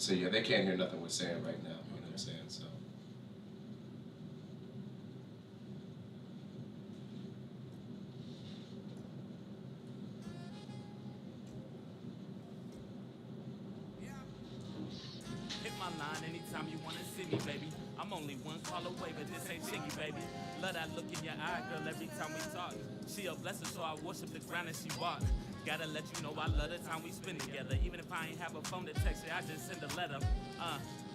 So yeah, they can't hear nothing we're saying right now. You know what I'm saying? So. Hit my line anytime you wanna see me, baby. I'm only one call away, but this ain't Chiggy, baby. Love that look in your eye, girl, every time we talk. She a blessing, so I worship the ground that she walk. Gotta let you know I love the time we spend together. Even if I ain't have a phone to text you, I just send a letter.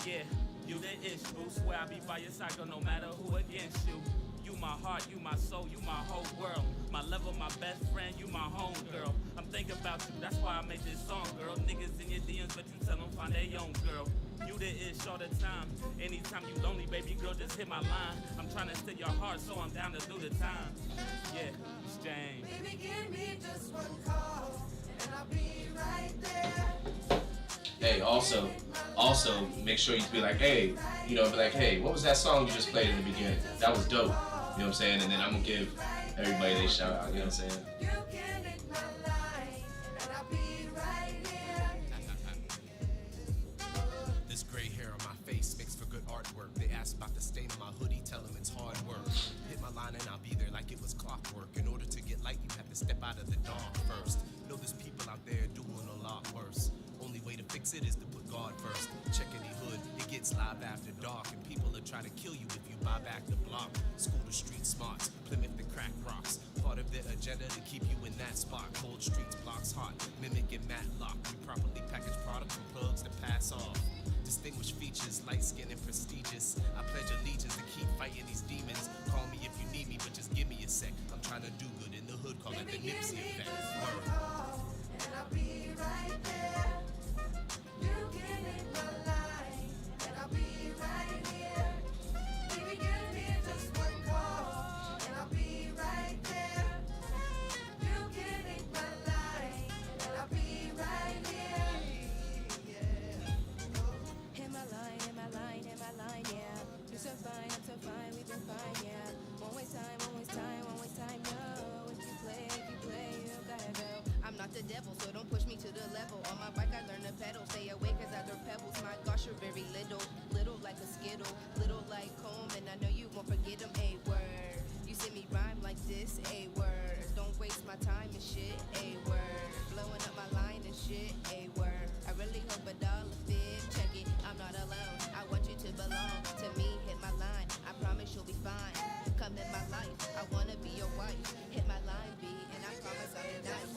Yeah, you the ish, boo. Swear I'll be by your side, girl, no matter who against you. You my heart, you my soul, you my whole world. My lover, my best friend, you my home girl. I'm thinking about you, that's why I made this song, girl. Niggas in your DMs, but you tell them find their own girl. You the ish all the time. Anytime you lonely, baby girl, just hit my line. I'm trying to steal your heart, so I'm down to do the time. Yeah, exchange. Baby, give me just one call, and I'll be right there. Hey, also, make sure you be like, hey, be like, hey, what was that song you just played in the beginning? That was dope. You know what I'm saying? And then I'm gonna give everybody their shout out. You know what I'm saying? You can hit my line, and I'll be right here. This gray hair on my face makes for good artwork. They ask about the stain on my hoodie, tell them it's hard work. Hit my line and I'll be there like it was clockwork. In order to get light, you have to step out of the dark first. Know there's people out there doing a lot worse. Only way to fix it is to put God first. Check any hood, it gets live after dark. And people are trying to kill you if you buy back the block. School to street smarts, Plymouth to crack rocks. Part of their agenda to keep you in that spot. Cold streets, blocks hot, mimicking Matlock. We properly package products and plugs to pass off. Distinguished features, light skin and prestigious. I pledge allegiance to keep fighting these demons. Call me if you need me, but just give me a sec. I'm trying to do good in the hood, call it the Nipsey effect. Word. And I'll be right there. You can hit my line, and I'll be right here. Baby, give me just one call, and I'll be right there. You can hit my line, and I'll be right here. Hit my line, hit my line, hit my line, yeah. You're so fine, I'm so fine, we've been fine, yeah. Won't waste time, won't waste time, won't waste time, no. If you play, you gotta go. I'm not the devil, so don't push me to the level. On my bike, I learn to pedal. Stay away, cause I throw pebbles. My gosh, you're very little. Little like a skittle. Little like comb, and I know you won't forget them. A word. You see me rhyme like this. A word. Don't waste my time and shit. A word. Blowing up my line and shit. A word. I really hope a dollar fit. Check it, I'm not alone. I want you to belong to me. Hit my line. I promise you'll be fine. Come in my life. I wanna be your wife. Hit my line, B, and I promise I'll be nice.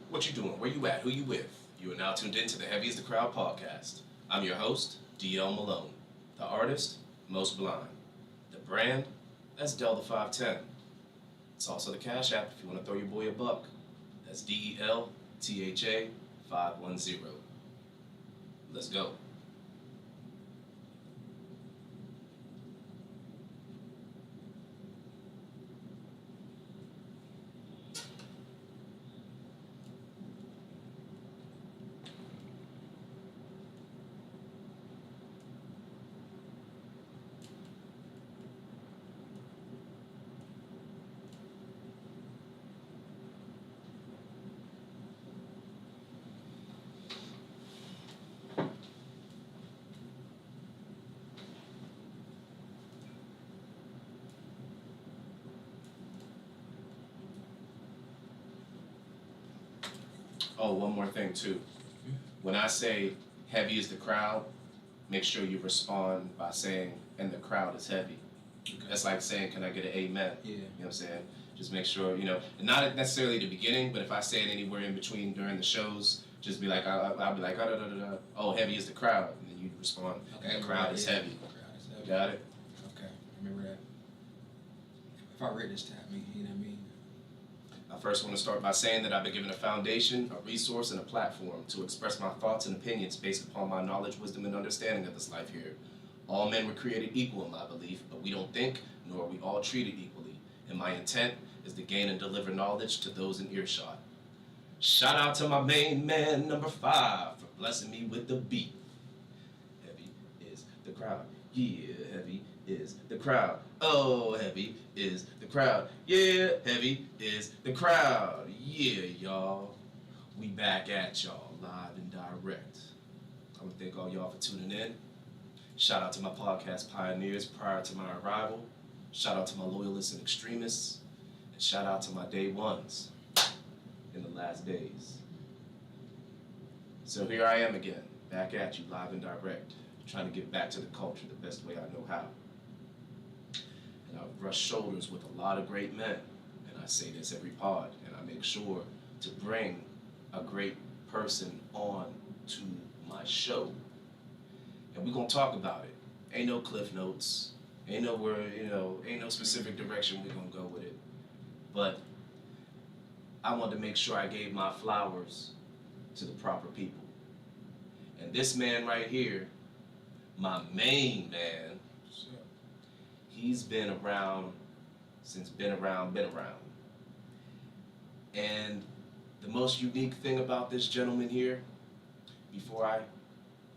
What you doing? Where you at? Who you with? You are now tuned in to the Heavy is the Crowd podcast. I'm your host, DL Malone. The artist, Most Blind. The brand, that's DelTha510. It's also the Cash App if you want to throw your boy a buck. That's DelTha510. Let's go. Oh, one more thing too. When I say heavy is the crowd, make sure you respond by saying, and the crowd is heavy. That's like saying, can I get an amen? Yeah. You know what I'm saying? Just make sure, not necessarily the beginning, but if I say it anywhere in between during the shows, just be like, I'll be like, oh, heavy is the crowd. And then you respond, Okay, the crowd is heavy. Crowd is heavy. Got it? Okay, remember that. If I read this time, you know what I mean? I first want to start by saying that I've been given a foundation, a resource, and a platform to express my thoughts and opinions based upon my knowledge, wisdom, and understanding of this life here. All men were created equal in my belief, but we don't think, nor are we all treated equally. And my intent is to gain and deliver knowledge to those in earshot. Shout out to my main man, number 5, for blessing me with the beat. Heavy is the crowd. Yeah, heavy is the crowd. Oh, heavy is the crowd. Yeah, heavy is the crowd. Yeah, y'all. We back at y'all, live and direct. I want to thank all y'all for tuning in. Shout out to my podcast pioneers prior to my arrival. Shout out to my loyalists and extremists. And shout out to my day ones in the last days. So here I am again, back at you, live and direct, trying to get back to the culture the best way I know how. And I've brushed shoulders with a lot of great men, and I say this every pod, and I make sure to bring a great person on to my show. And we're gonna talk about it. Ain't no cliff notes, ain't nowhere, ain't no specific direction we're gonna go with it. But I wanted to make sure I gave my flowers to the proper people. And this man right here, my main man, he's been around since been around. And the most unique thing about this gentleman here, before I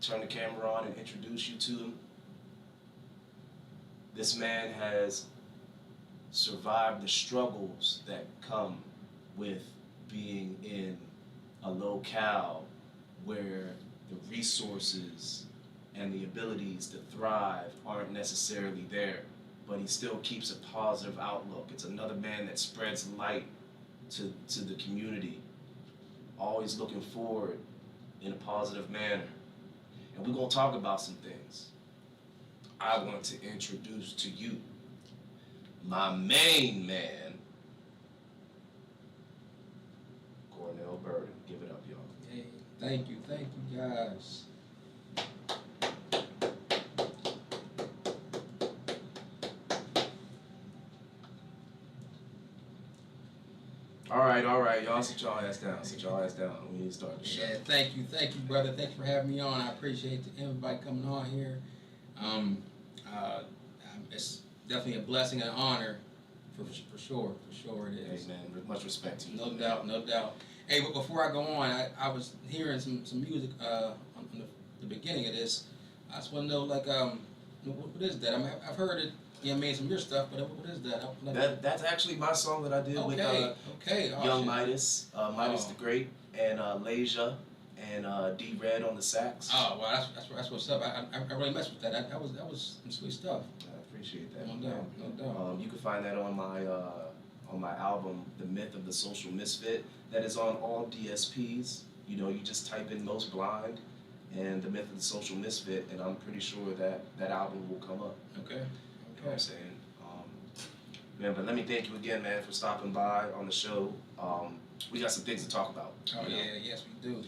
turn the camera on and introduce you to him, this man has survived the struggles that come with being in a locale where the resources and the abilities to thrive aren't necessarily there, but he still keeps a positive outlook. It's another man that spreads light to the community, always looking forward in a positive manner. And we're gonna talk about some things. I want to introduce to you my main man, Cornell Birden. Give it up, y'all. Hey, thank you guys. All right, y'all sit y'all ass down. We need to start the show. Yeah, thank you, brother. Thank you for having me on. I appreciate everybody coming on here. It's definitely a blessing and an honor, for sure it is. Hey man, much respect to you. No doubt. Hey, but before I go on, I was hearing some music on the beginning of this. I just want to know, like, what is that? I mean, I've heard it. Yeah, made some of your stuff, but what is that? That's actually my song that I did with Young Midas, Midas the Great, and Leisure, and D Red on the sax. Oh, well, that's what's up. I really messed with that. That was some sweet stuff. I appreciate that. No doubt. You can find that on my album, The Myth of the Social Misfit. That is on all DSPs. You just type in Most Blind and The Myth of the Social Misfit, and I'm pretty sure that album will come up. Okay. You know what I'm saying? Man, but let me thank you again, man, for stopping by on the show. We got some things to talk about. Oh yeah, yes we do.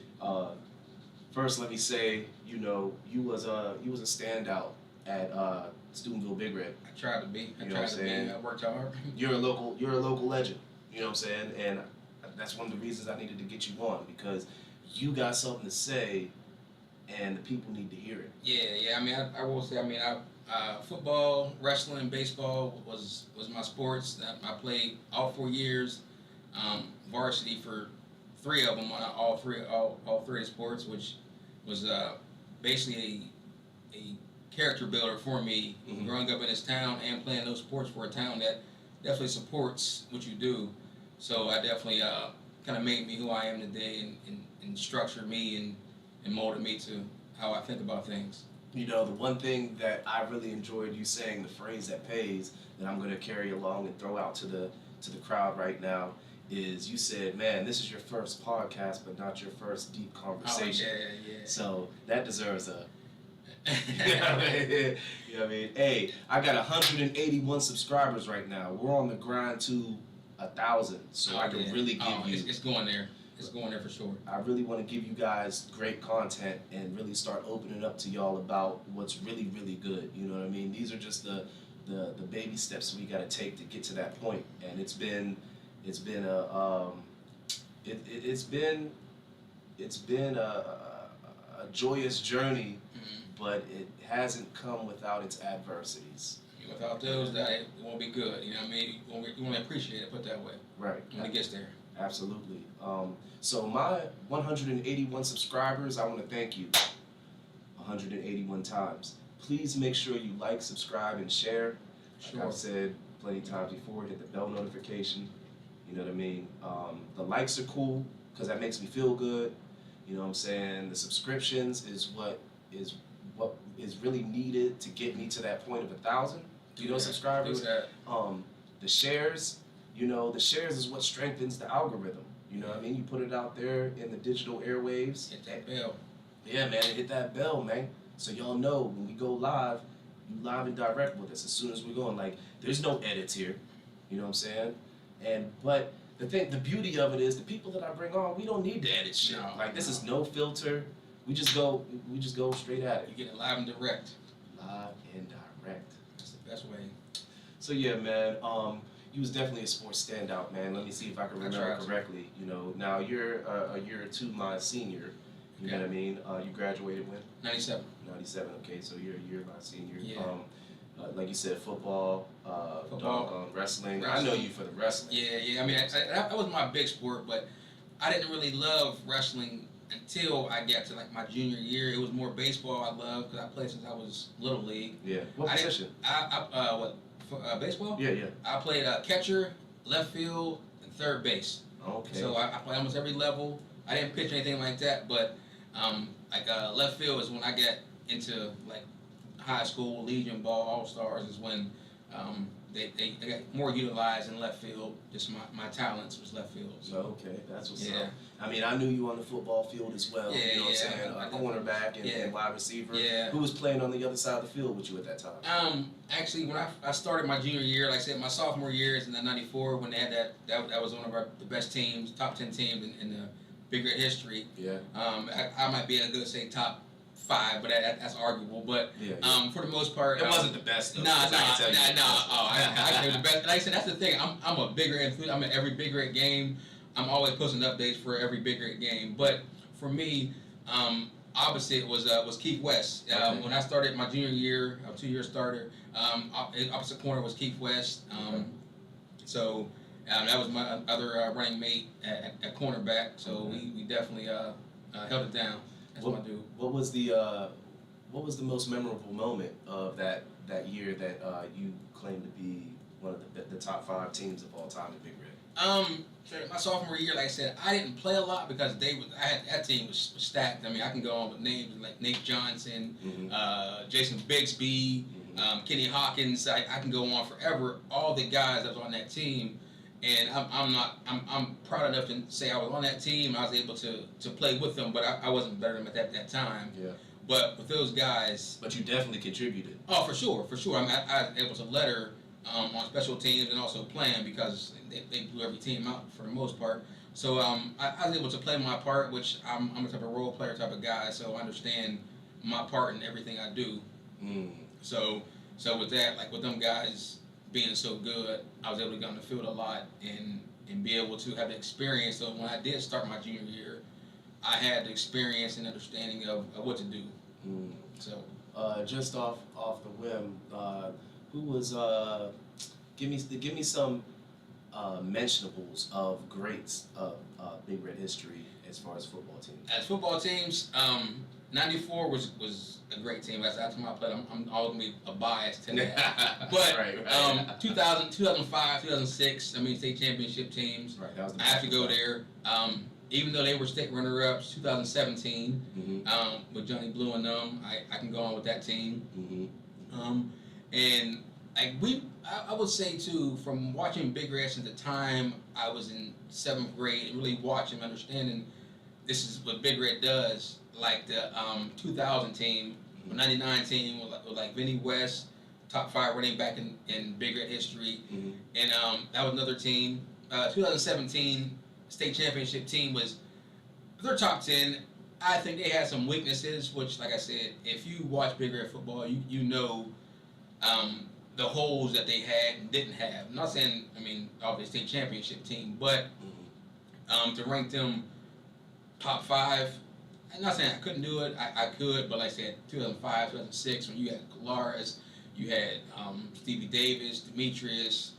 First, let me say, you was a standout at Steubenville Big Red. I tried to be. I worked hard. You're a local legend. You know what I'm saying? And that's one of the reasons I needed to get you on, because you got something to say, and the people need to hear it. Yeah. I mean, I will say. I mean, football, wrestling, baseball was my sports. I played all 4 years, varsity for 3 of them on all three sports, which was basically a character builder for me. Mm-hmm. Growing up in this town and playing those sports for a town that definitely supports what you do. So I definitely kind of made me who I am today, and structured me and molded me to how I think about things. The one thing that I really enjoyed you saying, the phrase that pays, that I'm going to carry along and throw out to the crowd right now, is you said, man, this is your first podcast, but not your first deep conversation. Oh, yeah. So that deserves a. You know what I mean? You know what I mean? Hey, I got 181 subscribers right now. We're on the grind to 1,000, so I can really give you. It's going there. It's going there for sure. I really want to give you guys great content and really start opening up to y'all about what's really, really good. You know what I mean? These are just the baby steps we got to take to get to that point. And it's been a joyous journey, but it hasn't come without its adversities. Without those, that it won't be good. You know what I mean? You want to appreciate it, put it that way. Right. When it gets there. Absolutely. So my 181 subscribers, I want to thank you 181 times. Please make sure you like, subscribe, and share. Like Sure. I've said plenty of times before, hit the bell notification. You know what I mean? The likes are cool because that makes me feel good. You know what I'm saying? The subscriptions is what is really needed to get me to that point of 1,000. Subscribers. Do that. The shares. The shares is what strengthens the algorithm. You know what I mean? You put it out there in the digital airwaves. Hit that bell. Yeah, man, hit that bell, man. So y'all know when we go live, you live and direct with us as soon as we're going. Like, there's no edits here. You know what I'm saying? But the beauty of it is the people that I bring on, we don't need to edit shit. No, Like, this is no filter. We just go straight at it. You get it live and direct. Live and direct. That's the best way. So yeah, man. You was definitely a sports standout, man. Let me see if I can remember correctly. Now you're a year or two my senior. You know what I mean? You graduated when? 97. 97. Okay, so you're a year my senior. Yeah. Like you said, football, wrestling. I know you for the wrestling. Yeah. I mean, that was my big sport, but I didn't really love wrestling until I got to like my junior year. It was more baseball I loved because I played since I was little league. Yeah. What position? Baseball? Yeah. I played catcher, left field, and third base. Okay. So I played almost every level. I didn't pitch anything like that, but left field is when I got into like high school, Legion Ball, All Stars is when they got more utilized in left field. Just my talents was left field. So. Okay, that's what's Yeah. up. I mean, I knew you on the football field as well. Yeah, you know what yeah. I'm saying? Cornerback and wide receiver. Yeah. Who was playing on the other side of the field with you at that time? Actually, when I started my junior year, like I said, my sophomore year is in the '94 when they had that was one of the best teams, top 10 teams in the Big Red history. Yeah. I might be able to say top 5, but that's arguable. But Yeah. for the most part, It wasn't the best though. Nah. I can tell you. I can be the best. Like I said, that's the thing. I'm a bigger influence. I'm at every Big Red game. I'm always posting updates for every Big Red game. But for me, opposite was Keith West. Okay. When I started my junior year, I was a 2-year starter. Opposite corner was Keith West. So that was my other running mate at cornerback. So we definitely held it down. That's what I do. What was the most memorable moment of that year that you claimed to be one of the top 5 teams of all time in Big Red? My sophomore year, like I said, I didn't play a lot because that team was stacked. I mean, I can go on with names like Nate Johnson, Jason Bixby, Kenny Hawkins. I can go on forever. All the guys that was on that team, and I'm proud enough to say I was on that team. I was able to play with them, but I wasn't better than them at that time. Yeah. But with those guys, But you definitely contributed. oh, for sure. I mean, I was able to letter on special teams and also playing because they blew every team out for the most part. So I was able to play my part, which I'm a type of role player type of guy, so I understand my part in everything I do. So with that, like with them guys being so good, I was able to get on the field a lot and be able to have the experience. So when I did start my junior year, I had the experience and understanding of what to do. So Just off the whim, who was give me some mentionables of greats of Big Red history as far as football teams. as football teams, '94 was a great team. That's the time I played. I'm always gonna be a bias to that. But Right. 2000, 2005, 2006, I mean state championship teams. Right, that was the I have to go there. Even though they were state runner-ups, 2017 with Johnny Blue and them, I can go on with that team. And I would say too, from watching Big Reds at the time I was in 7th grade, and really watching, understanding this is what Big Red does. Like the 2000 team, the 99 team with like Vinny West, top 5 running back in Big Red history, and that was another team. 2017 state championship team was their top 10. I think they had some weaknesses, which, like I said, if you watch Big Red football, you know the holes that they had and didn't have. I'm not saying, I mean, obviously state championship team, but to rank them top 5, I'm not saying I couldn't do it. I could, but like I said, 2005, 2006, when you had Colares, you had Stevie Davis, Demetrius,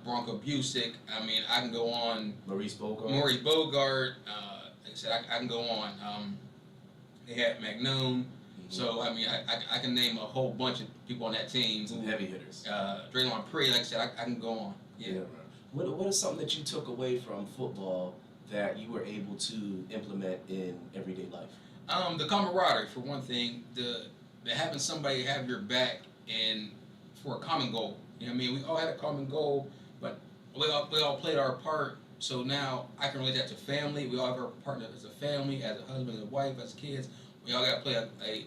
Bronco Busick. I mean, I can go on. Maurice Bogart. Like I said, I can go on. They had Magnone. So, I mean, I can name a whole bunch of people on that team. Some heavy hitters. Draymond Prey, like I said, I can go on. Yeah. What is something that you took away from football that you were able to implement in everyday life? The camaraderie, for one thing. The having somebody have your back and for a common goal. You know what I mean? We all had a common goal, but we all played our part. So now I can relate that to family. We all have our partner as a family, as a husband, as a wife, as kids. We all got to play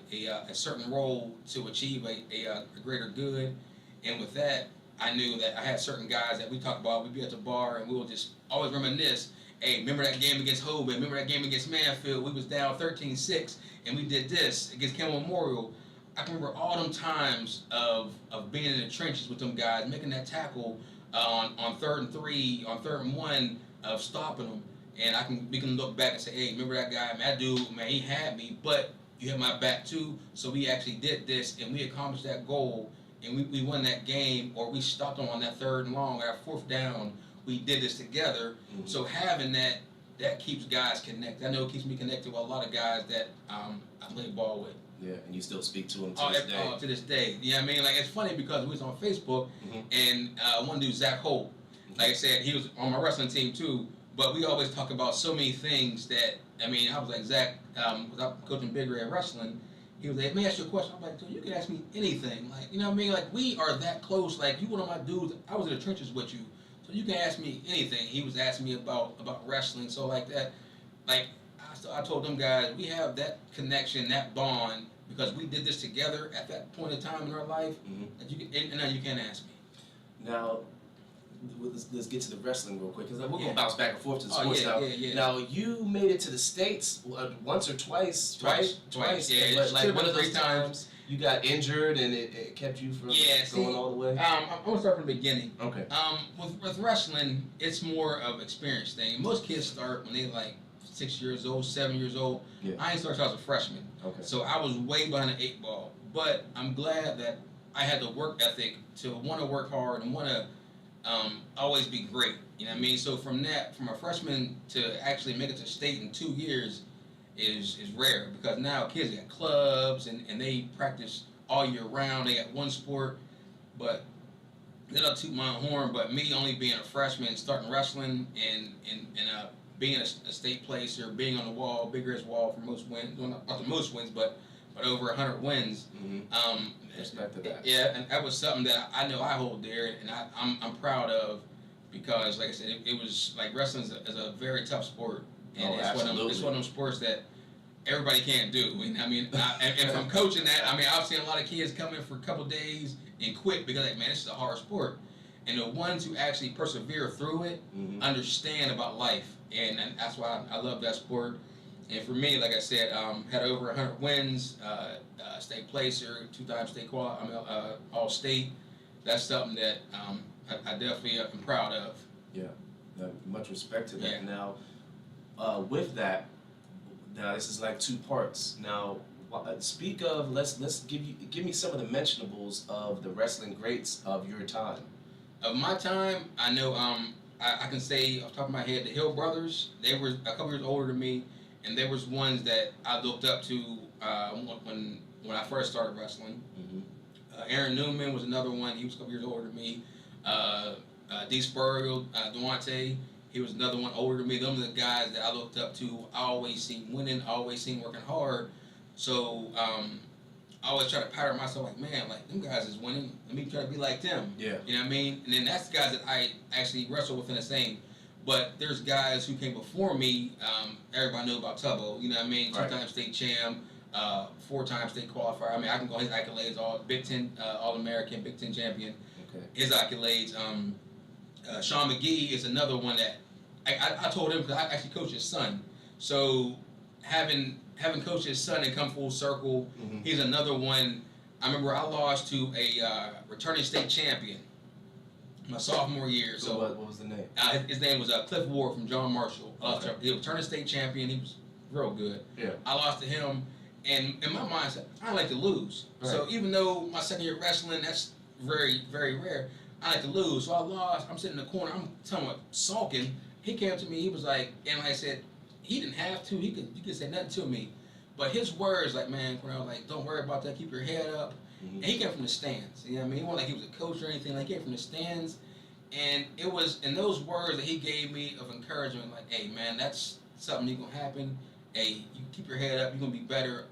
a certain role to achieve a greater good. And with that, I knew that I had certain guys that we talk about. We'd be at the bar and we will just always reminisce. Hey, remember that game against Hoban? Remember that game against Manfield? We was down 13-6 and we did this against Campbell Memorial. I can remember all them times of being in the trenches with them guys, making that tackle on 3rd and 3, on 3rd and 1, of stopping them. And we can look back and say, hey, remember that guy? Man, that dude, man, he had me, but you had my back too. So we actually did this, and we accomplished that goal, and we won that game, or we stopped them on that 3rd and long, our 4th down. We did this together. So having that keeps guys connected. I know it keeps me connected with a lot of guys that I play ball with. Yeah, and you still speak to them to this day. To this day. You know what I mean? Like, it's funny because we was on Facebook, and one dude, Zach Holt, like I said, he was on my wrestling team too, but we always talk about so many things that, I mean, I was like, Zach, without coaching Big Red Wrestling, he was like, let me ask you a question. I'm like, dude, you can ask me anything. Like, you know what I mean? Like, we are that close. Like, you one of my dudes, I was in the trenches with you, so you can ask me anything. He was asking me about wrestling, so like that, like, I told them guys, we have that connection, that bond, because we did this together at that point in time in our life, that you can, and now you can't ask me. Now, let's get to the wrestling real quick, because we're going to bounce back and forth to the sports yeah, now. Yeah. Now, you made it to the States once or twice, right? Twice. Yeah, but like one of those 3 times. You got injured and it kept you from going all the way? I'm going to start from the beginning. Okay. With wrestling, it's more of experience thing. Most kids start when they like 6 years old, 7 years old. Yeah. I ain't started until I was a freshman. Okay. So I was way behind the 8 ball. But I'm glad that I had the work ethic to want to work hard and want to always be great. You know what I mean? So from a freshman to actually make it to state in 2 years is rare, because now kids got clubs and they practice all year round. They got one sport. But then I'll toot my own horn, but me only being a freshman, starting wrestling and being a state placer, being on the wall, Big Red's wall for most wins, well, not the most wins, but over 100 wins. Respect to that. Yeah, and that was something that I know I hold dear, and I'm proud of, because like I said, it was like wrestling is a very tough sport, and it's one of them sports that everybody can't do. I mean, and from coaching that, I mean, I've seen a lot of kids come in for a couple days and quit because like, man, this is a hard sport. And the ones who actually persevere through it understand about life, and that's why I love that sport. And for me, like I said, had over 100 wins, state placer, 2-time state all state. That's something that I definitely am proud of. Yeah, much respect to that. Yeah. Now, with that, now this is like 2 parts. Now, speak of let's give me some of the mentionables of the wrestling greats of your time. Of my time, I know I can say off the top of my head, the Hill Brothers. They were a couple years older than me, and they was ones that I looked up to when I first started wrestling. Aaron Newman was another one. He was a couple years older than me. D. Spurriel, Duante, he was another one older than me. Those are the guys that I looked up to. I always seen winning, always seen working hard. So I always try to pattern myself like, man, like them guys is winning. Let me try to be like them. Yeah. You know what I mean? And then that's the guys that I actually wrestle with in the same. But there's guys who came before me. Everybody knew about Tubbo. You know what I mean? Right. 2-time state champ, 4-time state qualifier. I mean, I can go his accolades, all Big Ten All-American, Big Ten champion. Okay. His accolades. Sean McGee is another one that I told him because I actually coached his son. So having coached his son and come full circle, he's another one. I remember I lost to a returning state champion my sophomore year. So what was the name? His name was Cliff Ward from John Marshall. Okay. He was returning state champion. He was real good. Yeah. I lost to him, and in my mindset, I like to lose. Right. So even though my second year wrestling, that's very, very rare, I like to lose. So I lost. I'm sitting in the corner. I'm somewhat sulking. He came to me. He was like, and like I said, he didn't have to. He could say nothing to me. But his words, like, man, Cornell, like, don't worry about that. Keep your head up. And he came from the stands. You know what I mean? He wasn't like he was a coach or anything. Like, he came from the stands. And it was in those words that he gave me of encouragement, like, hey, man, that's something that's going to happen. Hey, you keep your head up. You're going to be better.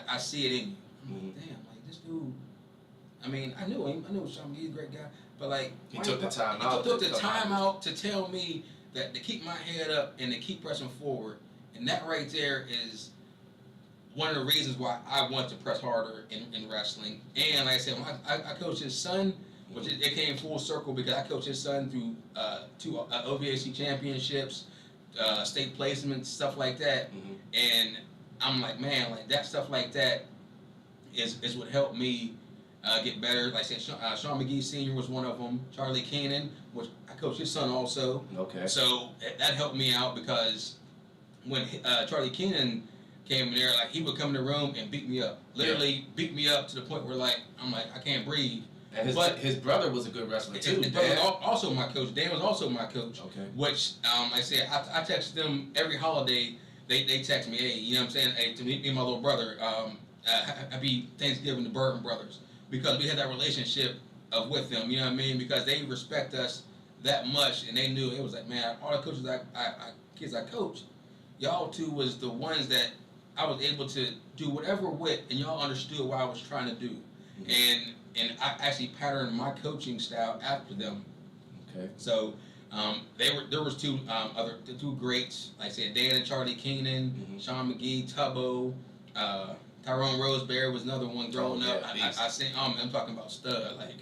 I see it in you. I'm like, damn, like, this dude, I mean, I knew him. I knew Sean McGee, a great guy. But, like, He took the time out. He took the time out to tell me that to keep my head up and to keep pressing forward. And that right there is one of the reasons why I want to press harder in wrestling. And like I said, when I coached his son, which it came full circle because I coached his son through 2 OVAC championships, state placements, stuff like that. And I'm like, man, like that stuff like that is what helped me get better. Like I said, Sean McGee Sr. was one of them. Charlie Keenan, which I coached his son also. Okay. So that helped me out because when Charlie Keenan came in there, like he would come in the room and beat me up. Literally beat me up to the point where like I'm like I can't breathe. And his brother was a good wrestler too. His brother was also my coach. Dan was also my coach. Okay. Which like I said, I text them every holiday. They text me, hey, you know what I'm saying? Hey, to me and my little brother, happy Thanksgiving to Birden brothers, because we had that relationship with them. You know what I mean? Because they respect us that much, and they knew it was like, man, all the coaches kids I coached, y'all two was the ones that I was able to do whatever with, and y'all understood what I was trying to do, and I actually patterned my coaching style after them. Okay. So there was two greats, like I said, Dan and Charlie Keenan, Sean McGee, Tubbo, Tyrone Roseberry was another one growing up. I seen I'm talking about stud, like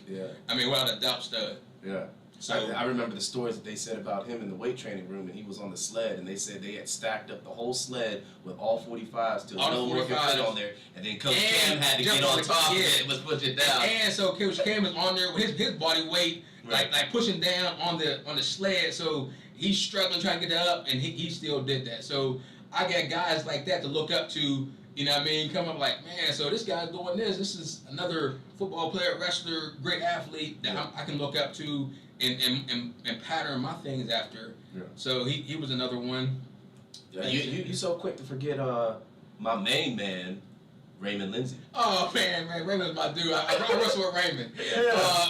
I mean without a doubt stud. Yeah. So I remember the stories that they said about him in the weight training room, and he was on the sled, and they said they had stacked up the whole sled with all 45s till no one could fit on there, and then Coach Cam had to get on top of it and was pushing it down. And so Coach Cam was on there with his body weight, like pushing down on the sled, so he's struggling trying to get that up, and he still did that. So I got guys like that to look up to. You know what I mean? Come up like, man, so this guy's doing this. This is another football player, wrestler, great athlete that I can look up to and pattern my things after. Yeah. So he was another one. Yeah, you so quick to forget my main man, Raymond Lindsay. Oh man, Raymond's my dude. I wrestle with Raymond.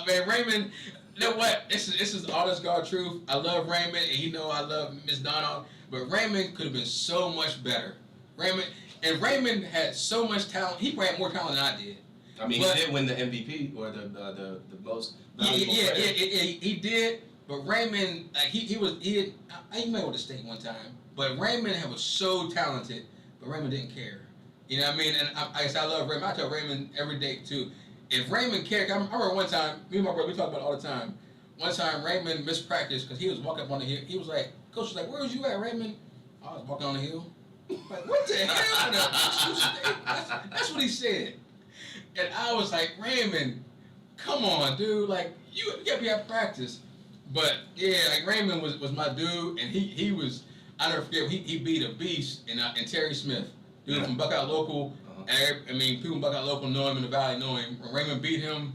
Man, Raymond. You know what? This is honest God truth. I love Raymond, and you know I love Miss Donald. But Raymond could have been so much better. Raymond had so much talent. He had more talent than I did. I mean, he did win the MVP or the most valuable player. He did. But Raymond, like I met with the state one time. But Raymond was so talented, but Raymond didn't care. You know what I mean? And I love Raymond. I tell Raymond every day too. If Raymond cared, I remember one time, me and my brother, we talk about it all the time. One time Raymond missed practice because he was walking up on the hill. He was like, Coach was like, where was you at, Raymond? I was walking on the hill. Like, what the hell? That's what he said. And I was like, Raymond, come on, dude. Like, you got to be at practice. But, yeah, like, Raymond was my dude. And he was, I never forget, he beat a beast in Terry Smith. Dude from Buckeye Local. I mean, people in Buckeye Local know him in the Valley, know him. When Raymond beat him,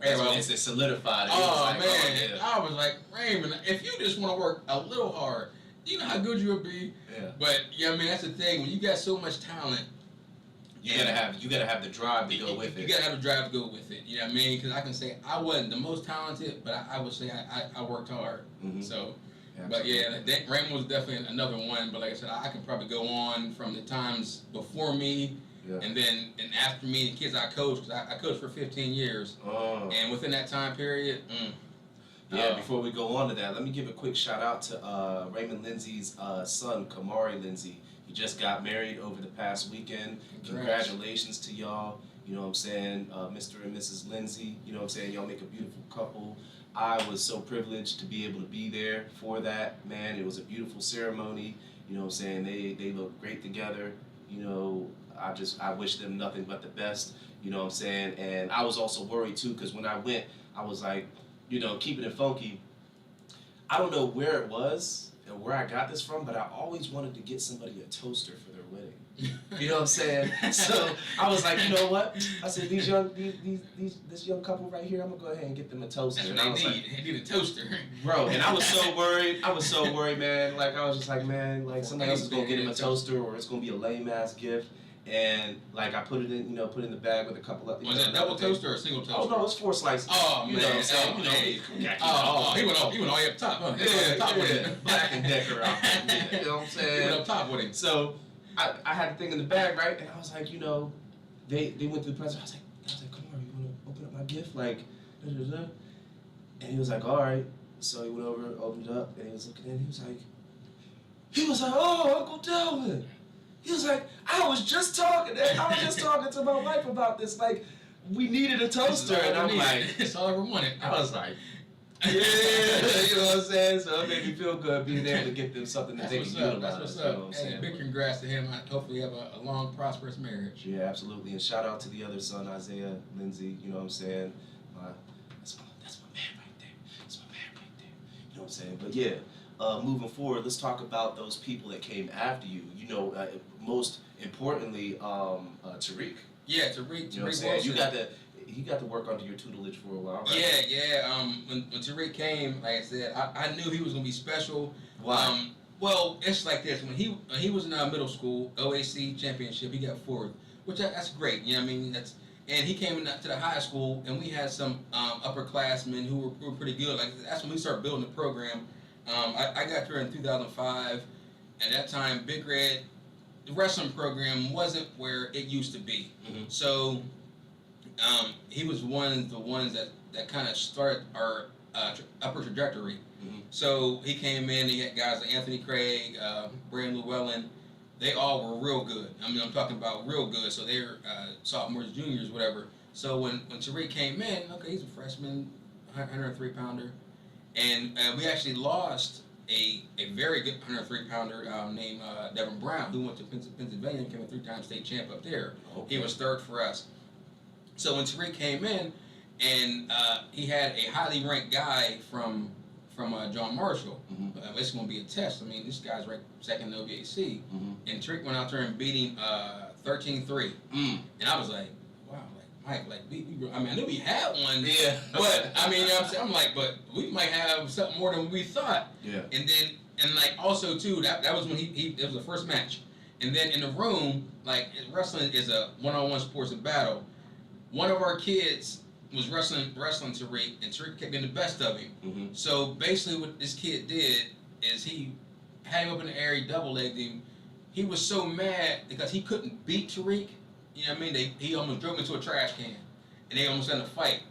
it's solidified. Oh, man. I was like, Raymond, if you just want to work a little hard, you know how good you would be. Yeah. But you know what I mean, that's the thing. When you got so much talent, you gotta have the drive to go with it. You gotta have the drive to go with it. You know what I mean? Because I can say I wasn't the most talented, but I would say I worked hard. So, but yeah, Raymond was definitely another one. But like I said, I could probably go on from the times before me Yeah. And then after me and kids I coached, because I coached for 15 years. And within that time period, before we go on to that, let me give a quick shout out to Raymond Lindsay's son, Kamari Lindsay. He just got married over the past weekend. Congratulations to y'all. You know what I'm saying? Mr. and Mrs. Lindsay, you know what I'm saying? Y'all make a beautiful couple. I was so privileged to be able to be there for that, man. It was a beautiful ceremony. You know what I'm saying? They look great together. You know, I wish them nothing but the best. You know what I'm saying? And I was also worried too, because when I went, I was like, you know, keeping it funky. I don't know where it was and where I got this from, but I always wanted to get somebody a toaster for their wedding. You know what I'm saying? So I was like, you know what? I said, this young couple right here, I'm gonna go ahead and get them a toaster. That's what they need. They need a toaster, bro. And I was so worried. Man. Like I was just like, man, like somebody else is gonna get him a toaster, or it's gonna be a lame ass gift. And like I put it in, put it in the bag with a couple of. Was it a double toaster or a single toaster? Oh no, it's 4 slices. Oh you man, know, so, you know, he went all the way up top. Huh? Top with it. Black and Decker out there. You know what I'm saying? He went up top with him. So I had the thing in the bag, right? And I was like, you know, they went through the present. I was like, come on, you wanna open up my gift, like, da. And he was like, all right. So he went over, opened it up, and he was looking at it. He was like, oh, Uncle Delvin. He was like, I was just talking to my wife about this. Like, we needed a toaster. And I'm like, it's all I ever wanted. I was like, yeah, you know what I'm saying? So it made me feel good being able to get them something that they can utilize. That's what's up. You know what I'm saying? Big congrats to him. Hopefully have a long, prosperous marriage. Yeah, absolutely. And shout out to the other son, Isaiah Lindsay. You know what I'm saying? That's my man right there. That's my man right there. You know what I'm saying? But yeah, moving forward, let's talk about those people that came after you. You know, most importantly, Tariq. Yeah, Tariq. You know what I'm saying? He got to work under your tutelage for a while, Yeah, right? yeah. When Tariq came, like I said, I knew he was gonna be special. Why? Well, it's like this. When he was in middle school, OAC championship, he got 4th, which that's great. You know what I mean? And he came to the high school, and we had some upperclassmen who were pretty good. Like that's when we started building the program. I got there in 2005. At that time, Big Red, the wrestling program wasn't where it used to be. Mm-hmm. So he was one of the ones that kind of started our upper trajectory. Mm-hmm. So he came in, he had guys like Anthony Craig, Brandon Llewellyn. They all were real good. I mean, I'm talking about real good. So they were sophomores, juniors, whatever. So when Tariq came in, okay, he's a freshman, 103-pounder. And we actually lost a very good 103-pounder named Devin Brown, who went to Pennsylvania and became a 3-time state champ up there. Okay. He was 3rd for us. So when Tariq came in, and he had a highly ranked guy from John Marshall, Mm-hmm. it's going to be a test. I mean, this guy's ranked 2nd in the OVAC. Mm-hmm. And Tariq went out there and beat him 13-3. And I was like, wow, like Mike, I mean, I knew we had one, Yeah. but I mean, you know what I'm saying? I'm like, but we might have something more than we thought. Yeah. And like also too, that was when it was the first match. And then in the room, like wrestling is a one-on-one sports and battle. One of our kids was wrestling Tariq, and Tariq kept getting the best of him. Mm-hmm. So basically what this kid did is he had him up in the air, he double-legged him. He was so mad because he couldn't beat Tariq. You know what I mean? He almost drove him into a trash can, and they almost got in a fight.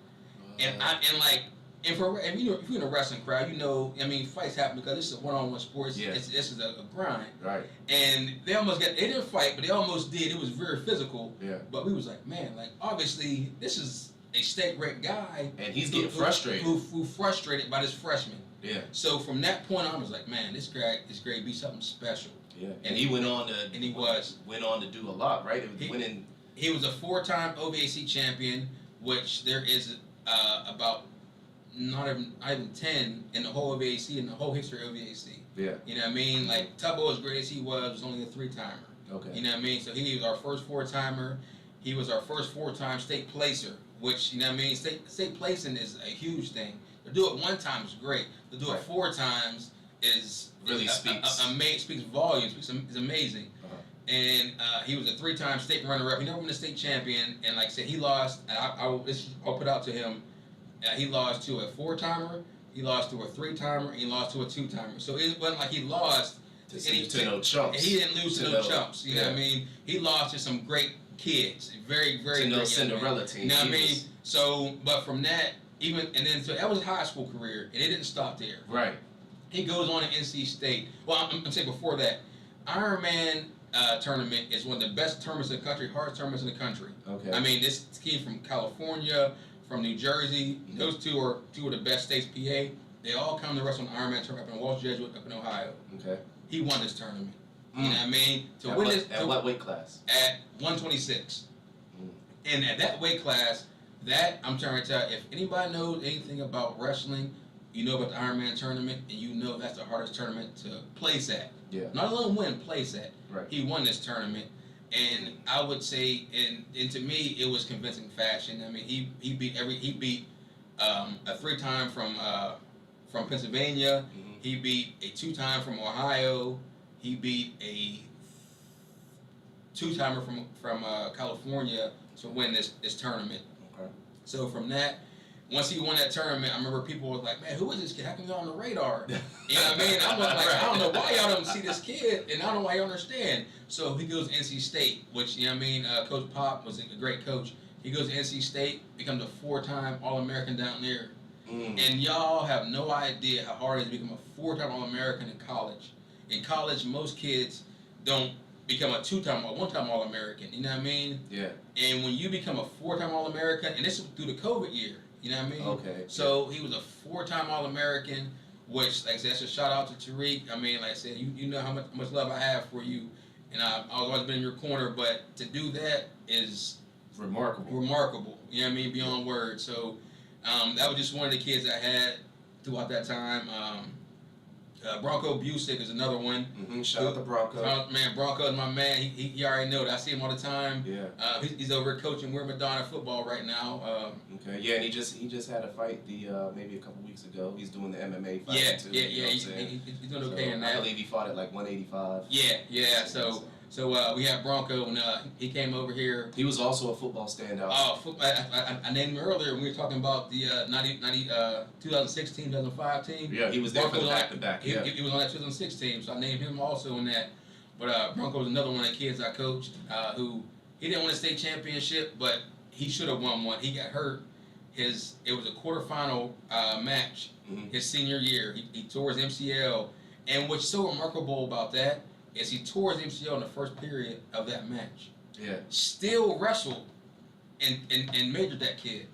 If you're in a wrestling crowd, you know, I mean, fights happen because this is a one-on-one sport. Yeah. This is a grind. Right. And they didn't fight, but they almost did. It was very physical. Yeah. But we was like, man, like obviously this is a state-ranked guy, And he's getting frustrated. Who frustrated by this freshman. Yeah. So from that point on, I was like, man, this guy be something special. Yeah. And he went on to. And he went on to do a lot, right? It was winning. He was a 4-time OVAC champion, which there is about not even 10 in the whole OVAC, in the whole history of OVAC. Yeah. You know what I mean? Like Tubbo, as great as he was only a 3-timer. Okay. You know what I mean? So he was our first 4-timer. He was our first 4-time state placer, which, you know what I mean? State placing is a huge thing. To do it 1 time is great. To do it 4 times is Really speaks volumes. It's amazing. Uh-huh. And he was a 3-time state runner-up. He never won a state champion. And like I said, he lost. And I'll put out to him. He lost to a 4-timer. He lost to a 3-timer. And he lost to a 2-timer. So it wasn't like he lost to no chumps. He didn't lose to no chumps. You know what I mean? He lost to some great kids, very, very. So no young Cinderella men. team. You know what I He mean? was- So, but from that, so that was his high school career, and it didn't stop there. Right. He goes on to NC State. Well, I'm saying before that, Ironman tournament is one of the best tournaments in the country, hardest tournaments in the country. Okay. I mean, this came from California, from New Jersey. Those two are two of the best states. PA. They all come to wrestle an Ironman tournament up in Walsh Jesuit, up in Ohio. Okay. He won this tournament. You know what I mean? To At win what, this at what weight class? at 126. And at that weight class, that I'm trying to tell you, if anybody knows anything about wrestling, you know about the Ironman tournament, and you know that's the hardest tournament to place at. Yeah. Not alone win, place at. Right. He won this tournament, and I would say, and to me, it was convincing fashion. I mean, he beat a 3-time from Pennsylvania. Mm-hmm. He beat a 2-time from Ohio. He beat a 2-timer from California to win this tournament. Okay. So from that, once he won that tournament, I remember people was like, "Man, who is this kid? How come he's on the radar?" You know what I mean? I was like, I don't know why y'all don't see this kid, and I don't know why y'all understand. So he goes to NC State, which, you know what I mean, Coach Pop was a great coach. He goes to NC State, becomes a 4-time All-American down there. And y'all have no idea how hard it is to become a 4-time All-American in college. In college, most kids don't become a 2-time or 1-time All-American. You know what I mean? Yeah. And when you become a 4-time All-American, and this is through the COVID year, you know what I mean? Okay. So he was a 4-time All-American, which, like I said, that's a shout out to Tariq. I mean, like I said, you know how much love I have for you, and I've always been in your corner. But to do that is Remarkable. remarkable. You know what I mean? Beyond words. So that was just one of the kids I had throughout that time. Bronco Busick is another one. Mm-hmm. Shout out to Bronco. Man, Bronco is my man. He already know that. I see him all the time. Yeah. He's over coaching Weir Madonna football right now. Okay. Yeah, and he just had a fight maybe a couple weeks ago. He's doing the MMA fight Yeah, too. yeah, you know yeah. what I'm saying? He's doing okay in I that. believe he fought at like 185. Yeah. So we have Bronco, and he came over here. He was also a football standout. I named him earlier when we were talking about the 2016, 2005 team. Yeah, he was there for the Bronco back-to-back. He, Yeah. he was on that 2006 team, so I named him also in that. But Bronco was another one of the kids I coached who he didn't win a state championship, but he should have won one. He got hurt. It was a quarterfinal match his senior year. He tore his MCL, and what's so remarkable about that is he tore his MCL in the first period of that match. Yeah. Still wrestled and majored that kid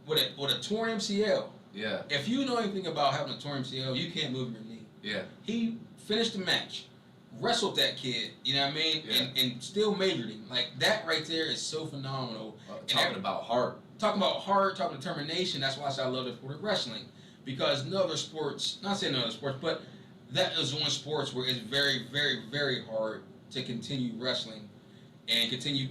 with a torn MCL. Yeah. If you know anything about having a torn MCL, you can't move your knee. Yeah. He finished the match, wrestled that kid, you know what I mean, Yeah. and still majored him. Like, that right there is so phenomenal. Talking about heart. Talking about heart, talking determination. That's why I say I love the sport of wrestling, because no other sports, not saying no other sports, but that is one sports where it's very, very, very hard to continue wrestling and continue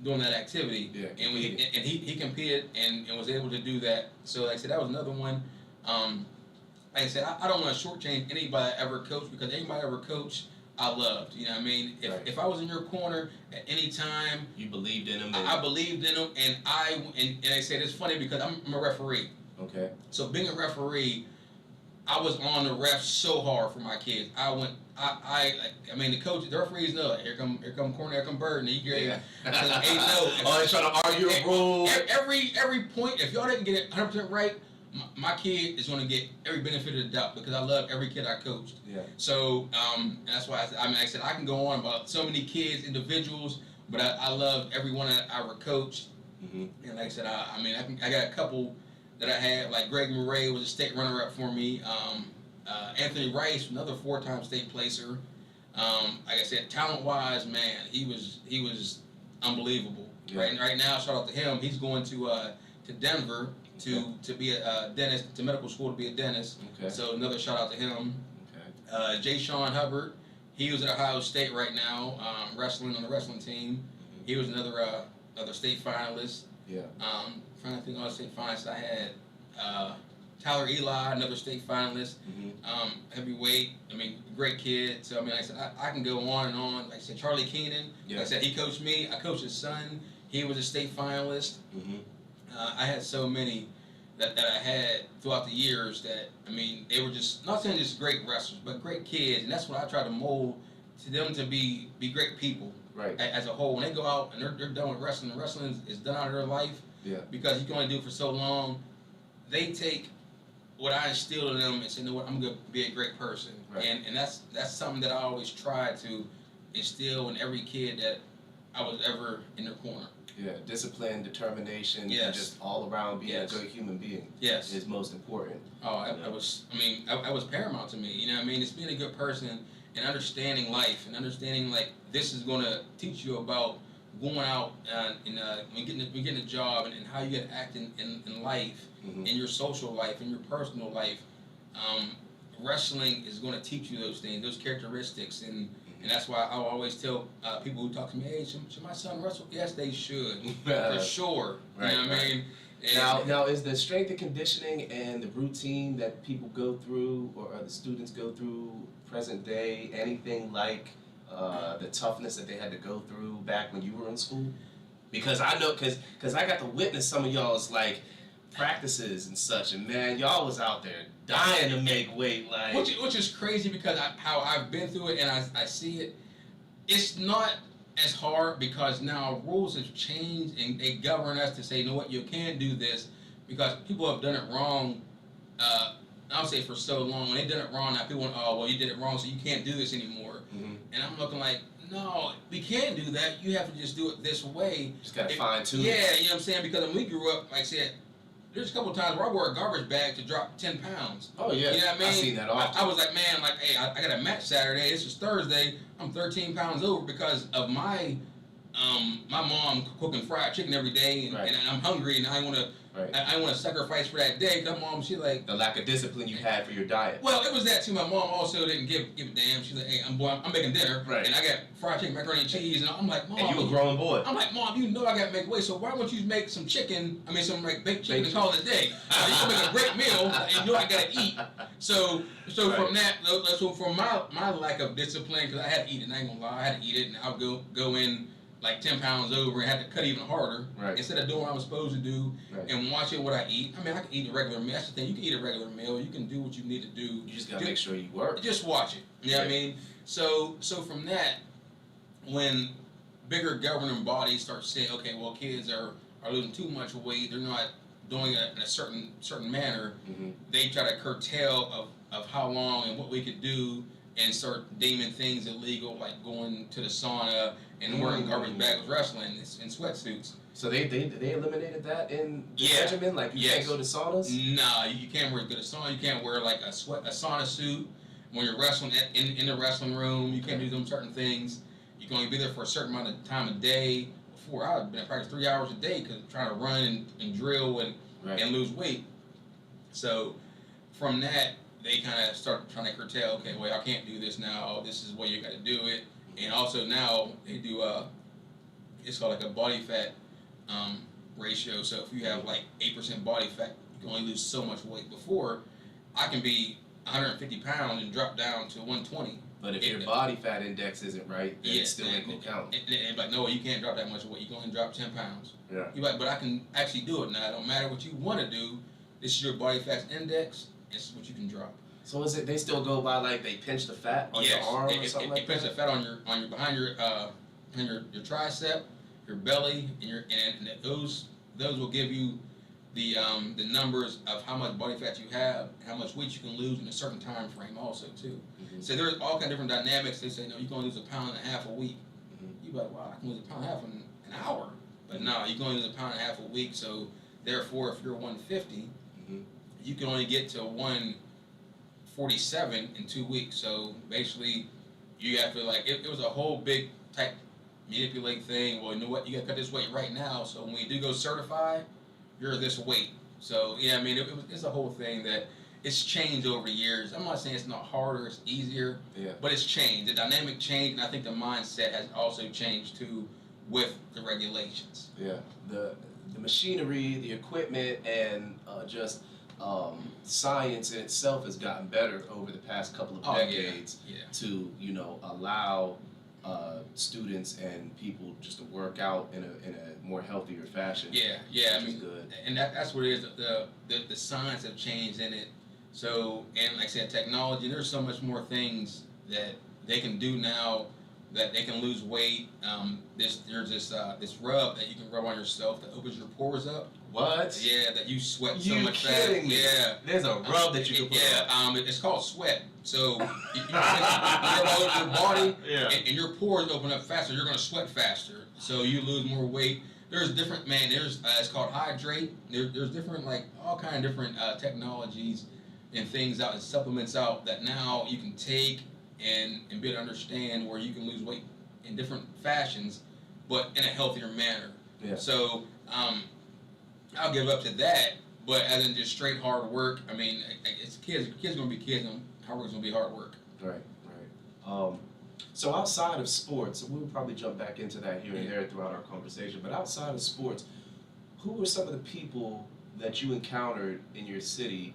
doing that activity. Yeah, And he competed and was able to do that. So like I said, that was another one. Like I said, I don't want to shortchange anybody I ever coached, because anybody I ever coached, I loved. You know what I mean? If I was in your corner at any time, You believed in him. I believed in them, and I said it's funny because I'm a referee. Okay. So being a referee, I was on the refs so hard for my kids. I mean the coach, the referees know it. Here come Cornell, here come Birden. He gave Yeah. oh, they're trying to argue a rule. Every point, if y'all didn't get it 100% right, my kid is going to get every benefit of the doubt, because I love every kid I coached. Yeah. So that's why I said I can go on about so many kids, individuals, but I love everyone that I ever coached. Mm-hmm. And like I said, I got a couple that I had, like Greg Murray was a state runner-up for me. Anthony Rice, another 4-time state placer. Like I said, talent-wise, man, he was unbelievable. Yeah. Right now, shout out to him. He's going to Denver to be a dentist, to medical school to be a dentist. Okay. So another shout out to him. Okay. Jay Sean Hubbard, he was at Ohio State right now, wrestling on the wrestling team. He was another state finalist. Yeah. Trying to think of all the state finalists I had. Tyler Eli, another state finalist. Mm-hmm. Heavyweight. I mean, great kid. So I mean, like I said, I can go on and on. Like I said, Charlie Keenan. Yeah. Like I said, he coached me. I coached his son. He was a state finalist. Mm-hmm. I had so many that I had throughout the years that, I mean, they were just, not saying just great wrestlers, but great kids. And that's what I try to mold to them to be great people. Right. As a whole, when they go out and they're done with wrestling, and wrestling is done out of their life. Yeah. Because you can only do it for so long. They take what I instilled in them and say, you know what, I'm gonna be a great person. Right. And that's something that I always try to instill in every kid that I was ever in their corner. Yeah, discipline, determination, and Yes. just all around being Yes. a good human being Yes. is most important. Oh, I was paramount to me. You know what I mean? It's being a good person and understanding life and understanding like this is going to teach you about going out and when getting a job and how you get to act in life, Mhm. in your social life, in your personal life. Wrestling is going to teach you those things, those characteristics, and that's why I always tell people who talk to me, hey, should my son wrestle? Yes, they should, for sure. Right, you know what I right. mean? And Now, is the strength and conditioning and the routine that people go through or the students go through present day anything like the toughness that they had to go through back when you were in school? Because I know, because I got to witness some of y'all's like practices and such, and man, y'all was out there dying to make weight, like. Which is crazy because how I've been through it and I see it. It's not as hard because now rules have changed and they govern us to say, you know what, you can't do this because people have done it wrong. I would say for so long. When they done it wrong, now people went, oh well, you did it wrong, so you can't do this anymore. Mm-hmm. And I'm looking like, no, we can't do that. You have to just do it this way. Just gotta fine tune. Yeah, you know what I'm saying? Because when we grew up, like I said, there's a couple of times where I wore a garbage bag to drop 10 pounds. Oh yeah, You know what I mean? I've seen that often. I was like, man, like, hey, I got a match Saturday. This is Thursday. I'm 13 pounds over because of my mom cooking fried chicken every day, and, Right. and I'm hungry, and I want to Right. I want to sacrifice for that day. Cause my mom, she like, The lack of discipline you had for your diet. well, it was that too. My mom also didn't give a damn. She's like, hey, I'm making dinner, Right. and I got fried chicken, macaroni and cheese, and I'm like, mom, And you a grown boy. I'm like, Mom, you know I gotta make weight, so why don't you make some chicken? I mean, some like baked chicken and Baked call it a day. You can make a great meal, and you know I gotta eat. So Right. from that, so from my lack of discipline, because I had to eat it, and I ain't gonna lie, I had to eat it, and I would go in like 10 pounds over and had to cut even harder. Right. Instead of doing what I was supposed to do Right. and watching what I eat. I mean, I can eat a regular meal. That's the thing. You can eat a regular meal. You can do what you need to do. You just gotta make sure you work. Just watch it. You know what I mean? So from that, when bigger governing bodies start saying, okay, well, kids are losing too much weight, they're not doing it in a certain manner, Mm-hmm. they try to curtail of how long and what we could do and start deeming things illegal, like going to the sauna and wearing garbage bags wrestling in sweatsuits. So they eliminated that in the Yeah. regimen? Like you can't Yes. go to saunas? Nah, you can't wear good sauna. You can't wear like a sauna suit when you're wrestling in the wrestling room. You can't do them certain things. You can only be there for a certain amount of time a day. Before I had been at practice 3 hours a day because trying to run and drill and lose weight. So from that, they kind of start trying to curtail. Okay, well, I can't do this now. This is where you got to do it. And also now they do it's called like a body fat ratio. So if you have like 8% body fat, you can only lose so much weight. Before, I can be 150 pounds and drop down to 120. But if your body fat index isn't right, then it still ain't gonna count. And like, no, you can't drop that much weight. You can only drop 10 pounds. Yeah. You're like, but I can actually do it now. It don't matter what you want to do. This is your body fat index. This is what you can drop. So is it they still go by like they pinch the fat on your arm or something like it pinch that? the fat on your behind your tricep, your belly, and those will give you the numbers of how much body fat you have, how much weight you can lose in a certain time frame also too. Mm-hmm. So there's all kind of different dynamics. They say no, you can only lose 1.5 pounds a week. Mm-hmm. You like, wow, I can lose 1.5 pounds in an hour, but no, you can only lose 1.5 pounds a week. So therefore, if you're 150, Mm-hmm. you can only get to 147 in 2 weeks. So basically, you have to like it was a whole big type manipulate thing. Well, you know what? You got to cut this weight right now. So when we do go certify, you're this weight. So yeah, I mean, it's a whole thing that it's changed over the years. I'm not saying it's not harder, it's easier, but it's changed. The dynamic changed, and I think the mindset has also changed too with the regulations. Yeah, the machinery, the equipment, and just science in itself has gotten better over the past couple of decades to allow students and people just to work out in a more healthier fashion. Yeah, I which is mean, good. and that's what it is. The science have changed in it. So, and like I said, technology. There's so much more things that they can do now that they can lose weight. There's this rub that you can rub on yourself that opens your pores up. What? Yeah, that you sweat so You much kidding fast. me? Yeah. There's a rub that you can put on. It's called sweat. So you rub all over your body, Yeah. and your pores open up faster. You're gonna sweat faster, so you lose more weight. There's different it's called Hydrate. There's different all kind of different technologies and things out and supplements out that now you can take and be able to understand where you can lose weight in different fashions, but in a healthier manner. Yeah. So I'll give up to that, but as in just straight hard work, I mean, it's kids gonna be kids, and hard work's gonna be hard work. Right. So outside of sports, we'll probably jump back into that here and there throughout our conversation, but outside of sports, who were some of the people that you encountered in your city?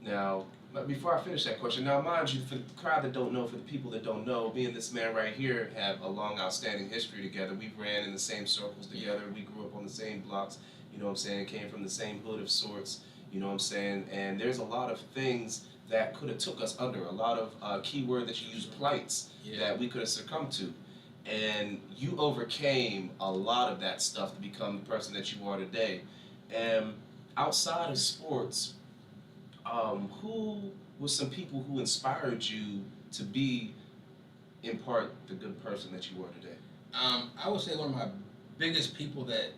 Now, before I finish that question, now mind you, for the crowd that don't know, for the people that don't know, me and this man right here have a long outstanding history together. We ran in the same circles together, we grew up on the same blocks, you know what I'm saying, came from the same hood of sorts, you know what I'm saying, and there's a lot of things that could have took us under, a lot of keyword that you use, plights, that we could have succumbed to. And you overcame a lot of that stuff to become the person that you are today. And outside of sports, who were some people who inspired you to be, in part, the good person that you are today? I would say one of my biggest people that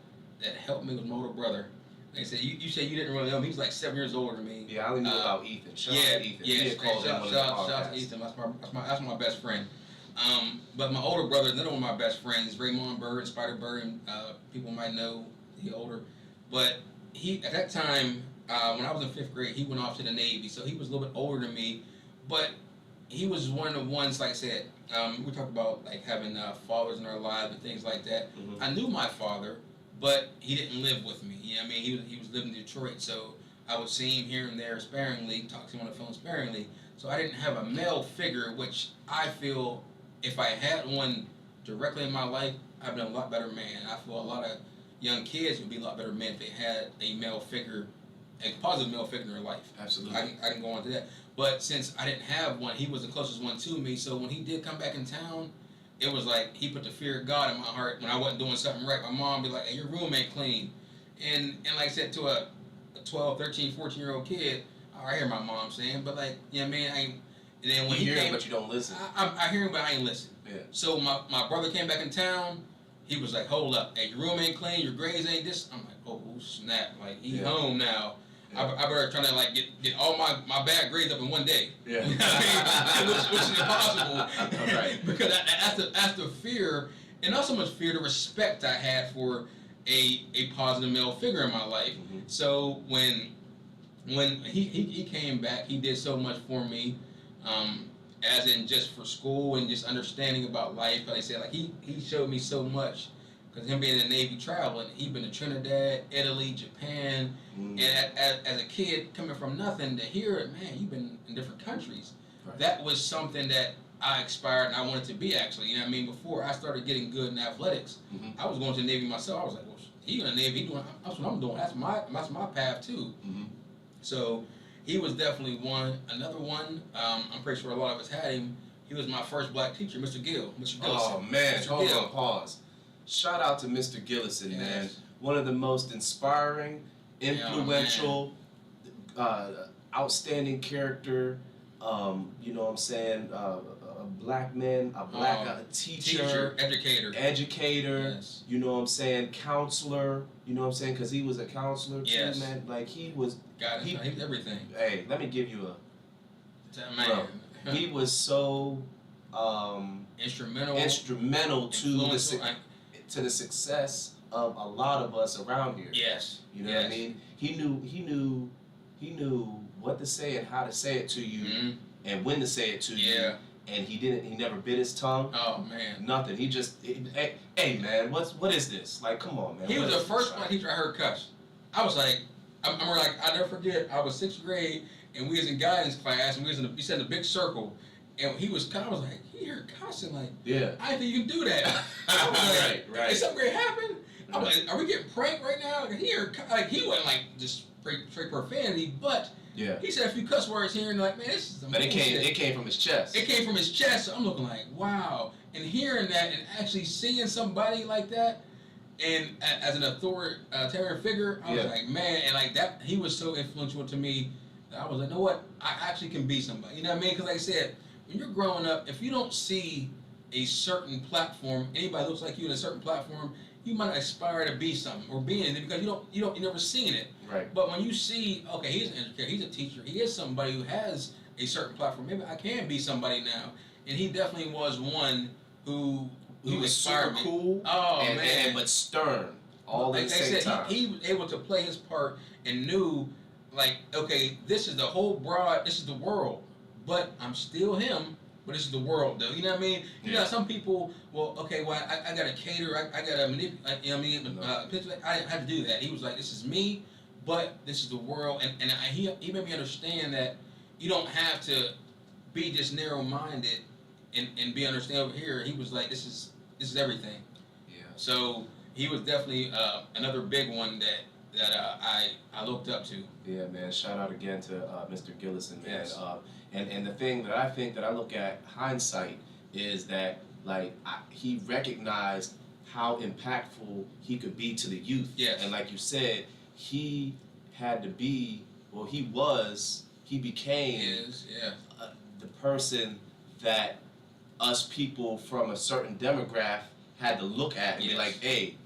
helped me was my older brother. Like I said, you said you didn't really know him. He was like 7 years older than me. Yeah, I only knew about Ethan. Shout out to Ethan. Yeah, Shout out to Ethan. That's my best friend. But my older brother, another one of my best friends, Raymond Bird, Spider Bird. People might know he older, but he at that time when I was in 5th grade, he went off to the Navy, so he was a little bit older than me. But he was one of the ones, like I said, we talked about like having fathers in our lives and things like that. Mm-hmm. I knew my father, but he didn't live with me. You know what I mean? He was living in Detroit, so I would see him here and there sparingly, talk to him on the phone sparingly. So I didn't have a male figure, which I feel if I had one directly in my life, I'd been a lot better man. I feel a lot of young kids would be a lot better men if they had a male figure, a positive male figure in their life. Absolutely. I can go on to that. But since I didn't have one, he was the closest one to me. So when he did come back in town, it was like he put the fear of God in my heart. When I wasn't doing something right, my mom would be like, hey, your room ain't clean. And like I said, to a 12, 13, 14-year-old kid, I hear my mom saying, but like, you know what I mean? And then when you hear came, him, but you don't listen. I hear him, but I ain't listen. Yeah. So my brother came back in town. He was like, hold up. Hey, your room ain't clean. Your grades ain't this. I'm like, oh, snap. Like, he home now. Yeah. I better try to like get all my bad grades up in one day. Yeah. You know what I mean? which is impossible. Right. Because that's the fear, and not so much fear, the respect I had for a positive male figure in my life. Mm-hmm. So when he came back, he did so much for me, as in just for school and just understanding about life. Like I said, like he showed me so much. Because him being in the Navy traveling, he'd been to Trinidad, Italy, Japan, and as a kid coming from nothing to hear it, man, you've been in different countries. Right. That was something that I aspired and I wanted to be, actually. You know what I mean? Before I started getting good in athletics, I was going to the Navy myself. I was like, well, he in the Navy, that's what I'm doing. That's my path too. Mm-hmm. So he was definitely one. Another one, I'm pretty sure a lot of us had him. He was my first black teacher, Mr. Gill. Mr. Gillison. Oh man, Mr. hold Gill. on, pause. Shout out to Mr. Gillison, Yes. man. One of the most inspiring, influential, outstanding character. You know what I'm saying? A black man, a teacher, educator. Yes. You know what I'm saying? Counselor. You know what I'm saying? Because he was a counselor too, man. Like he was. He was everything. Hey, let me give you Man. Bro, he was so instrumental to the success of a lot of us around here. Yes. You know what I mean? He knew what to say and how to say it to you and when to say it to you. And he never bit his tongue. Oh man. Nothing. He just hey man, what is this? Like, come on, man. He was the first black teacher I heard cuss. I was like, I never forget, I was 6th grade and we was in guidance class and we sat in a big circle. And he was I was like, he heard cussing, like, I didn't think you can do that. I was like, right. Is something gonna happen? I'm like, are we getting pranked right now? He wasn't like just straight profanity, but Yeah. He said a few cuss words here and like, man, this is some But it bullshit. came from his chest. It came from his chest, so I'm looking like, wow. And hearing that and actually seeing somebody like that, and as an authoritarian figure, I was like, man, and like that, he was so influential to me that I was like, you know what, I actually can be somebody. You know what I mean? Because like I said, when you're growing up, if you don't see a certain platform, anybody looks like you in a certain platform, you might aspire to be something or be in it because you never seen it. Right. But when you see, okay, he's an educator, he's a teacher, he is somebody who has a certain platform. Maybe I can be somebody now, and he definitely was one who was super inspired me. cool. Oh man, but stern. All like at the I same said, time. he was able to play his part and knew, like, okay, this is the whole this is the world, but I'm still him. But this is the world, though. You know what I mean? You know, some people, well, okay, well, I got to cater, I got to manipulate, you know what I mean? I didn't have to do that. He was like, this is me, but this is the world. And he made me understand that you don't have to be just narrow-minded and be understand over here. He was like, this is everything. Yeah. So he was definitely another big one that I looked up to. Yeah, man. Shout out again to Mr. Gillison, man. Yes. And the thing that I think that I look at hindsight is that like he recognized how impactful he could be to the youth. Yes. And like you said, he had to be, well, he became the person that us people from a certain demographic had to look at and be like, hey,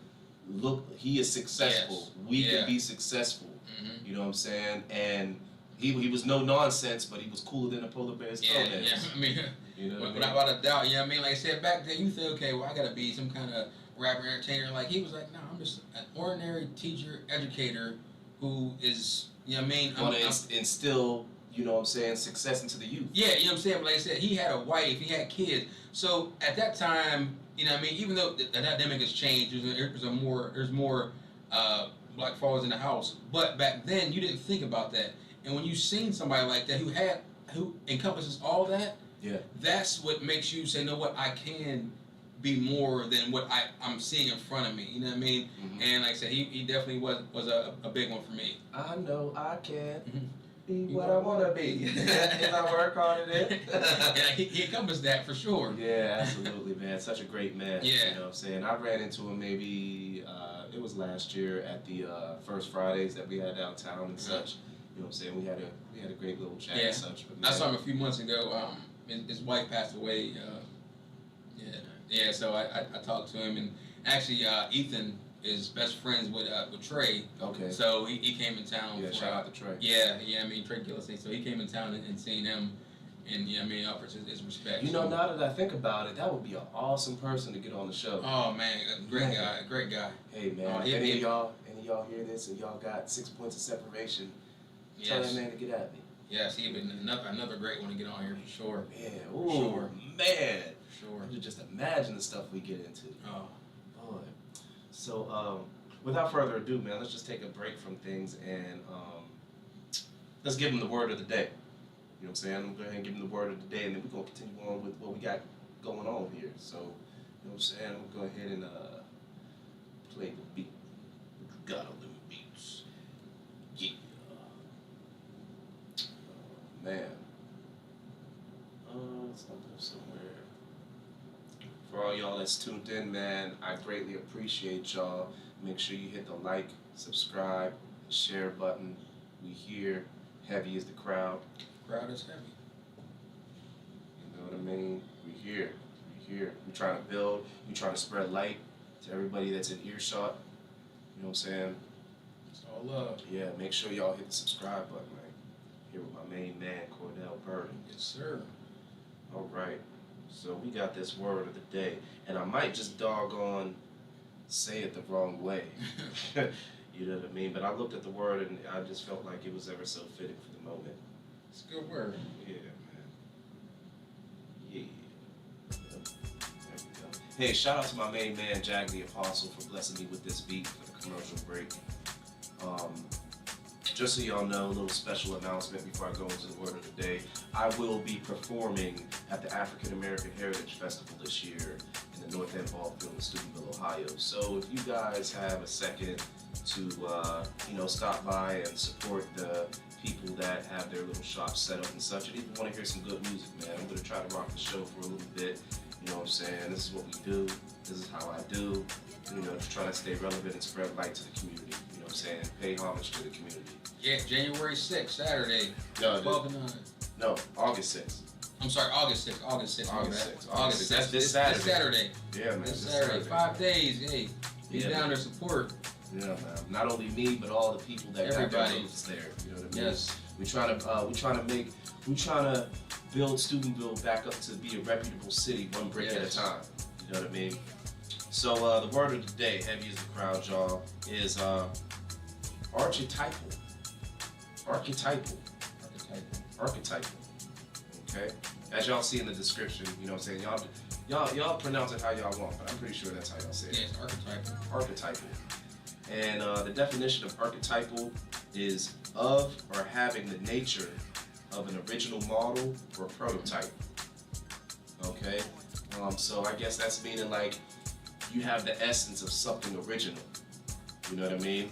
look, he is successful. Yes. We can be successful. Mm-hmm. You know what I'm saying? And he was no nonsense, but he was cooler than a polar bear's toe. Yeah. I mean, You know what I mean? without a doubt. You know what I mean? Like I said, back then you think, okay, well, I gotta be some kind of rapper entertainer. Like he was like, no, I'm just an ordinary teacher, educator who is, you know what I mean? Want to instill, you know what I'm saying, success into the youth. Yeah, you know what I'm saying? But like I said, he had a wife, he had kids. So at that time, you know what I mean? Even though the dynamic has changed, there's more black fathers in the house. But back then, you didn't think about that. And when you seen somebody like that who encompasses all that, that's what makes you say, you know what, I can be more than what I'm seeing in front of me. You know what I mean? Mm-hmm. And like I said, he definitely was a big one for me. I know I can be Be what I want to be if I work hard at it. Yeah, he encompassed that for sure. Yeah, absolutely, man. Such a great man. Yeah. You know what I'm saying? I ran into him maybe, it was last year at the First Fridays that we had downtown and such. You know what I'm saying? We had a great little chat and such. But I saw him a few months ago. His wife passed away. So I talked to him, and actually Ethan is best friends with Trey. Okay. So he came in town. Yeah, for, shout out to Trey. Yeah, I mean Trey Gillespie. So he came in town and seen him, and I mean offered his respect. You know, now that I think about it, that would be an awesome person to get on the show. Oh man, great guy. Hey man, if any of y'all hear this and y'all got 6 points of separation, tell that man to get at me. Yes, he'd been another great one to get on here for sure. Yeah, ooh, Sure. man. Sure. You just imagine the stuff we get into. Oh. Boy. So, without further ado, man, let's just take a break from things and let's give them the word of the day. You know what I'm saying? I'm going to go ahead and give them the word of the day, and then we're going to continue on with what we got going on here. So, you know what I'm saying? I'm going to go ahead and play the beat. We got all them beats. Yeah. Man. It's up there somewhere. For all y'all that's tuned in, man, I greatly appreciate y'all. Make sure you hit the like, subscribe, share button. We here. Heavy is the crowd. Crowd is heavy. You know what I mean? We here. We here. We trying to build. We trying to spread light to everybody that's in earshot. You know what I'm saying? It's all love. Yeah, make sure y'all hit the subscribe button, man. Here with my main man, Cornell Birden. Yes, sir. All right. So we got this word of the day, and I might just doggone say it the wrong way. You know what I mean? But I looked at the word, and I just felt like it was ever so fitting for the moment. It's a good word. Yeah, man. Yeah. There we go. Hey, shout out to my main man, Jag the Apostle, for blessing me with this beat for the commercial break. Just so y'all know, a little special announcement before I go into the word of the day. I will be performing at the African American Heritage Festival this year in the North End Ball Field in Steubenville, Ohio. So if you guys have a second to, stop by and support the people that have their little shops set up and such. And if you want to hear some good music, man, I'm going to try to rock the show for a little bit. You know what I'm saying? This is what we do. This is how I do. You know, just trying to stay relevant and spread light to the community. You know what I'm saying? Pay homage to the community. Yeah, January 6th, Saturday. No, 12 to 9. No, August 6th. I'm sorry, August 6th. August 6th. August 6th. August 6th. That's this Saturday. This Saturday. Yeah, man. This Saturday. 5 days. Hey, be Yeah, down man. there support. Yeah, man. Not only me, but all the people that got Everybody. their booths there. You know what I mean? Yes. We trying to build Steubenville back up to be a reputable city, one brick at a Yes. time. You know what I mean? So the word of the day, heavy as the crowd, y'all, is archetypal. Archetypal. Archetypal. Okay? As y'all see in the description, you know what I'm saying? Y'all pronounce it how y'all want, but I'm pretty sure that's how y'all say it. Yes, archetypal. Archetypal. And the definition of archetypal is of or having the nature of an original model or prototype. Okay? So I guess that's meaning like you have the essence of something original. You know what I mean?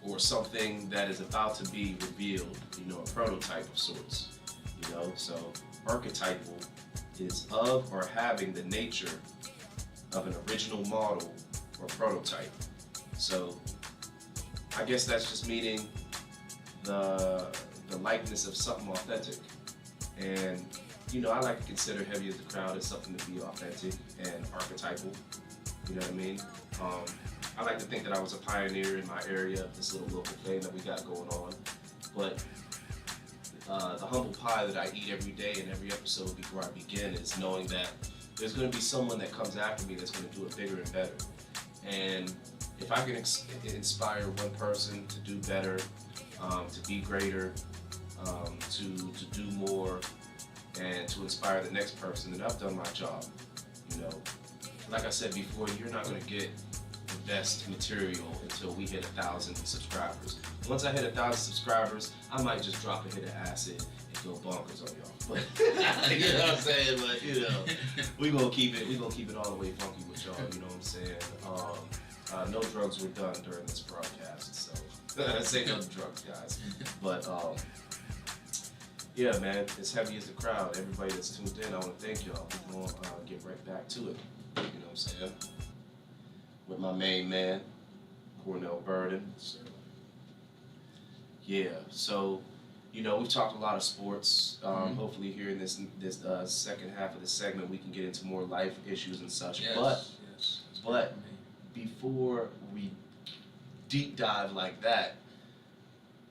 Or something that is about to be revealed, you know, a prototype of sorts. You know, so archetypal is of or having the nature of an original model or prototype. So I guess that's just meaning the likeness of something authentic. And you know, I like to consider Heavy as the Crowd as something to be authentic and archetypal. You know what I mean? I like to think that I was a pioneer in my area of this little local thing that we got going on. But the humble pie that I eat every day and every episode before I begin is knowing that there's going to be someone that comes after me that's going to do it bigger and better. And if I can inspire one person to do better, to be greater, to do more, and to inspire the next person, then I've done my job. You know, like I said before, you're not going to get the best material until we hit 1,000 subscribers. Once I hit 1,000 subscribers, I might just drop a hit of acid and go bonkers on y'all. But you know what I'm saying? But you know, we gonna keep it all the way funky with y'all. You know what I'm saying? No drugs were done during this broadcast, so say no drugs, guys. But yeah, man, it's Heavy as the Crowd. Everybody that's tuned in, I want to thank y'all. We're gonna get right back to it. You know what I'm saying? With my main man, Cornell Birden. Yeah, so, you know, we've talked a lot of sports. Hopefully here in this second half of the segment, we can get into more life issues and such. Yes, But before we deep dive like that,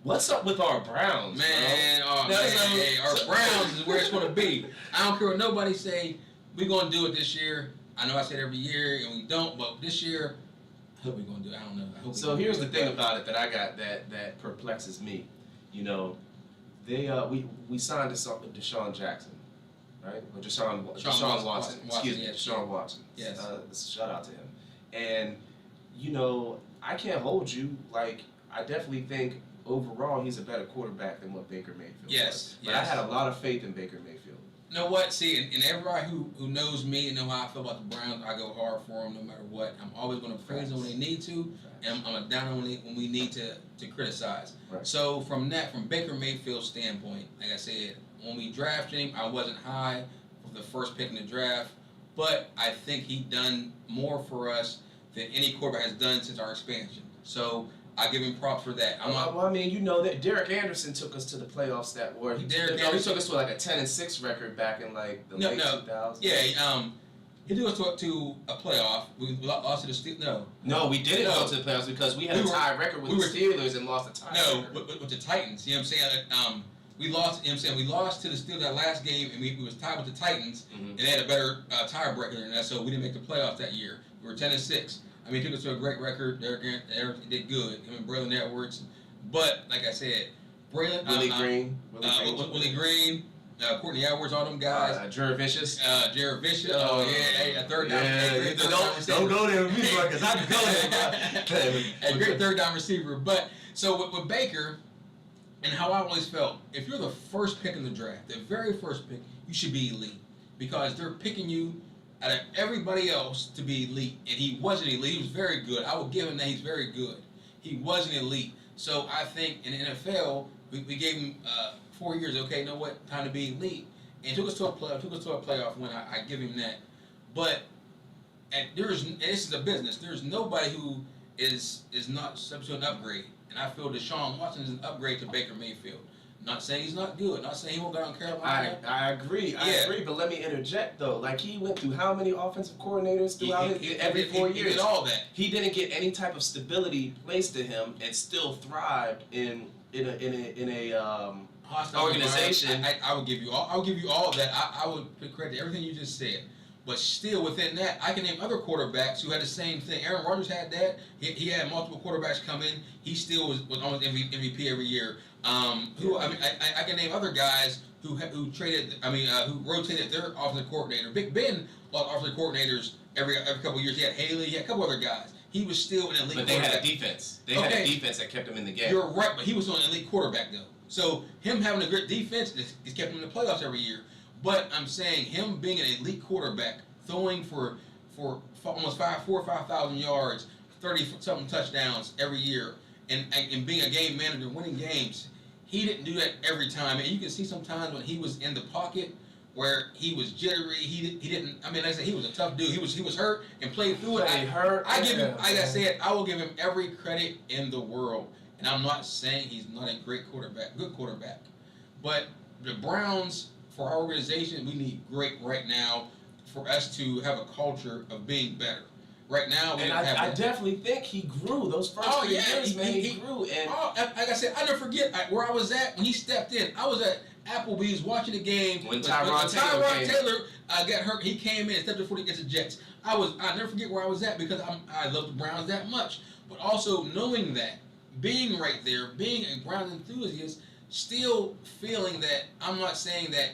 what's up with our Browns, man, bro? Hey, our Browns is where it's going to be. I don't care what nobody say. We're going to do it this year. I know I said every year, and we don't, but this year, I hope we're going to do it. I don't know. I hope So here's the thing about it that I got that perplexes me. You know, they we signed Deshaun Jackson, right? Or Deshaun Watson. Excuse me, yes. Deshaun Watson. Yes. Shout out to him. And you know, I can't hold you. Like, I definitely think overall he's a better quarterback than what Baker Mayfield was. But I had a lot of faith in Baker Mayfield. You know what? See, and everybody who knows me and know how I feel about the Browns, I go hard for them no matter what. I'm always going to praise them when they need to, and I'm a down when we need to criticize. Right. So from Baker Mayfield's standpoint, like I said, when we drafted him, I wasn't high for the first pick in the draft, but I think he done more for us than any quarterback has done since our expansion. So I give him props for that. Well, I mean, you know that Derek Anderson took us to the playoffs that were. He took us to like a 10-6 record back in like the late 2000s. Yeah, he took us to a playoff. We lost to the Steelers. No, we didn't go to the playoffs because we had a tie record with the Steelers and lost a tie. No, with the Titans. You know what I'm saying? We lost. You know what I'm saying? We lost to the Steelers that last game, and we was tied with the Titans, and they had a better tiebreaker than that, so we didn't make the playoffs that year. We were 10-6. I mean, he took us to a great record. Derek did good. Him and Braylon Edwards. But, like I said, Willie Green, Courtney Edwards, all them guys. Jared Vicious. Jared Vicious. Oh, yeah. Hey, a third down. Don't go there with me, bro, because I can go there. A great third down receiver. But, so with Baker, and how I always felt, if you're the first pick in the draft, the very first pick, you should be elite. Because they're picking you out of everybody else to be elite, and he wasn't elite. He was very good. I will give him that he's very good. He wasn't elite. So I think in the NFL, we gave him 4 years. Okay, you know what? Time to be elite, and took us to a playoff win. I give him that. But and this is a business. There's nobody who is not subject to an upgrade, and I feel Deshaun Watson is an upgrade to Baker Mayfield. Not saying he's not good. Not saying he won't go down Carolina. I agree. I agree. But let me interject though. Like he went through how many offensive coordinators throughout every 4 years? He did all that. He didn't get any type of stability placed to him, and still thrived in a hostile organization. I would give you all. I would give you all that. I would put credit to everything you just said. But still, within that, I can name other quarterbacks who had the same thing. Aaron Rodgers had that. He had multiple quarterbacks come in. He still was almost MVP every year. I can name other guys who traded. Who rotated their offensive coordinator. Big Ben lost offensive coordinators every couple of years. He had Haley. He had a couple other guys. He was still an elite. But they had a defense. They had a defense that kept him in the game. You're right, but he was an elite quarterback though. So him having a great defense is kept him in the playoffs every year. But I'm saying him being an elite quarterback, throwing for almost 4,000 or 5,000 yards, 30-something touchdowns every year, and being a game manager, winning games, he didn't do that every time. And you can see sometimes when he was in the pocket where he was jittery. He didn't. I mean, like I said, he was a tough dude. He was hurt and played through it. I give him. Like I said, I will give him every credit in the world. And I'm not saying he's not a good quarterback, but the Browns, for our organization, we need great right now for us to have a culture of being better. Right now, we don't have that. I definitely think he grew those first 3 years, man. He grew. And like I said, I never forget where I was at when he stepped in. I was at Applebee's watching the game when Tyrod Taylor got hurt. He came in and stepped in before against the Jets. I never forget where I was at because I love the Browns that much. But also knowing that, being right there, being a Browns enthusiast, still feeling that I'm not saying that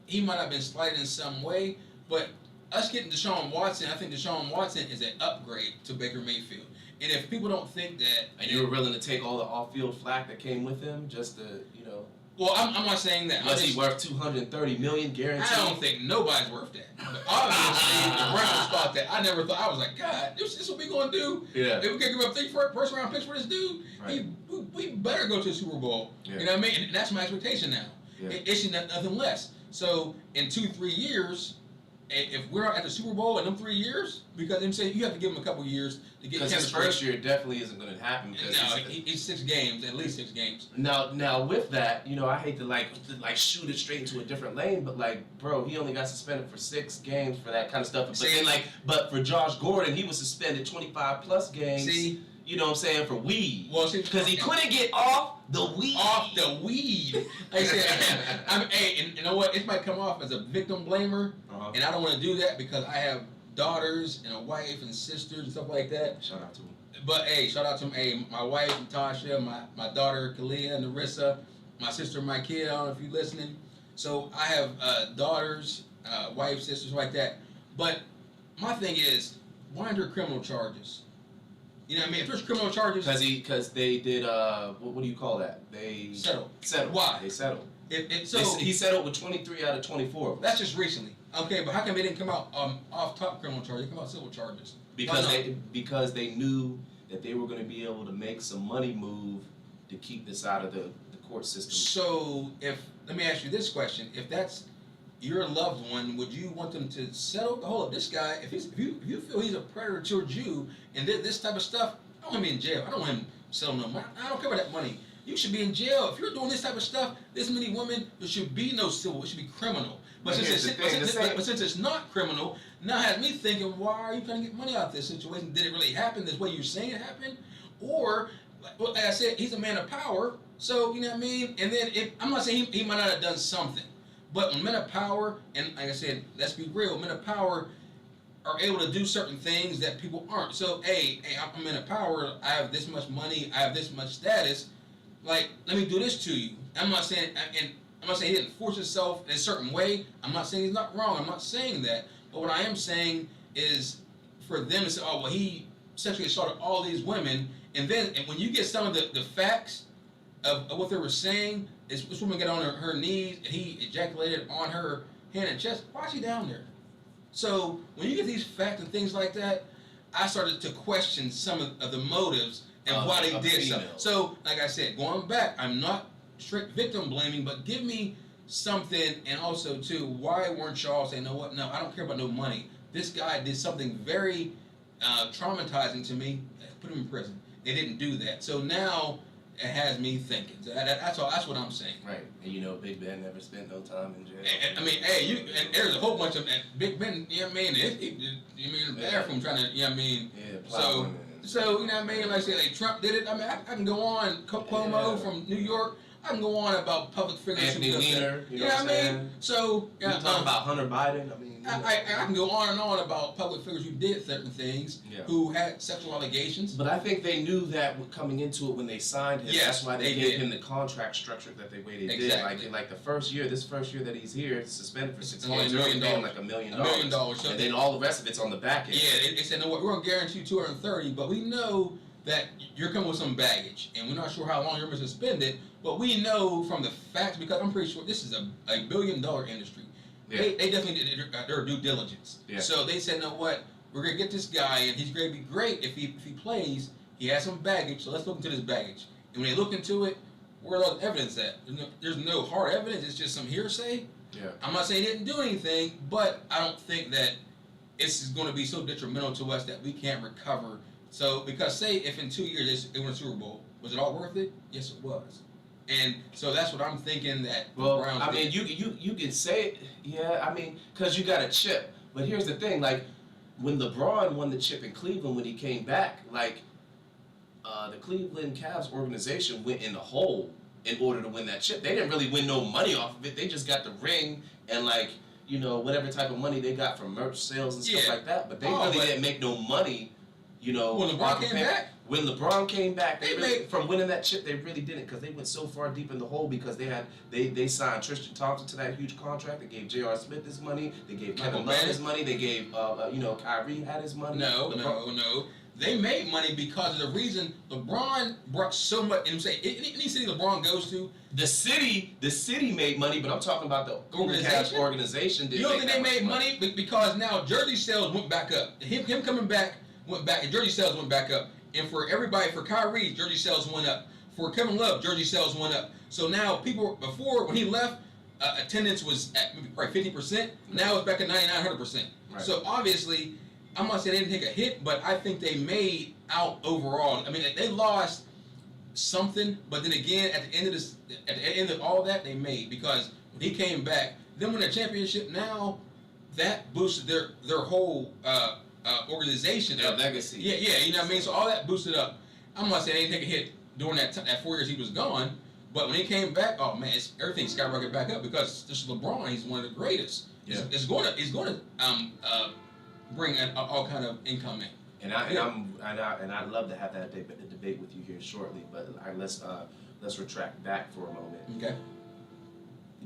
he might have been slighted in some way, but us getting Deshaun Watson, I think Deshaun Watson is an upgrade to Baker Mayfield. And if people don't think that... And you were willing to take all the off-field flack that came with him just to, Well, I'm not saying that. Was he worth $230 million guaranteed? I don't think nobody's worth that. But obviously, the Browns thought that. I never thought. I was like, God, this is what we going to do? Yeah. If we can give up 3 first-round picks for this dude, right. we better go to the Super Bowl. Yeah. You know what I mean? And that's my expectation now. Yeah. It's nothing less. So, in 2-3 years... If we're at the Super Bowl in them 3 years, because I'm saying you have to give him a couple years to get. Because his first year definitely isn't going to happen. He's 6 games, at least 6 games. Now with that, I hate to shoot it straight into a different lane, but bro, he only got suspended for 6 games for that kind of stuff. But then but for Josh Gordon, he was suspended 25+ games. See. You know what I'm saying, for weed. Well, because he couldn't get off the weed. Off the weed. Like I said, and you know what? It might come off as a victim blamer, and I don't want to do that because I have daughters and a wife and sisters and stuff like that. Shout out to him. But hey, shout out to him. Hey, my wife Natasha, my daughter Kalia, Narissa, my sister Mike. I don't know if you're listening. So I have daughters, wife, sisters like that. But my thing is, why under criminal charges? You know what I mean? If there's criminal charges... Because they did, what do you call that? They... Settled. Why? They settled. He settled with 23 out of 24. That's just recently. Okay, but how come they didn't come out off top criminal charges? They come out civil charges. Because they knew that they were going to be able to make some money move to keep this out of the court system. So, let me ask you this question. If that's your loved one, would you want them to settle? Hold up, this guy, if you feel he's a predator towards you and this type of stuff, I don't want him in jail. I don't want him selling no money. I don't care about that money. You should be in jail. If you're doing this type of stuff, this many women, there should be no civil. It should be criminal. But since it's not criminal, now it has me thinking, why are you trying to get money out of this situation? Did it really happen this way you're saying it happened? Or, like I said, he's a man of power. So, you know what I mean? And then, I'm not saying he might not have done something. But when men of power, and like I said, let's be real, men of power are able to do certain things that people aren't. So, hey, I'm men of power, I have this much money, I have this much status, let me do this to you. I'm not saying he didn't force himself in a certain way. I'm not saying he's not wrong. I'm not saying that. But what I am saying is for them to say, oh, well, he sexually assaulted all these women, and when you get some of the facts of what they were saying, this woman got on her knees and he ejaculated on her hand and chest. Why is she down there? So when you get these facts and things like that, I started to question some of the motives and why they of did so. females. So, like I said, going back, I'm not strict victim blaming, but give me something, and also too, why weren't y'all saying, no, what? No, I don't care about no money. This guy did something very traumatizing to me. Put him in prison. They didn't do that. So now it has me thinking. So that's all. That's what I'm saying. Right, and you know, Big Ben never spent no time in jail. I mean, hey, and there's a whole bunch of Big Ben. You know what I mean? You mean in the bathroom trying to. You know what I mean? Yeah, So you know what I mean? Like say, like Trump did it. I mean, I can go on. Cuomo from New York. I can go on about public figures. Anthony Weiner, you know what I mean? So you talking about Hunter Biden? I mean, I can go on and on about public figures who did certain things, who had sexual allegations. But I think they knew that coming into it when they signed him. Yes, that's why they they gave did. him the contract structure that they did. Exactly. Like the first year, this first year that he's here, it's suspended for 6 Only months. $1 million. They're paying like $1 million. $1 million. So And then all the rest of it's on the back end. yeah, they said, no, what, we're going to guarantee 230, but we know that you're coming with some baggage, and we're not sure how long you're going to suspend it, but we know from the facts, because I'm pretty sure this is a $1 billion industry. Yeah. They definitely did their due diligence. Yeah. So they said, no, what, we're going to get this guy, and he's going to be great if he plays. He has some baggage, so let's look into this baggage. And when they look into it, where's all the evidence at? There's no hard evidence, it's just some hearsay. Yeah. I'm not saying he didn't do anything, but I don't think that this is going to be so detrimental to us that we can't recover. So, because say if in 2 years they win a Super Bowl, was it all worth it? Yes, it was. And so that's what I'm thinking that the Well, Browns I mean, did. you can say it, yeah. I mean, because you got a chip. But here's the thing, like when LeBron won the chip in Cleveland when he came back, like the Cleveland Cavs organization went in the hole in order to win that chip. They didn't really win no money off of it. They just got the ring and like whatever type of money they got from merch sales and stuff like that. But they really didn't make no mone. When LeBron came back? When LeBron came back, from winning that chip, they really didn't, because they went so far deep in the hole because they signed Tristan Thompson to that huge contract. They gave J.R. Smith his money. They gave Kevin Love his money. They gave Kyrie had his money. No. They made money because of the reason LeBron brought so much. And I'm saying any city LeBron goes to, the city made money, but I'm talking about the organization. You don't think they made money because now jersey sales went back up. Him coming back went back, and jersey sales went back up. And for everybody, for Kyrie, jersey sales went up. For Kevin Love, jersey sales went up. So now people, before when he left, attendance was at maybe probably 50%. Now it's back at 99, 100%. Right. So obviously, I'm not saying they didn't take a hit, but I think they made out overall. I mean, they lost something, but then again, at the end of all that, they made, because when he came back, then win a championship. Now that boosted their whole organization, their legacy. Yeah, you know what I mean. So all that boosted up. I'm not saying they didn't take a hit during that 4 years he was gone, but when he came back, oh man, everything skyrocketed back up because this is LeBron. He's one of the greatest. Yeah. It's going to bring all kind of income in. And I'd love to have that debate with you here shortly, but let's retract back for a moment. Okay.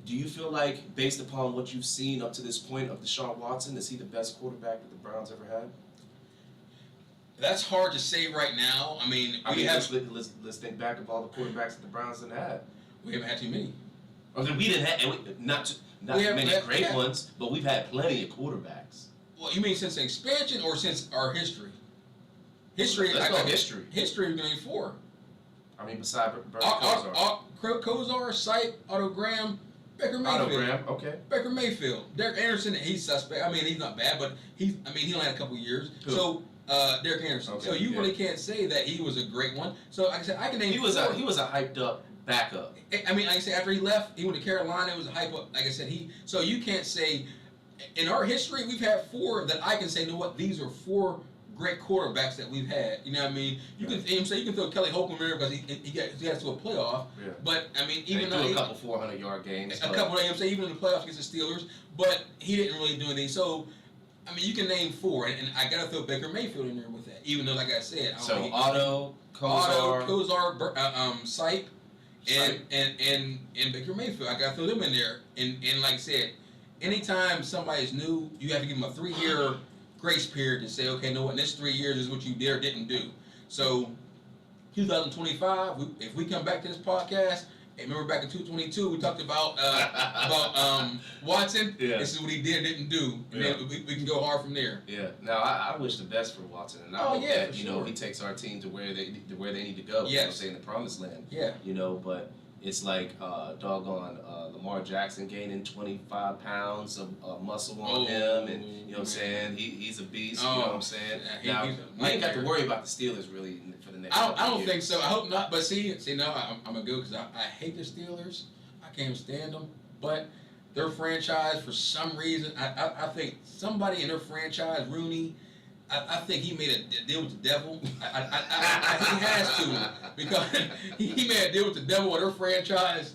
Do you feel like, based upon what you've seen up to this point of Deshaun Watson, is he the best quarterback that the Browns ever had? That's hard to say right now. I mean, let's think back of all the quarterbacks that the Browns didn't have. We haven't had too many. Okay, we didn't have not many great ones, but we've had plenty of quarterbacks. Well, you mean since the expansion or since our history? History. Let's go history. History, we're going 4. I mean, besides Bernie Kosar. Kosar, Sipe, Otto Graham, Baker Mayfield. Otto Graham, okay. Baker Mayfield. Derek Anderson, he's suspect. I mean, he's not bad, but he only had a couple years. Who? So, Derek Anderson. Okay, so you really can't say that he was a great one. So, like I said, I can name He was a hyped up backup. I mean, like I said, after he left, he went to Carolina. It was a hype up. Like I said, so you can't say, in our history, we've had 4 that I can say, you know what, these are 4 great quarterbacks that we've had. You know what I mean? You can throw Kelly Holcomb in there because he got to a playoff. Yeah. But I mean, even though though a couple 400-yard games, even in the playoffs against the Steelers, but he didn't really do anything. So, I mean, you can name 4, and I gotta throw Baker Mayfield in there with that. Even though, like I said, Otto, Kosar, Sipe, and Baker Mayfield. I gotta throw them in there. And like I said, anytime somebody's new, you have to give them a 3-year grace period to say, okay, no, in this 3 years is what you did or didn't do. So, 2025, if we come back to this podcast Hey, remember back in 222 we talked about Watson? Yeah. This is what he did and didn't do. And then we can go hard from there. Yeah. Now I wish the best for Watson, and I hope that he takes our team to where they need to go. Yes. You know, say in the promised land. Yeah. You know, but it's like doggone Lamar Jackson gaining 25 pounds of muscle on him, and you know what I'm saying, he's a beast. You know what I'm saying. Now we ain't got to worry about the Steelers really for the next. I don't think so. I hope not. But see, no, I'm a go because I hate the Steelers. I can't stand them. But their franchise, for some reason, I think somebody in their franchise, Rooney, I think he made a deal with the devil. He has to, because he made a deal with the devil in their franchise.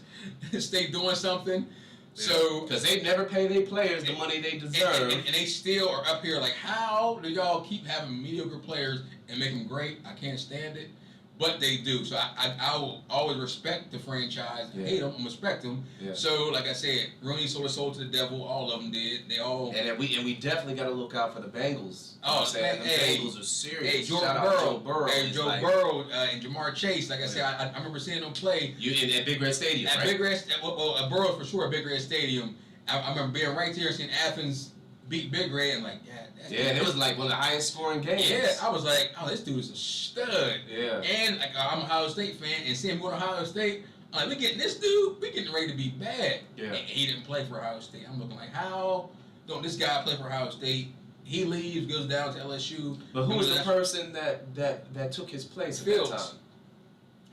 Stay doing something. So because they never pay their players the money they deserve, and they still are up here like, how do y'all keep having mediocre players and make them great? I can't stand it, but they do. So I will always respect the franchise. I hate them, I respect them. Yeah. So like I said, Rooney sold his soul to the devil. All of them did. They all. And we definitely got to look out for the Bengals. Oh, man, the hey, Bengals are serious. Hey, Shout out Joe Burrow. Hey, Joe like, Burrow and Jamar Chase. Like I said, I remember seeing them play. You at Big Red Stadium, At right? Big Red, Burrow for sure at Big Red Stadium. I remember being right there seeing Athens beat Big Red and like, and it was like one of the highest scoring games. Yeah, I was like, oh, this dude is a stud. Yeah. And like, I'm an Ohio State fan, and seeing him go to Ohio State, I'm like, we getting this dude, we getting ready to be bad. Yeah. And he didn't play for Ohio State. I'm looking like, how don't this guy play for Ohio State? He leaves, goes down to LSU. But who was the person that took his place at that time?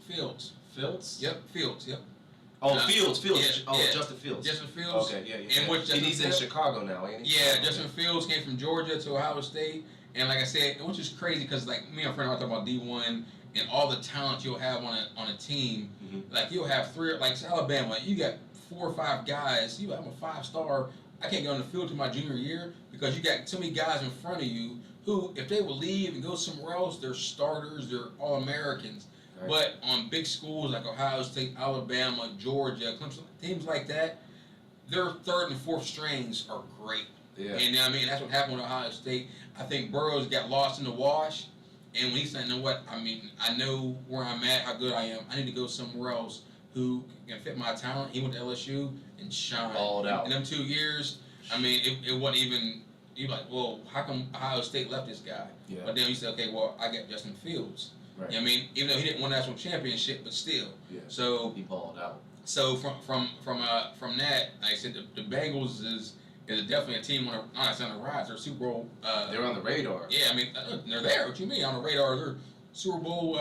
Fields. Fields? Yep, Fields. Yep. Oh, Fields. Yeah. Justin Fields. Justin Fields. Okay, yeah. And which And he's in Fields- Chicago now, ain't he? Yeah, Justin Fields came from Georgia to Ohio State, and like I said, which is crazy because like me and a friend are talking about D1 and all the talent you'll have on a team. Mm-hmm. Like you'll have three, like Alabama, you got 4 or 5 guys. I'm a 5-star. I can't get on the field to my junior year because you got too many guys in front of you who, if they will leave and go somewhere else, they're starters, they're all Americans. Right. But on big schools like Ohio State, Alabama, Georgia, Clemson, teams like that, their 3rd and 4th strings are great. Yeah. And I mean, that's what happened with Ohio State. I think Burrows got lost in the wash. And when he said, you know what, I mean, I know where I'm at, how good I am. I need to go somewhere else who can fit my talent. He went to LSU and shined. Balled out. In them 2 years, I mean, it wasn't even, you're like, well, how come Ohio State left this guy? Yeah. But then you said, okay, well, I got Justin Fields. Right. You know what I mean? Even though he didn't win a national championship, but still. Yeah. So He balled out. so from that, like I said, the Bengals is definitely a team on the rise. They're Super Bowl. They're on the radar. Yeah, I mean they're there. What you mean on the radar? They're Super Bowl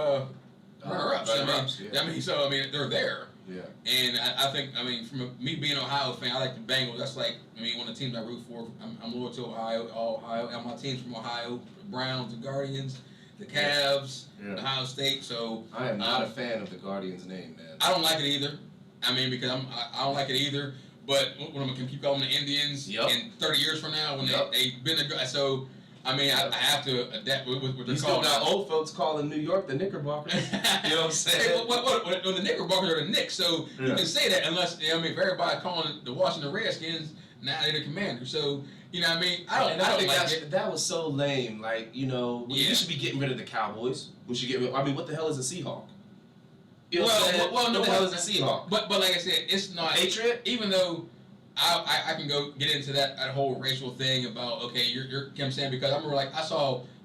runner-ups. runner-ups, I mean, so I mean they're there. Yeah. And I think, I mean, me being an Ohio fan, I like the Bengals. That's like, I mean, one of the teams I root for. I'm loyal to Ohio. And my team's from Ohio: the Browns, the Guardians, the Cavs, Ohio State. So I am not a fan of the Guardians' name, man. I don't like it either. I mean, because I don't like it either. But when I'm gonna keep calling the Indians in 30 years from now when they've been a, so I mean I have to adapt with what they're You still calling. got old folks calling New York the Knickerbockers. You know what I'm saying? Hey, what, the Knickerbockers are the Knicks, so you can say that unless, I mean, if everybody calling the Washington Redskins, now they're the Commanders. So, you know what I mean? I don't think like it. that was so lame. Like, you know, we should be getting rid of the Cowboys. We should get rid. I mean, what the hell is a Seahawk? You know what the hell is a Seahawk? But like I said, it's not Patriot. Even though I can go get into that whole racial thing about, okay, you're Kim saying, because I remember like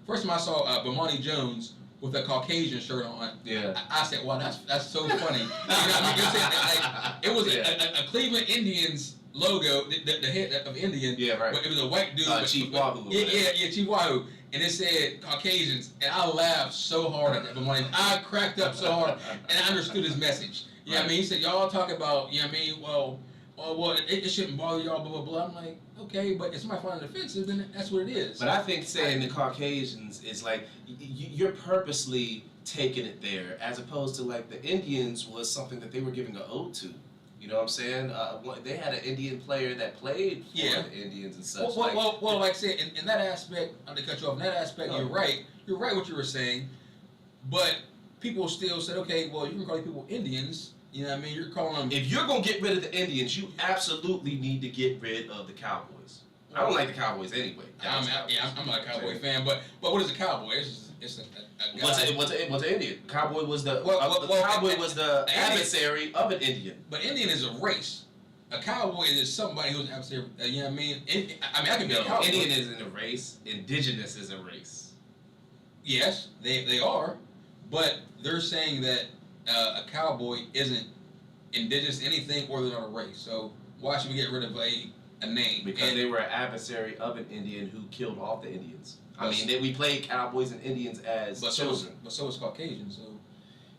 first time I saw Bomani Jones with a Caucasian shirt on. Yeah. I said, wow, that's so funny. You know what I mean? It was a Cleveland Indians logo, the head of Indian. Yeah, right. But it was a white dude. Chief Wahoo. Yeah, Chief Wahoo. And it said Caucasians, and I laughed so hard at that. But when I cracked up so hard, and I understood his message. You know what I mean? He said, y'all talk about, you know what I mean? Well, it shouldn't bother y'all, blah, blah, blah. I'm like, okay, but if somebody finds it offensive, then that's what it is. But I think saying the Caucasians is like, you're purposely taking it there, as opposed to like the Indians was something that they were giving an ode to. You know what I'm saying? They had an Indian player that played for the Indians and such. Well, like I said, in that aspect, I'm going to cut you off, in that aspect, you're right. You're right what you were saying. But people still said, okay, well, you can call these people Indians. You know what I mean? You're calling them... If you're going to get rid of the Indians, you absolutely need to get rid of the Cowboys. I don't like the Cowboys anyway. I'm not a Cowboy fan, but what is a Cowboy? It's a a guy. What's an Indian? Cowboy was the Cowboy was the adversary of an Indian. But Indian is a race. A cowboy is somebody who's adversary. You know what I mean? I can be a cowboy. Indian isn't a race. Indigenous is a race. Yes, they are, but they're saying that a cowboy isn't indigenous to anything or they're not a race. So why should we get rid of a name? Because they were an adversary of an Indian who killed off the Indians. I mean, we played cowboys and Indians as children. But so is Caucasian. So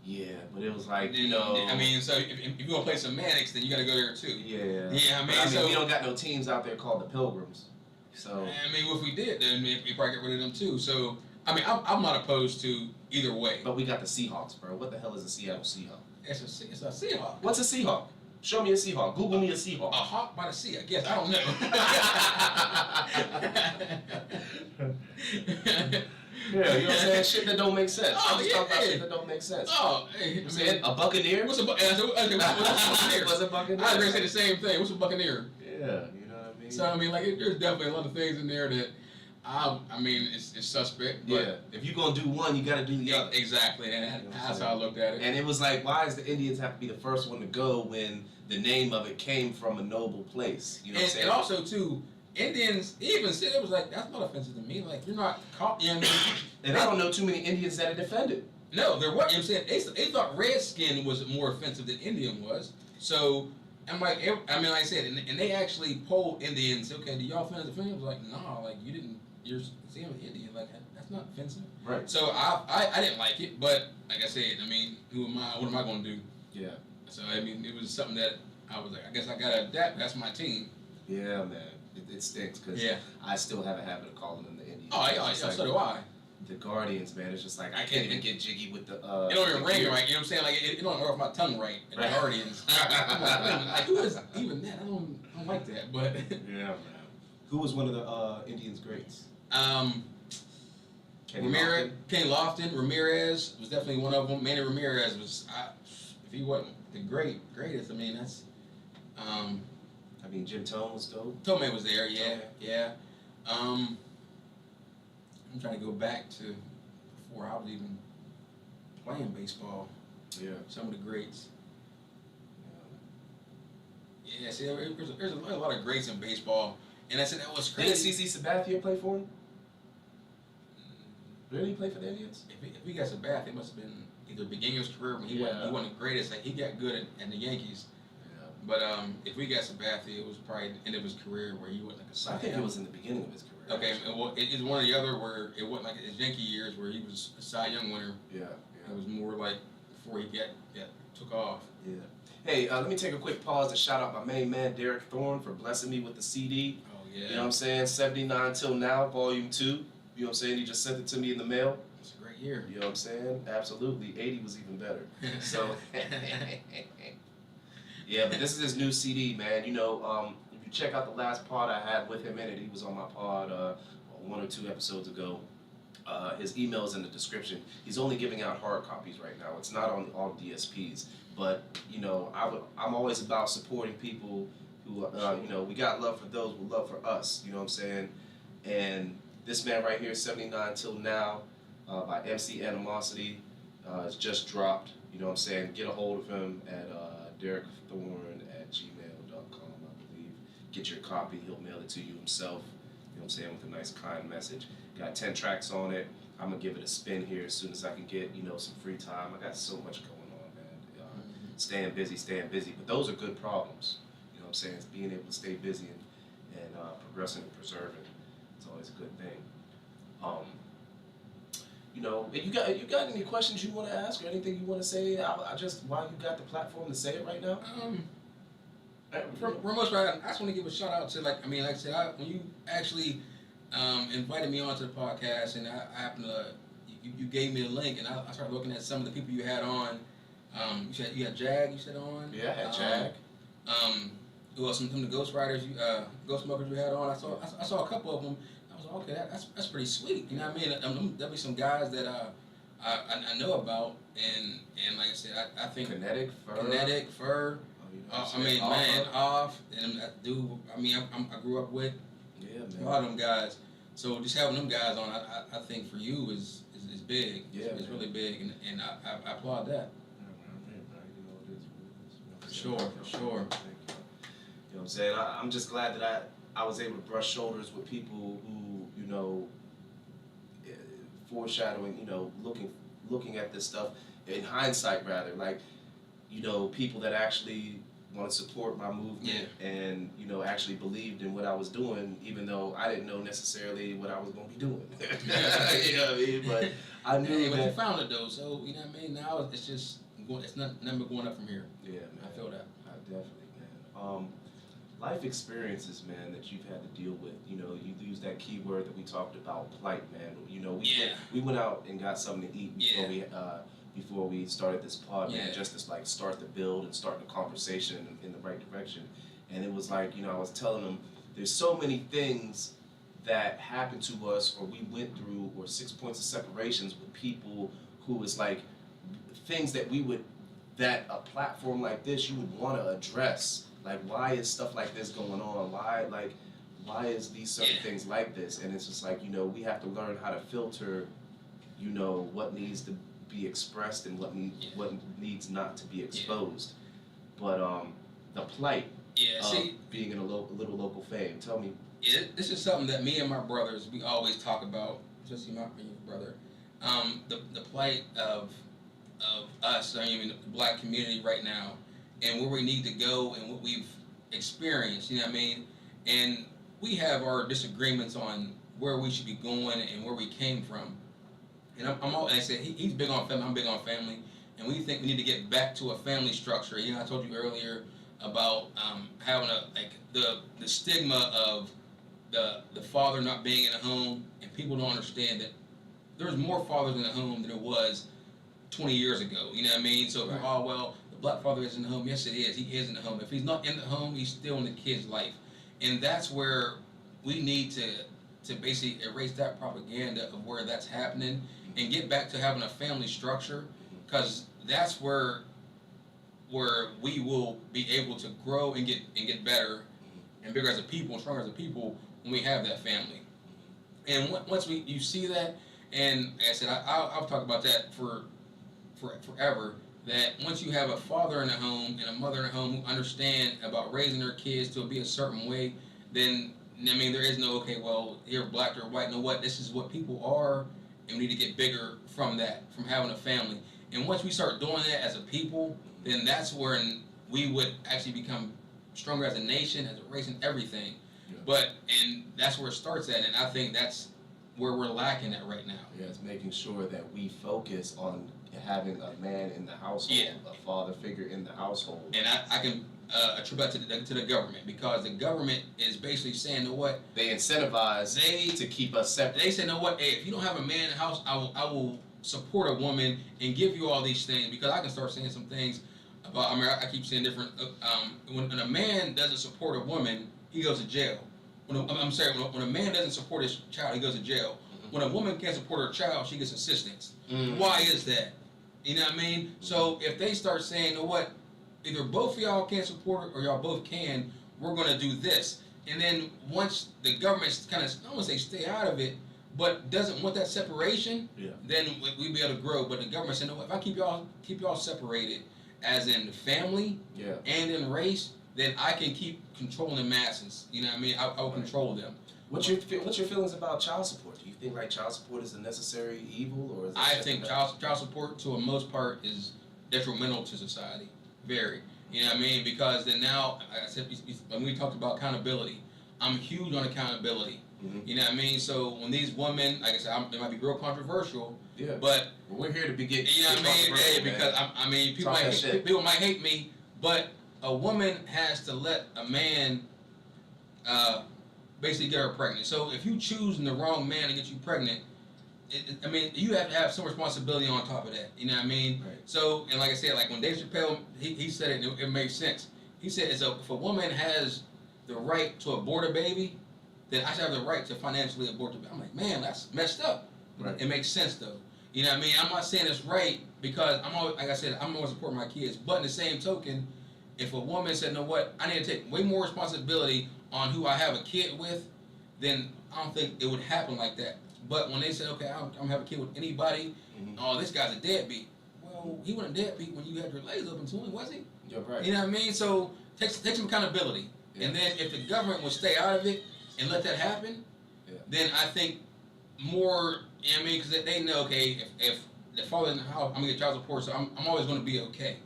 yeah, but it was like, I mean, so if you're gonna play semantics, then you gotta go there too. Yeah. Yeah, I mean, so we don't got no teams out there called the Pilgrims. So I mean, if we did, then we probably get rid of them too. So I mean, I'm not opposed to either way. But we got the Seahawks, bro. What the hell is a Seattle Seahawk? It's a Seahawk. What's a Seahawk? Show me a Seahawk. Google me a Seahawk. A hawk by the sea, I guess. I don't know. Yeah, you know what I'm saying? Shit that don't make sense. Oh, I'm just talking about shit that don't make sense. Oh, hey, I'm saying a Buccaneer? What's a Buccaneer? What's a Buccaneer? I was gonna say the same thing. What's a Buccaneer? Yeah, you know what I mean? So I mean, like, there's definitely a lot of things in there that I mean, it's suspect. But yeah, if you're gonna do one, you gotta do the other. Exactly, and that's how I looked at it. And it was like, why does the Indians have to be the first one to go when the name of it came from a noble place? You know what I'm saying? And also too, Indians even said it was like, that's not offensive to me. Like, you're not caught. You know what I mean? And I don't know too many Indians that are defended. No, there was. You know what I'm saying? They thought redskin was more offensive than Indian was. So I'm like, I mean, like I said, and they actually polled Indians. Okay, do y'all offend the family? I was like, nah, like you didn't. You're seeing an Indian, like that's not offensive. Right. So I didn't like it, but like I said, I mean, who am I? What am I going to do? Yeah. So I mean, it was something that I was like, I guess I gotta adapt. That's my team. Yeah, man. It stinks because I still have a habit of calling them the Indians. Oh yeah, so do I. The Guardians, man, it's just like I can't even get jiggy with the. It don't even ring right. You know what I'm saying? Like it don't know if my tongue right. The Guardians. Like who is even that? I don't like that. But yeah, man. Who was one of the Indians' greats? Kenny Lofton, Ramirez was definitely one of them. Manny Ramirez was, if he wasn't the greatest, I mean that's. I mean, Jim Tome was dope. Tome was there, yeah. I'm trying to go back to before I was even playing baseball. Yeah. Some of the greats. Yeah, see, there's a lot of greats in baseball, and I said that was crazy. Didn't CC Sabathia play for him? Did he play for the Indians? If he got Sabathia, it must have been either beginning of his career when he wasn't the greatest. Like he got good at the Yankees. But if we got Sabathia, it was probably the end of his career where he wasn't like a Cy Young. I think it was in the beginning of his career. Okay, well, it's one or the other where it wasn't like his Yankee years where he was a Cy Young winner. Yeah. It was more like before he took off. Yeah. Hey, let me take a quick pause to shout out my main man, Derek Thorne, for blessing me with the CD. Oh, yeah. You know what I'm saying? 79 Till Now, Volume 2. You know what I'm saying? He just sent it to me in the mail. It's a great year. You know what I'm saying? Absolutely. 80 was even better. So, yeah, but this is his new CD, man. You know, if you check out the last pod I had with him in it, he was on my pod 1 or 2 episodes ago. His email is in the description. He's only giving out hard copies right now. It's not on all DSPs. But, you know, I'm always about supporting people who, you know, we got love for those with love for us. You know what I'm saying? And this man right here, 79 Till Now, by MC Animosity, it's just dropped. You know what I'm saying? Get a hold of him at DerekThorne@gmail.com, I believe. Get your copy. He'll mail it to you himself. You know what I'm saying? With a nice, kind message. Got 10 tracks on it. I'm going to give it a spin here as soon as I can get, you know, some free time. I got so much going on, man. Staying busy. But those are good problems. You know what I'm saying? It's being able to stay busy and progressing and preserving. It's always a good thing. You know, you got any questions you want to ask or anything you want to say? I just, while you got the platform to say it right now? For most part, I just want to give a shout out to, like I said, when you actually invited me onto the podcast, and I happened to, you gave me a link, and I started looking at some of the people you had on. You had Jag, you said on? Yeah, I had Jag. Who else? Some of the ghostwriters, ghost smokers you had on. I saw a couple of them. I was like, okay, that's pretty sweet. You know what I mean? There'll be some guys that I know about, and like I said, I think Kinetic, Fur. I mean, man, Off, and that dude. I mean, I grew up with. Yeah, man. A lot of them guys. So just having them guys on, I think for you is is big. Yeah, It's man. really big, and I applaud that. For sure. You know what I'm saying? I'm just glad that I was able to brush shoulders with people who, you know, foreshadowing, you know, looking at this stuff in hindsight rather, like, you know, people that actually want to support my movement and, you know, actually believed in what I was doing, even though I didn't know necessarily what I was going to be doing. You know what I mean? But I knew But that. you found it though, so you know what I mean. Now it's just going. It's not never going up from here. Yeah, man. I feel that. I definitely, man. Life experiences, man, that you've had to deal with. You know, you use that key word that we talked about, plight, man. You know, we went out and got something to eat before we started this pod, man, just to like start the build and start the conversation in the right direction. And it was like, you know, I was telling them, there's so many things that happened to us or we went through, or 6 points of separations with people who is like things that that a platform like this you would want to address. Like, why is stuff like this going on? Why is these certain things like this? And it's just like, you know, we have to learn how to filter, you know, what needs to be expressed and what needs not to be exposed. But the plight of being in a little local fame. Tell me. Yeah, this is something that me and my brothers, we always talk about, especially my brother. The plight of us, I mean, the black community right now, and where we need to go and what we've experienced, you know what I mean? And we have our disagreements on where we should be going and where we came from. And I said, he's big on family, I'm big on family, and we think we need to get back to a family structure. You know, I told you earlier about having the stigma of the father not being in a home, and people don't understand that there's more fathers in the home than there was 20 years ago. You know what I mean? So, oh, well, the black father is in the home. Yes, it is. He is in the home. If he's not in the home, he's still in the kid's life. And that's where we need to basically erase that propaganda of where that's happening and get back to having a family structure, because that's where we will be able to grow and get better and bigger as a people and stronger as a people when we have that family. And once you see that, and like I said, I'll talk about that for forever, that once you have a father in the home and a mother in the home who understand about raising their kids to be a certain way, then, I mean, there is no, okay, well, you're black or white, know what, this is what people are, and we need to get bigger from that, from having a family. And once we start doing that as a people, then that's when we would actually become stronger as a nation, as a race, and everything. Yeah. And that's where it starts at, and I think that's where we're lacking at right now. Yeah, it's making sure that we focus on having a man in the household, a father figure in the household. And I can attribute that to the government, because the government is basically saying, you know what? They incentivize to keep us separate. They say, you know what? Hey, if you don't have a man in the house, I will support a woman and give you all these things, because I can start saying some things about, I mean, I keep saying different, when a man doesn't support a woman, he goes to jail. When a man doesn't support his child, he goes to jail. Mm-hmm. When a woman can't support her child, she gets assistance. Mm-hmm. Why is that? You know what I mean? Mm-hmm. So if they start saying, you know what, either both of y'all can't support it or y'all both can, we're going to do this. And then once the government kind of, I don't want to say stay out of it, but doesn't want that separation, then we'll be able to grow. But the government said, no, if I keep y'all separated, as in family and in race, then I can keep controlling the masses. You know what I mean? I will control them. What's your feelings about child support? Do you think like child support is a necessary evil, or is it I think child support, to a most part, is detrimental to society. Very. You know what I mean? Because then now, like I said, when we talked about accountability, I'm huge on accountability. Mm-hmm. You know what I mean? So when these women, like I said, it might be real controversial. Yeah. But we're here to begin. You know what I mean? Hey, because I mean, people might hate me, but a woman has to let a man basically get her pregnant. So if you choosing the wrong man to get you pregnant, I mean, you have to have some responsibility on top of that. You know what I mean? Right. So, and like I said, like when Dave Chappelle, he said it, and it made sense. He said, if a woman has the right to abort a baby, then I should have the right to financially abort the baby. I'm like, man, that's messed up. Right. It makes sense though. You know what I mean? I'm not saying it's right, because I'm always, like I said, I'm always supporting my kids. But in the same token, if a woman said, no, what, I need to take way more responsibility on who I have a kid with, then I don't think it would happen like that. But when they say, okay, I'm gonna have a kid with anybody, oh, this guy's a deadbeat. Well, he wasn't a deadbeat when you had your legs open to him, was he? You're right. You know what I mean? So take some accountability. Yeah. And then if the government would stay out of it and let that happen, then I think more, you know what I mean? Because they know, okay, if the father's in the house, I'm going to get child support, so I'm always going to be okay.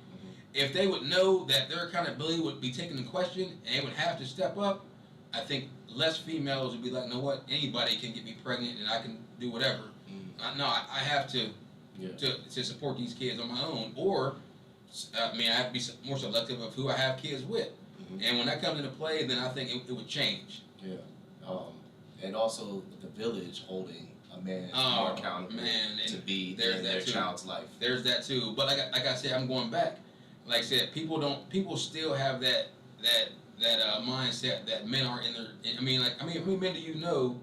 If they would know that their accountability would be taken in question and they would have to step up, I think less females would be like, you know what, anybody can get me pregnant and I can do whatever. No, I have to support these kids on my own. Or, I have to be more selective of who I have kids with. And when that comes into play, then I think it would change. Yeah. And also the village holding a man more accountable to be in their child's life. There's that too. But like I said, I'm going back. Like I said, people still have that mindset that men are in their. How many men do you know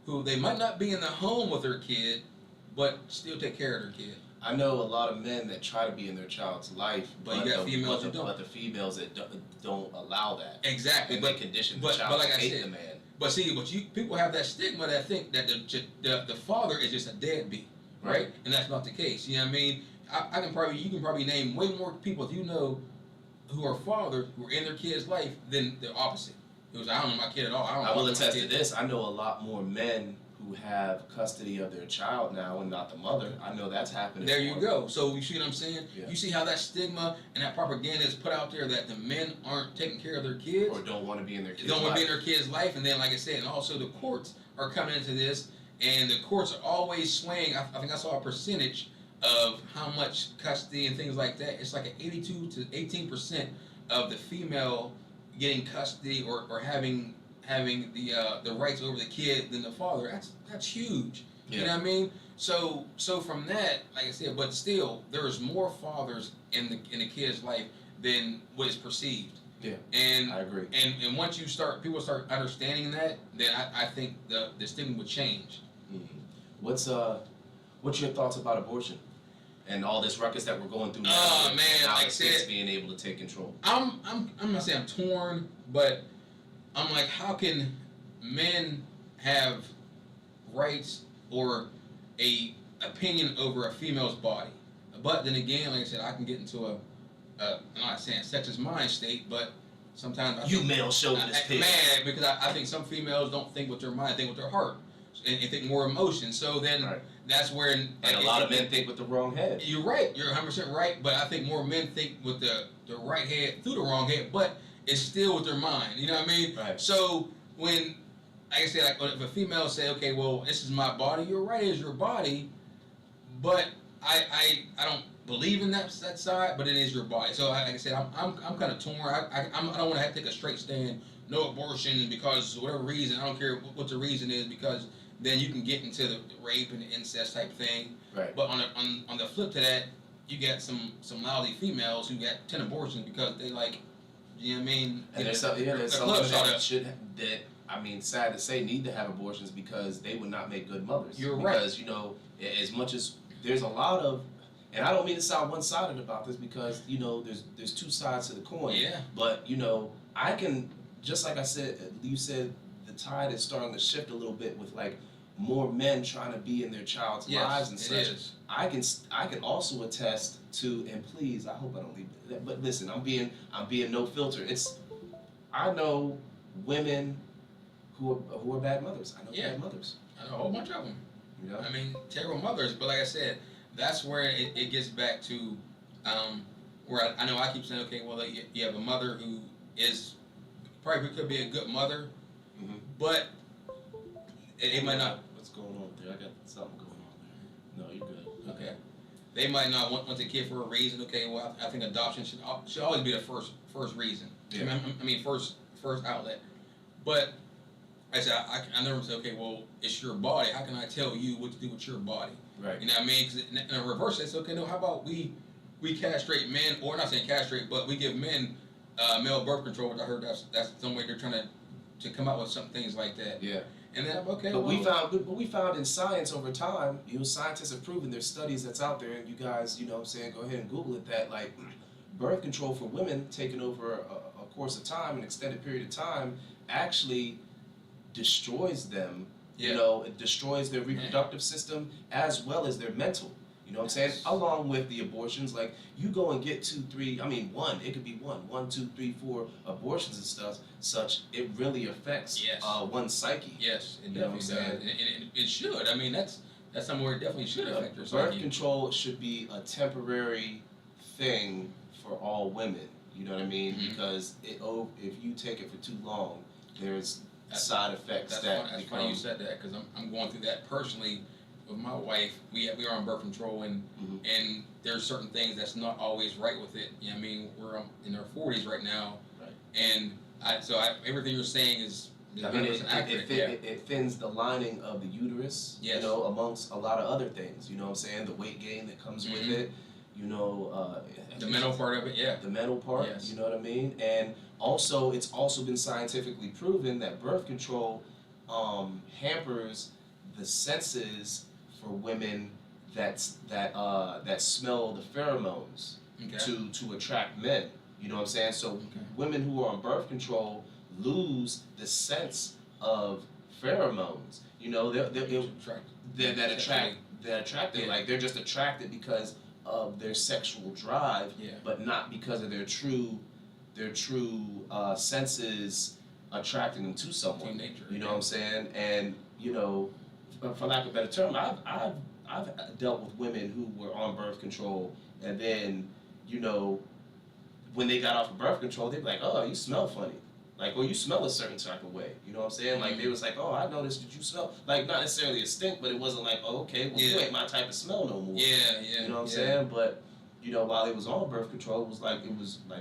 who they might not be in the home with their kid, but still take care of their kid? I know a lot of men that try to be in their child's life, but you got females who don't. But the females that don't allow that. Exactly. And they condition the child to hate the man. But see, people have that stigma that think that the father is just a deadbeat, right? And that's not the case. You know what I mean? You can probably name way more people you know who are fathers who are in their kid's life than the opposite. It was, I don't know my kid at all. I will attest to this. I know a lot more men who have custody of their child now and not the mother. I know that's happening. There you go. So you see what I'm saying? Yeah. You see how that stigma and that propaganda is put out there that the men aren't taking care of their kids or don't want to be in their kids' don't want to be in their kids' life. And then, like I said, and also the courts are coming into this, and the courts are always swaying. I think I saw a percentage of how much custody and things like that. It's like an 82 to 18% of the female getting custody or having the rights over the kid than the father. That's huge. You know what I mean? So from that, like I said, but still there's more fathers in the kid's life than what is perceived. Yeah. And I agree. And once people start understanding that, then I think the stigma would change. What's your thoughts about abortion and all this ruckus that we're going through now? Oh man, now like I the states said, being able to take control. I'm not saying I'm torn, but I'm like, how can men have rights or a opinion over a female's body? But then again, like I said, I can get into I'm not saying sexist mind state, but sometimes male chauvinist pig. Man, because I think some females don't think with their mind, think with their heart, and think more emotion. So then that's where and a lot of men think with the wrong head. You're right. You're 100% right. But I think more men think with the right head through the wrong head, but it's still with their mind. You know what I mean? Right. So when, like I said, like if a female say, okay, well, this is my body. You're right, it's your body, but I don't believe in that side. But it is your body. So like I said, I'm kind of torn. I don't want to have to take a straight stand. No abortion because whatever reason. I don't care what the reason is, because then you can get into the rape and the incest type thing. Right. But on the flip to that, you got some lousy females who got 10 abortions because they like, you know what I mean? And there's some that sad to say, need to have abortions because they would not make good mothers. You're right. Because, as much as there's a lot of, and I don't mean to sound one-sided about this because, there's two sides to the coin. Yeah. But, I can, just like I said, you said the tide is starting to shift a little bit with like more men trying to be in their child's lives and such. Is. I can also attest to, and please, I hope I don't leave that, but listen, I'm being no filter. I know women who are bad mothers. I know bad mothers. I know a whole bunch of them. You know? Terrible mothers. But like I said, that's where it gets back to where I know I keep saying, okay, well, you have a mother who is probably could be a good mother, but it might not. What's going on there? I got something going on there. No, you're good. Okay. They might not want the kid for a reason. Okay, well, I think adoption should always be the first reason. Yeah. I mean, first outlet. But I said, I never say, okay, well, it's your body. How can I tell you what to do with your body? Right. You know what I mean? Because in a reverse, it's okay. No, how about we castrate men, or not saying castrate, but we give men male birth control. Which I heard that's some way they're trying to come out with some things like that. Yeah. And then okay. But we found in science over time, scientists have proven there's studies that's out there, and you guys, go ahead and Google it, that like birth control for women taken over a course of time, an extended period of time, actually destroys them You know, it destroys their reproductive system as well as their mental. You know what I'm saying? Along with the abortions, like you go and get 2, 3, I mean it could be 1, 2, 3, 4 abortions and stuff. Such it really affects one's psyche. Yes, it You know what I'm definitely does. And it should. I mean, that's something where it definitely should affect your Birth psyche. control should be a temporary thing for all women. You know what I mean? Because if you take it for too long, there's side effects That's funny you said that, because I'm going through that personally with my wife. We are on birth control, and and there's certain things that's not always right with it. You know what I mean? We're in our 40s right now, and everything you're saying is. I mean, it thins the lining of the uterus, Yes. you know, amongst a lot of other things. You know what I'm saying? The weight gain that comes with it, you know. The mental part of it, yeah. The mental part, Yes. you know what I mean? And also, it's also been scientifically proven that birth control hampers the senses for women that smell the pheromones to attract men. You know what I'm saying? So women who are on birth control lose the sense of pheromones. You know, they're attracted. Like they're just attracted because of their sexual drive, but not because of their true senses attracting them to someone. Nature, you know what I'm saying? And you know, for lack of a better term, I've dealt with women who were on birth control, and then you know, when they got off of birth control, they'd be like, "Oh, you smell funny." Like, or you smell a certain type of way. You know what I'm saying? Like, they was like, oh, I noticed that you smell. Like, not necessarily a stink, but it wasn't like, oh, okay, well, you ain't my type of smell no more. You know what I'm saying? But, you know, while they was on birth control, it was like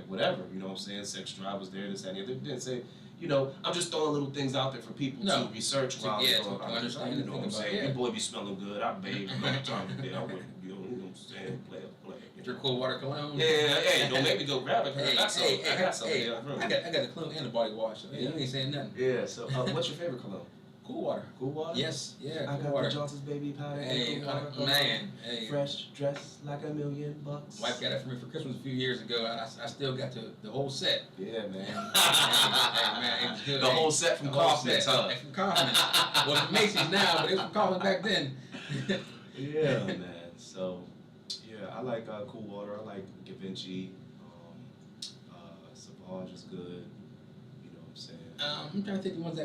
whatever. You know what I'm saying? Sex drive was there, this, that, and the other. They didn't say, you know, I'm just throwing little things out there for people to research while they're on. To understand. You know what I'm saying? Your boy be smelling good. I bathe all the time. I wouldn't, you know what I'm saying? Play. Your cool water cologne? Yeah, hey, don't make me go grab it. I got some. I got the cologne and the body wash. You ain't saying nothing. Yeah, so what's your favorite cologne? Cool water. Cool water? Yes, yeah, I cool got water. the Johnson's Baby Powder. Hey, cool water, man. Hey. Fresh, dressed like $1,000,000. Wife got that for me for Christmas a few years ago. I still got the whole set. Yeah, man. Hey, man, it was good. The whole set from Kaufman's, huh? From Kaufman's. Well, it's Macy's now, but it was from Kaufman's back then. Yeah, man. So, yeah, I like cool water. I like Givenchy. Sauvage is good. You know what I'm saying? I'm trying to think of the ones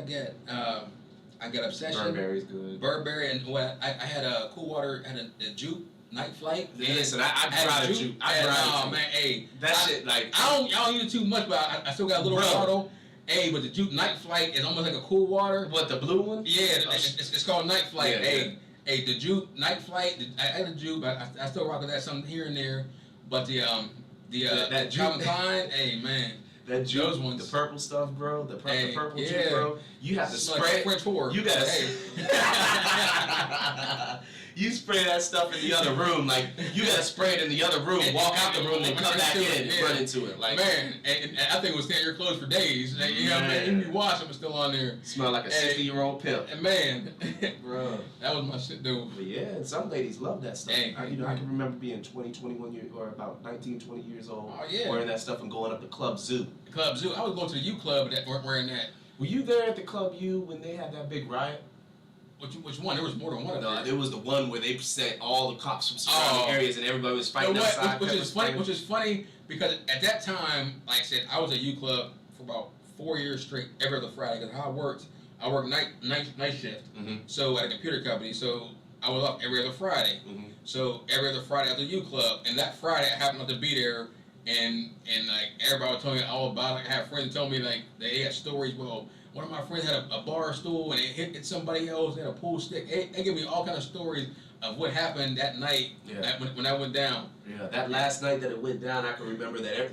I got Obsession. Burberry's good. Burberry, and I had a cool water, had a Juke Night Flight. Listen, I tried a Juke. Oh man, hey, shit, like I don't use it too much, but I still got a little bottle. Hey, but the Juke Night Flight is almost like a cool water. What, the blue one? Yeah, it's called Night Flight. Yeah, Hey, the Juke Night Flight. I had a Juke, but I still rock with that something here and there. But that Calvin Klein, hey man. That juice one, the purple stuff, bro. The purple juice, bro. You have to spray. French whore. You gotta. You spray that stuff in the other room, like you gotta spray it in the other room, walk out the room, then come back in and run into it, like man. And I think it would stay in your clothes for days. Like, you know, man, you wash them, it's still on there. Smell like a 60-year-old pimp. And man, bro, that was my shit, dude. But yeah, and some ladies love that stuff. I can remember being 20, 21 years, or about 19, 20 years old, wearing that stuff and going up to Club Zoo. Club Zoo. I was going to the U Club that weren't wearing that. Were you there at the Club U when they had that big riot? Which one? There was more than one. No, there was the one where they sent all the cops from surrounding areas and everybody was fighting outside. Which is funny because at that time, like I said, I was at U Club for about 4 years straight, every other Friday. Because how I worked night shift. So at a computer company, so I was up every other Friday. So every other Friday at the U Club, and that Friday I happened not to be there. And like everybody was telling me all about it. I had friends tell me like they had stories. Well, one of my friends had a bar stool and it hit somebody else. They had a pool stick. They gave me all kind of stories of what happened that night when that went down. Yeah, that last night that it went down, I can remember that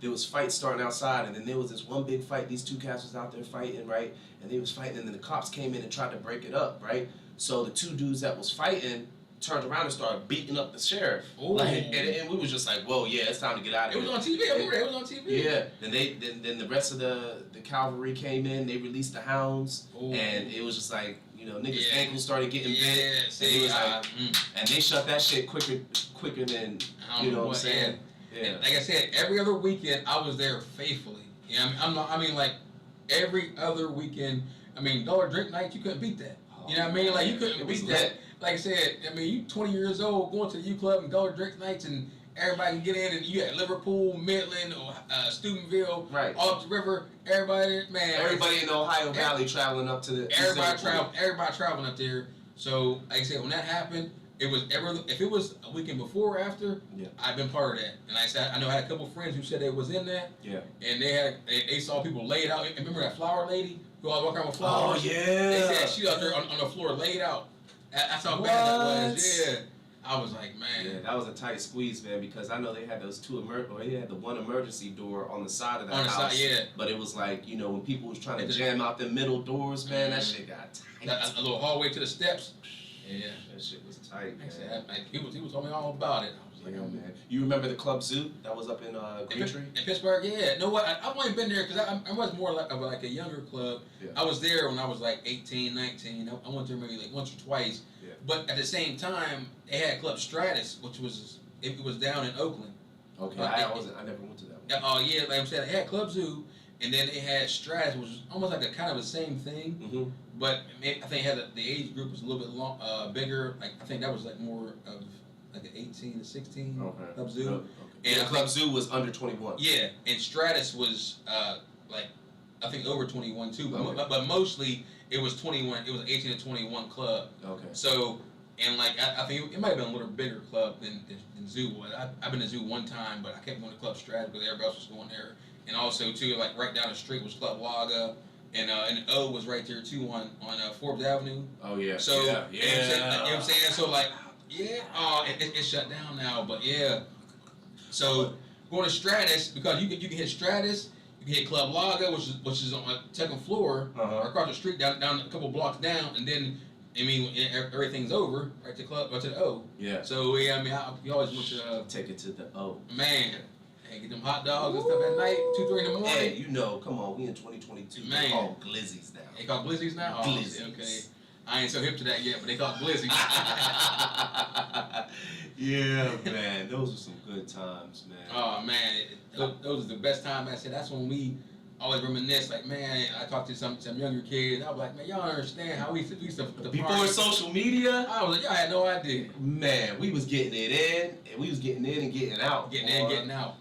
there was fights starting outside, and then there was this one big fight. These two cats was out there fighting, right? And they was fighting, and then the cops came in and tried to break it up, right? So the two dudes that was fighting turned around and started beating up the sheriff. And we was just like, whoa, yeah, it's time to get out of here. It was on TV. I remember it was on TV. Yeah. Then the rest of the cavalry came in. They released the hounds, and it was just like, you know, niggas' ankles started getting bent. And they shut that shit quicker than you know what I'm saying. Yeah. Like I said, every other weekend I was there faithfully. Yeah, I mean like every other weekend. I mean, dollar drink night, you couldn't beat that. Oh You know what I mean? Like you It couldn't was beat lit. that. Like I said, I mean, you 20 years old going to the U Club and Dollar Drake nights, and everybody can get in, and you had Liverpool, Midland, or Steubenville, Right. all up the river. Everybody, man. Everybody in the Ohio Valley traveling up to the Everybody traveling up there. So, like I said, when that happened, it was if it was a weekend before or after, Yeah. I've been part of that. And like I said, I know I had a couple friends who said they was in that, Yeah. and they saw people laid out. And remember that flower lady who always walk around with flowers? Oh, yeah. They said she out there on the floor laid out. That's how bad that was. Yeah. I was like, man. Yeah, that was a tight squeeze, man, because I know they had those they had the one emergency door on the side of the On the house. side, yeah. But it was like, you know, when people was trying to jam out the middle doors, man, that shit got tight. A little hallway to the steps. Yeah. That shit was tight, man. Like I said, he was telling me all about it. I was like, Yeah, oh, man. You remember the Club Zoo that was up in Greentree? In Pittsburgh, yeah. No, what? I've only been there because I was more like a younger club. Yeah. I was there when I was like 18, 19. I went there maybe like once or twice. Yeah. But at the same time, they had Club Stratus, which was down in Oakland. Okay, I never went to that one. Oh yeah, like I'm saying, they had Club Zoo, and then they had Stratus, which was almost like a kind of the same thing. Mm-hmm. But I think it had the age group was a little bit bigger. Like I think that was like more of like an 18 to 16 Okay. Club Zoo. Okay. And And I Club Zoo was under 21. Yeah, and Stratus was like I think over 21 too, Okay. but mostly it was 21. It was 18 to 21 club. Okay. So and like I think it might have been a little bigger club than Zoo was. I've been to Zoo one time, but I kept going to Club Stratus because everybody else was going there. And also too, like right down the street was Club Laga, and O was right there too on Forbes Avenue. Oh yeah. So yeah. you know what I'm saying? So like yeah, it shut down now, but yeah. So going to Stratus because you can hit Stratus, you can hit Club Laga, which is on the second floor, or across the street down a couple blocks down, and then I mean everything's over right to the O. Yeah. So yeah, I mean you always want to Take it to the O. man. Hey, get them hot dogs and stuff at night, 2, 3 in the morning. Hey, you know, come on, we in 2022. Man. They call glizzies now. They call glizzies now? Oh, Glizzies. okay. I ain't so hip to that yet, but they call it glizzies. Yeah, man, those were some good times, man. Oh man, those are the best times. I said that's when we always reminisce. Like man, I talked to some younger kids. I was like, man, y'all don't understand how we used to the Before party. social media, I was like, y'all had no idea. man, we was getting it in, and we was getting in and getting out. Getting in, getting out.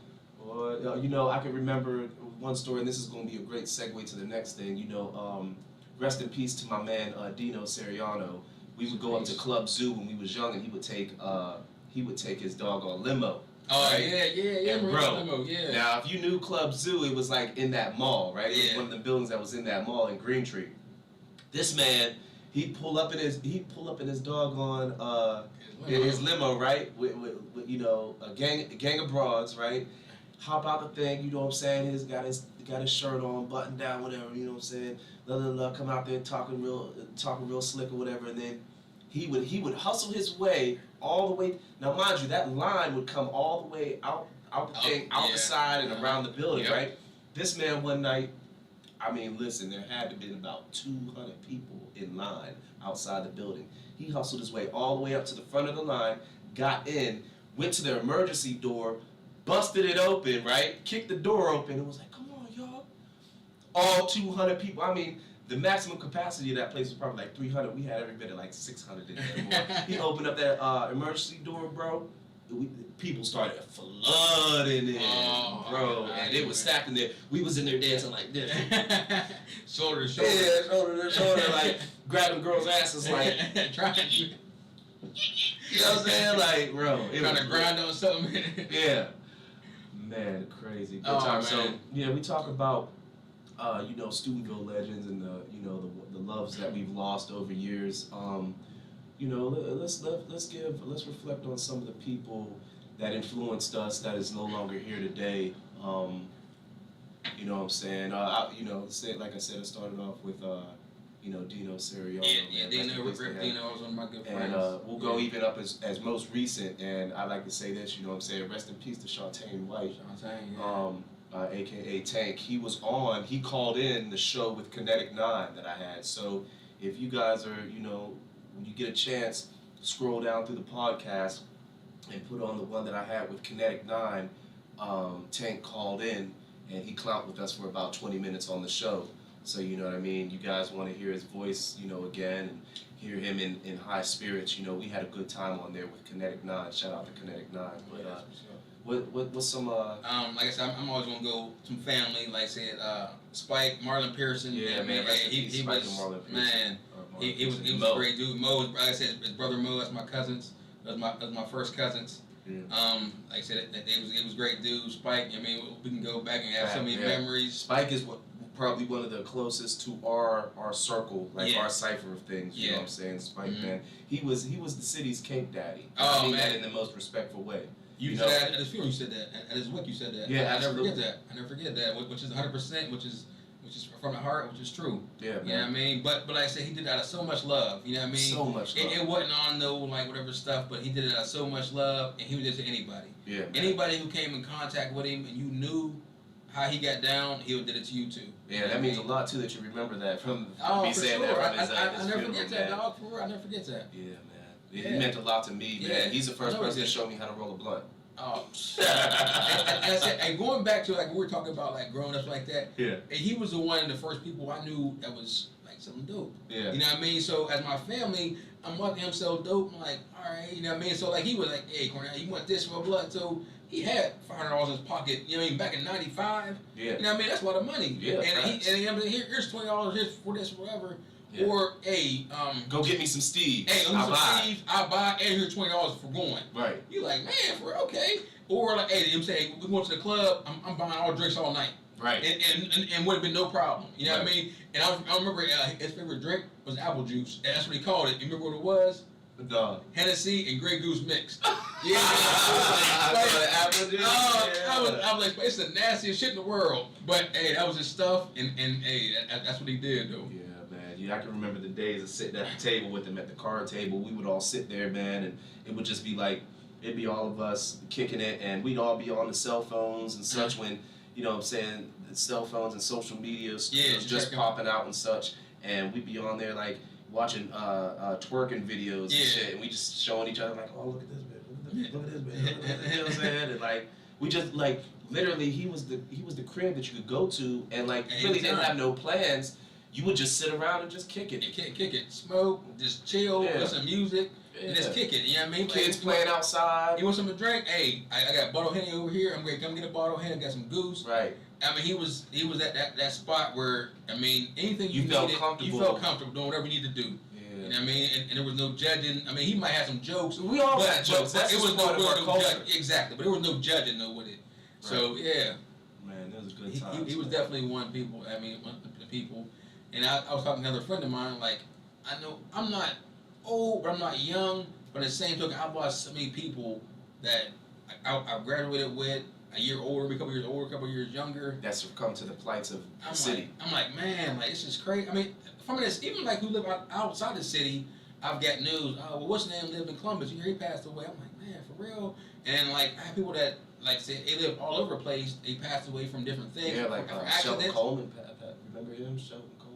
Or, you know, I can remember one story, and this is going to be a great segue to the next thing. You know, rest in peace to my man Dino Seriano. We would go up to Club Zoo when we was young, and he would take his dog on limo. Oh right? yeah, And bro. bro, Yeah. now if you knew Club Zoo, it was like in that mall, right? It was Yeah. one of the buildings that was in that mall in Greentree. This man, he'd pull up in his doggone in his limo, right? With you know a gang of broads, right? Hop out the thing, you know what I'm saying? He's got his shirt on, button down, whatever, you know what I'm saying? Come out there talking real slick or whatever, and then he would hustle his way all the way. Now, mind you, that line would come all the way out the side and around the building, Yep. right? This man one night, I mean, listen, there had to be about 200 people in line outside the building. He hustled his way all the way up to the front of the line, got in, went to the emergency door, busted it open, right? Kicked the door open and was like, come on, y'all. All 200 people. I mean, the maximum capacity of that place was probably like 300. We had every bit of like 600 in there. More. He opened up that emergency door, bro. People started flooding in, bro. And it was stacked in there. We was in there dancing like this. Shoulder to shoulder. Yeah, shoulder to shoulder, like grabbing girls' asses, like, trying to, you know what I'm saying? Like, bro. trying to grind on something. Yeah. Man, crazy. Good Oh, time. man. So, yeah, we talk about, you know, Steubenville legends and the loves that we've lost over years. You know, let's reflect on some of the people that influenced us that is no longer here today. You know what I'm saying? You know, like I said, I started off with, you know, Dino Seriano. Yeah, Dino was one of my good friends. And we'll go even up as most recent, and I like to say this, you know what I'm saying? Rest in peace to Shantae White, aka Tank. He called in the show with Kinetic 9 that I had. So if you guys are, you know, when you get a chance, scroll down through the podcast and put on the one that I had with Kinetic 9. Tank called in and he clowned with us for about 20 minutes on the show. So you know what I mean. You guys want to hear his voice, you know, again, and hear him in high spirits. You know, we had a good time on there with Kinetic 9. Shout out to Kinetic 9. But what's some like I said, I'm always gonna go some family. Like I said, Spike, Marlon Pearson. Yeah, man. He Spike was and Marlon Pearson. man. He was a great dude. Mo, like I said, his brother Mo. That's my cousins. That's my first cousins. Yeah. Like I said, it was great dude. Spike. I mean, we can go back and have so many memories. Spike is probably one of the closest to our circle, like our cipher of things. You know what I'm saying? Spike, man. He was the city's cake daddy. I mean that in the most respectful way. You said that at his funeral. You said that at his wake. You said that. Yeah, I absolutely. I never forget that. Which is 100%. Which is from the heart. Which is true. Yeah, man. You know what I mean? But like I said, he did it out of so much love. You know what I mean? So much love. It wasn't on no like whatever stuff, but he did it out of so much love, and he would do it to anybody. Yeah. Man. Anybody who came in contact with him and you knew how he got down, he would did it to you too. Yeah, that means a lot too that you remember that from me saying sure. that from his I never funeral, forget that, dog. For real, I never forget that. Yeah, man. He meant a lot to me, man. Yeah. He's the first person to show me how to roll a blunt. Oh, and I said, and going back to like we were talking about like growing up like that. Yeah. And he was the one of the first people I knew that was like something dope. Yeah. You know what I mean? So as my family, I'm watching him sell dope. I'm like, all right, you know what I mean? So like he was like, hey, Cornell, you want this for blood? So he had $500 in his pocket. You know what I mean? Back in '95. Yeah. You know what I mean? That's a lot of money. Yeah. And here's $20 here's for this whatever. Yeah. Or hey, go get me some Steve. Hey, I'll buy, and here's $20 for going. Right. You like, man, for okay. Or like, hey, I'm saying we going to the club. I'm buying all drinks all night. Right. And would have been no problem. You know what I mean? And I remember his favorite drink was apple juice, and that's what he called it. You remember what it was? Dog. Hennessy and Grey Goose mixed. Yeah. Apple juice. I was like, it's the nastiest shit in the world. But hey, that was his stuff, and hey, that's what he did though. Yeah, man. Yeah, I can remember the days of sitting at the table with him at the card table. We would all sit there, man, and it would just be like, it'd be all of us kicking it, and we'd all be on the cell phones and such when, you know what I'm saying, the cell phones and social media was just popping out and such, and we'd be on there like watching twerking videos and shit, and we just showing each other like, oh, look at this man, look at this man, you know what I'm saying, and like, we just like, literally, he was the crib that you could go to, and like, really didn't have no plans. You would just sit around and just kick it. Kick it, smoke, just chill, listen to music. Yeah. And just kick it, you know what I mean? Kids like, playing outside. You want something to drink? Hey, I got a bottle of Henny over here. I'm gonna come get a bottle of Henny. Got some goose. Right. I mean, he was at that spot where, I mean, anything you felt needed, comfortable. you felt comfortable doing whatever you need to do. Yeah. You know what I mean? And there was no judging. I mean, he might have some jokes. We all had jokes. But That's it was part of our culture. Exactly. But there was no judging though with it. So yeah. Man, that was a good time. He was definitely one of the people. And I was talking to another friend of mine. Like, I know I'm not old, but I'm not young. But at the same token, I've watched so many people that I graduated with a year older, a couple years older, a couple years younger. That's succumbed to the plights of the city. I'm like, man, like it's just crazy. I mean, from this, even like who live outside the city, I've got news. Oh, well, what's his name lived in Columbus? You hear he passed away. I'm like, man, for real. And like I have people that like say they live all over the place. They passed away from different things. Yeah, like from Sheldon Coleman. Remember him, Sheldon Coleman?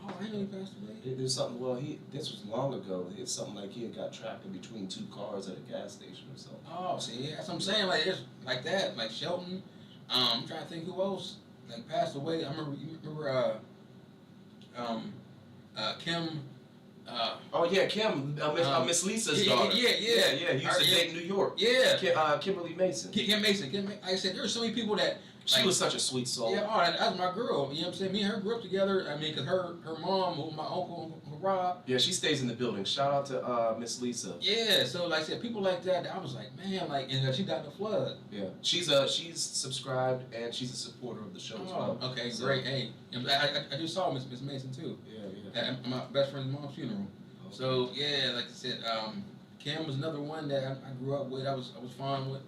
Oh, I know he passed away. There's something. Well, this was long ago. It's something like he had got trapped in between two cars at a gas station or something. Oh, see, that's what I'm saying. Like there's like that, like Shelton. I'm trying to think who else like passed away. I remember. You remember Kim. Oh yeah, Kim, Miss Lisa's daughter. Yeah. He used to date in New York. Yeah. Kimberly Mason. Kim Mason. Like I said, there were so many people that. She was such a sweet soul. Yeah, that's my girl. You know what I'm saying? Me and her grew up together. I mean, because her mom, my uncle Rob. Yeah, she stays in the building. Shout out to Miss Lisa. Yeah, so like I said, people like that, I was like, man, like, and she died in the flood. Yeah, she's subscribed and she's a supporter of the show as well. Okay, so. Great. Hey, I just saw Miss Mason too. Yeah. At my best friend's mom's funeral. Okay. So yeah, like I said, Kim was another one that I grew up with. I was fond with,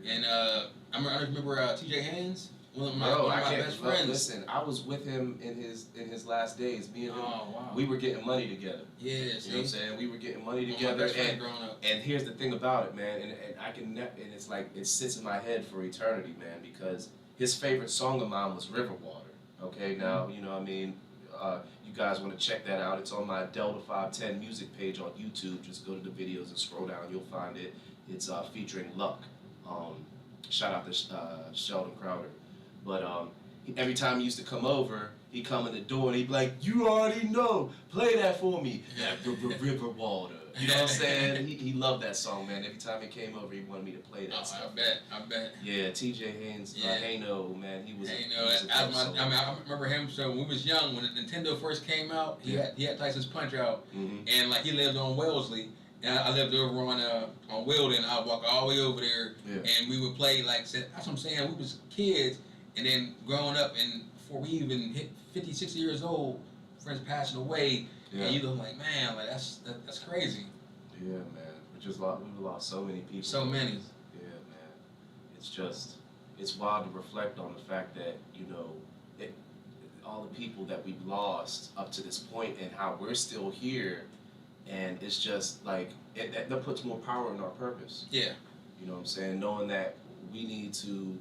and I remember T.J. Haynes. One of my best friends. Listen, I was with him in his last days. Me and him, wow. we were getting money together. Yeah, you know what I'm saying? We were getting money One of together. my best friends growing up. And here's the thing about it, man. And I can, and it's like it sits in my head for eternity, man. Because his favorite song of mine was River Water. Okay, now you know what I mean. You guys want to check that out? It's on my DelTha510 music page on YouTube. Just go to the videos and scroll down. You'll find it. It's featuring Luck. Shout out to Sheldon Crowder. But every time he used to come over, he'd come in the door and he'd be like, "You already know, play that for me, that river water." You know what I'm saying? He loved that song, man. Every time he came over, he wanted me to play that stuff. I bet. Yeah, T.J. Haynes, Hayno, man, he was. I remember him. So when we was young, when the Nintendo first came out, he had Tyson's Punch out, and like he lived on Wellesley, and I lived over on Wilden. I'd walk all the way over there, and we would play like that's what I'm saying. We was kids, and then growing up, and before we even hit 50, 60 years old, friends passing away. Yeah. And you look like, man, like that's crazy. Yeah, man. We've lost so many people. So many. Yeah, man. It's wild to reflect on the fact that, all the people that we've lost up to this point and how we're still here, and it's just like that puts more power in our purpose. Yeah. You know what I'm saying? Knowing that we need to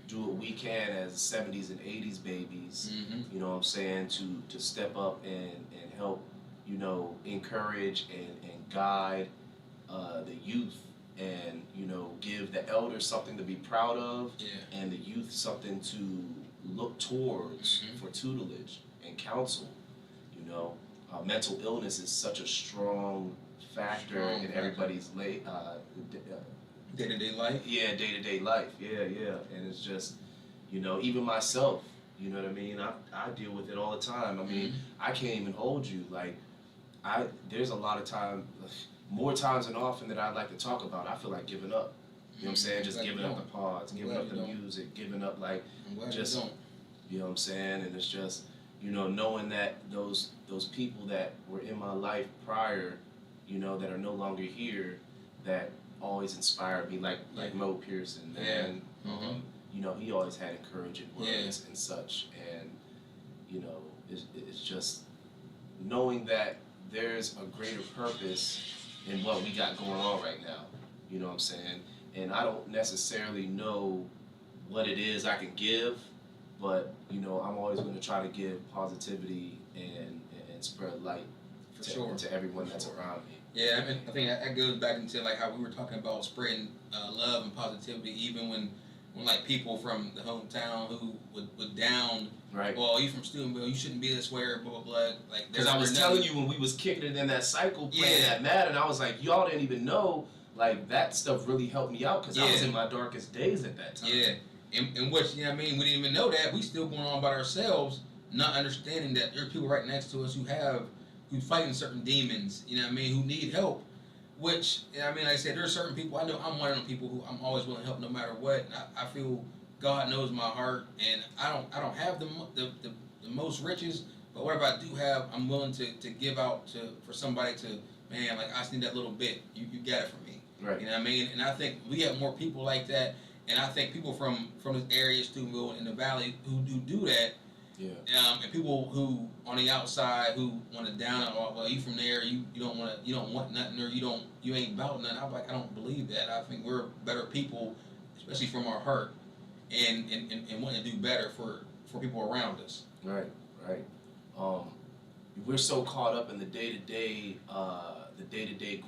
do what we can as 70s and 80s babies, you know what I'm saying, to step up and help, encourage and guide the youth, and give the elders something to be proud of, and the youth something to look towards for tutelage and counsel. Mental illness is such a strong factor in everybody's day-to-day life. Yeah, day-to-day life. Yeah, and it's just, even myself. You know what I mean? I deal with it all the time. I mean, I can't even hold you. Like, there's a lot of time, more times than often that I'd like to talk about. I feel like giving up. You know what I'm saying? Just giving up the pods, giving up the music, giving up just, you know what I'm saying? And it's just, knowing that those people that were in my life prior, that are no longer here, that always inspired me, like Mo Pearson, man. He always had encouraging words and such, and it's just knowing that there's a greater purpose in what we got going on right now. You know what I'm saying? And I don't necessarily know what it is I can give, but I'm always going to try to give positivity and spread light to everyone that's around me. Yeah, I think that goes back into like how we were talking about spreading love and positivity, even when like people from the hometown who would down, right? Well, you from Steubenville, you shouldn't be this way, or blah blah blah. Like, because I was telling you when we was kicking it in that cycle, playing that Madden, I was like, y'all didn't even know, like that stuff really helped me out because I was in my darkest days at that time. Yeah, and which we didn't even know that. We still going on about ourselves, not understanding that there are people right next to us who fighting certain demons. Who need help. Which, like I said, there are certain people, I know I'm one of them people who I'm always willing to help no matter what. And I feel God knows my heart, and I don't have the most riches, but whatever I do have, I'm willing to give out for somebody to, man, like I just need that little bit. You got it for me. Right. You know what I mean? And I think we have more people like that, and I think people from this area, Steubenville, in the Valley, who do that. Yeah. And people who on the outside who want to down it, well, you from there, you don't want nothing, or you ain't about nothing. I'm like, I don't believe that. I think we're better people, especially from our heart, and wanting to do better for people around us. Right. We're so caught up in the day-to-day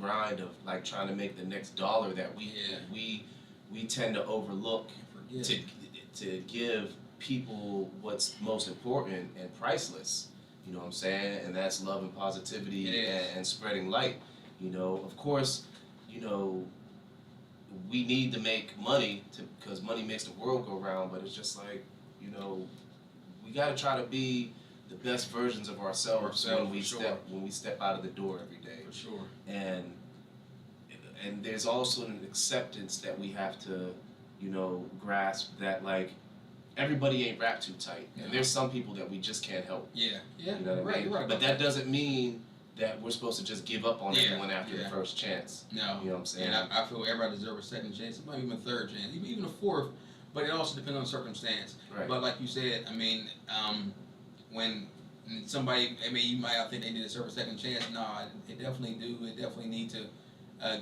grind of like trying to make the next dollar that we tend to overlook to give people what's most important and priceless, you know what I'm saying, and that's love and positivity and spreading light. Of course, we need to make money because money makes the world go round, but it's just like, we got to try to be the best versions of ourselves when we step out of the door every day. For sure. And there's also an acceptance that we have to, grasp that like everybody ain't wrapped too tight, and there's some people that we just can't help. Yeah. You know what I mean? Right. But that doesn't mean that we're supposed to just give up on everyone after the first chance. No. You know what I'm saying? And I feel everybody deserves a second chance, maybe even a third chance, even a fourth. But it also depends on the circumstance. Right. But like you said, when somebody, you might think they deserve a second chance. No, they definitely do. They definitely need to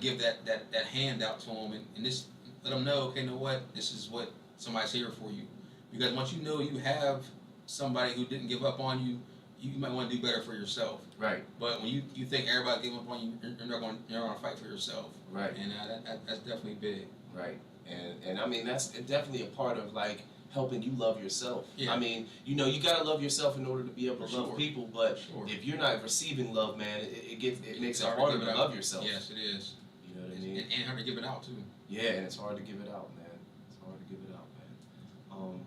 give that hand out to them and just let them know, okay, you know what? This is what somebody's here for you. Because once you know you have somebody who didn't give up on you, you might want to do better for yourself. Right. But when you think everybody gave up on you, you're not going to fight for yourself. Right. And that's definitely big. Right. And I mean that's definitely a part of like helping you love yourself. Yeah. I mean, you gotta love yourself in order to be able to love people. But if you're not receiving love, man, it makes it harder to love yourself. Yes, it is. You know what I mean? And hard to give it out too. Yeah, and it's hard to give it out, man. It's hard to give it out, man.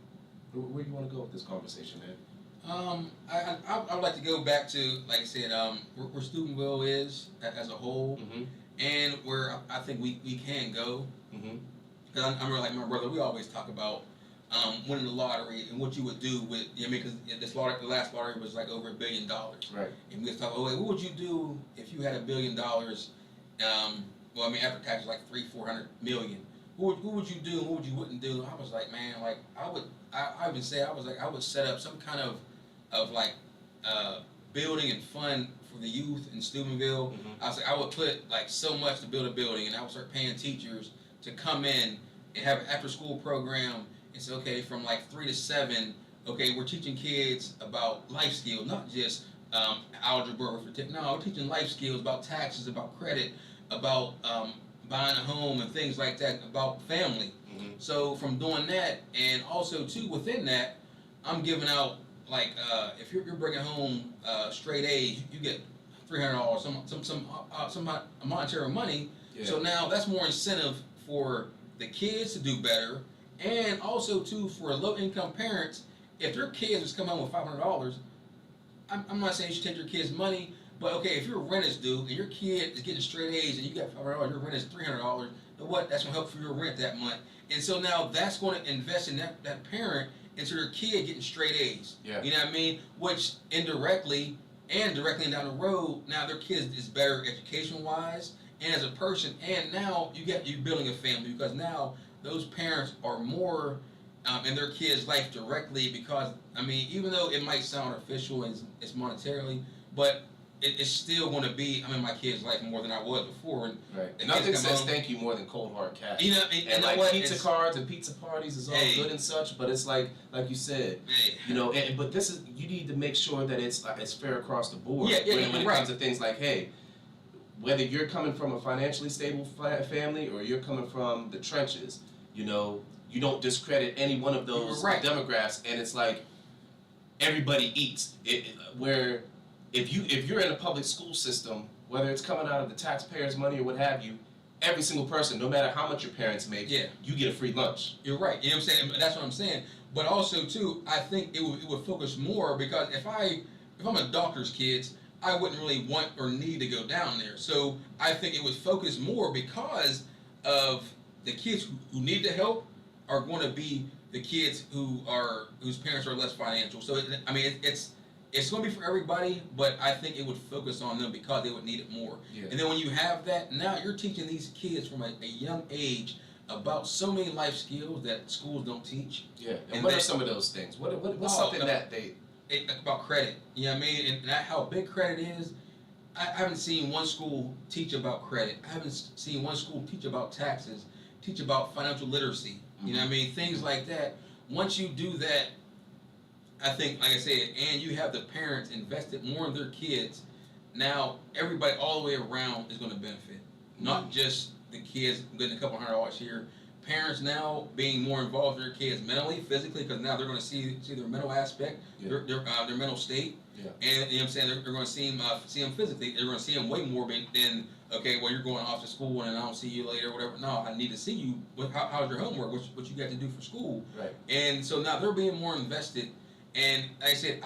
Where you want to go with this conversation, man? I would like to go back to, like I said, where Steubenville is as a whole, Mm-hmm. and where I think we can go. Mm-hmm. Because I'm really like my brother. We always talk about winning the lottery and what you would do with. Because the last lottery was like over $1 billion. Right. And we was talking, what would you do if you had $1 billion? Well, I mean, after taxes, like 300-400 million. What would you do and what would you wouldn't do? I was like, man, like I would say I would set up some kind of like building and fund for the youth in Steubenville. Mm-hmm. I was like, I would put like so much to build a building, and I would start paying teachers to come in and have an after-school program. And say, okay, from like 3 to 7, okay, we're teaching kids about life skills, not just algebra or no, we're teaching life skills about taxes, about credit, about buying a home and things like that, about family. Mm-hmm. So from doing that, and also too within that, I'm giving out like if you're bringing home straight A's, you get $300, some monetary money. Yeah. So now that's more incentive for the kids to do better, and also too for low-income parents. If their kids just come home with $500, I'm not saying you should take your kids' money, but okay, if your rent is due and your kid is getting straight A's and you got $500, your rent is $300, then what? That's gonna help for your rent that month. And so now that's going to invest in that parent into their kid getting straight A's. Yeah. You know what I mean? Which indirectly and directly down the road, now their kid is better education-wise and as a person. And now you're building a family, because now those parents are more in their kids' life directly, because, I mean, even though it might sound artificial and it's monetarily, but it's still going to be, I'm in my kid's life more than I was before. And Right. Nothing says thank you more than cold hard cash. You know, and like what? pizza cards and pizza parties is all good and such, but it's like you said, but this is, you need to make sure that it's fair across the board. When it comes to things like, hey, whether you're coming from a financially stable family or you're coming from the trenches, you don't discredit any one of those demographics, and it's like everybody eats. Where if you're in a public school system, whether it's coming out of the taxpayers' money or what have you, every single person, no matter how much your parents make, you get a free lunch. You're right. You know what I'm saying? That's what I'm saying. But also too, I think it would focus more, because if I'm a doctor's kids, I wouldn't really want or need to go down there. So I think it would focus more, because of the kids who need the help are going to be the kids whose parents are less financial. So it's going to be for everybody, but I think it would focus on them because they would need it more. Yeah. And then when you have that, now you're teaching these kids from a young age about so many life skills that schools don't teach. Yeah. And what are some of those things? What's something that they... About credit. You know what I mean? And how big credit is. I haven't seen one school teach about credit. I haven't seen one school teach about taxes, teach about financial literacy. You know what I mean? Things like that. Once you do that, I think, like I said, and you have the parents invested more in their kids, now everybody all the way around is going to benefit. Not just the kids getting a couple $100 here. Parents now being more involved in their kids mentally, physically, because now they're going to see their mental aspect, their mental state, and you know what I'm saying, they're going to see them physically. They're going to see them way more than, okay, well, you're going off to school and I don't see you later, whatever. No, I need to see you. How's your homework? What you got to do for school? Right. And so now they're being more invested. And like I said,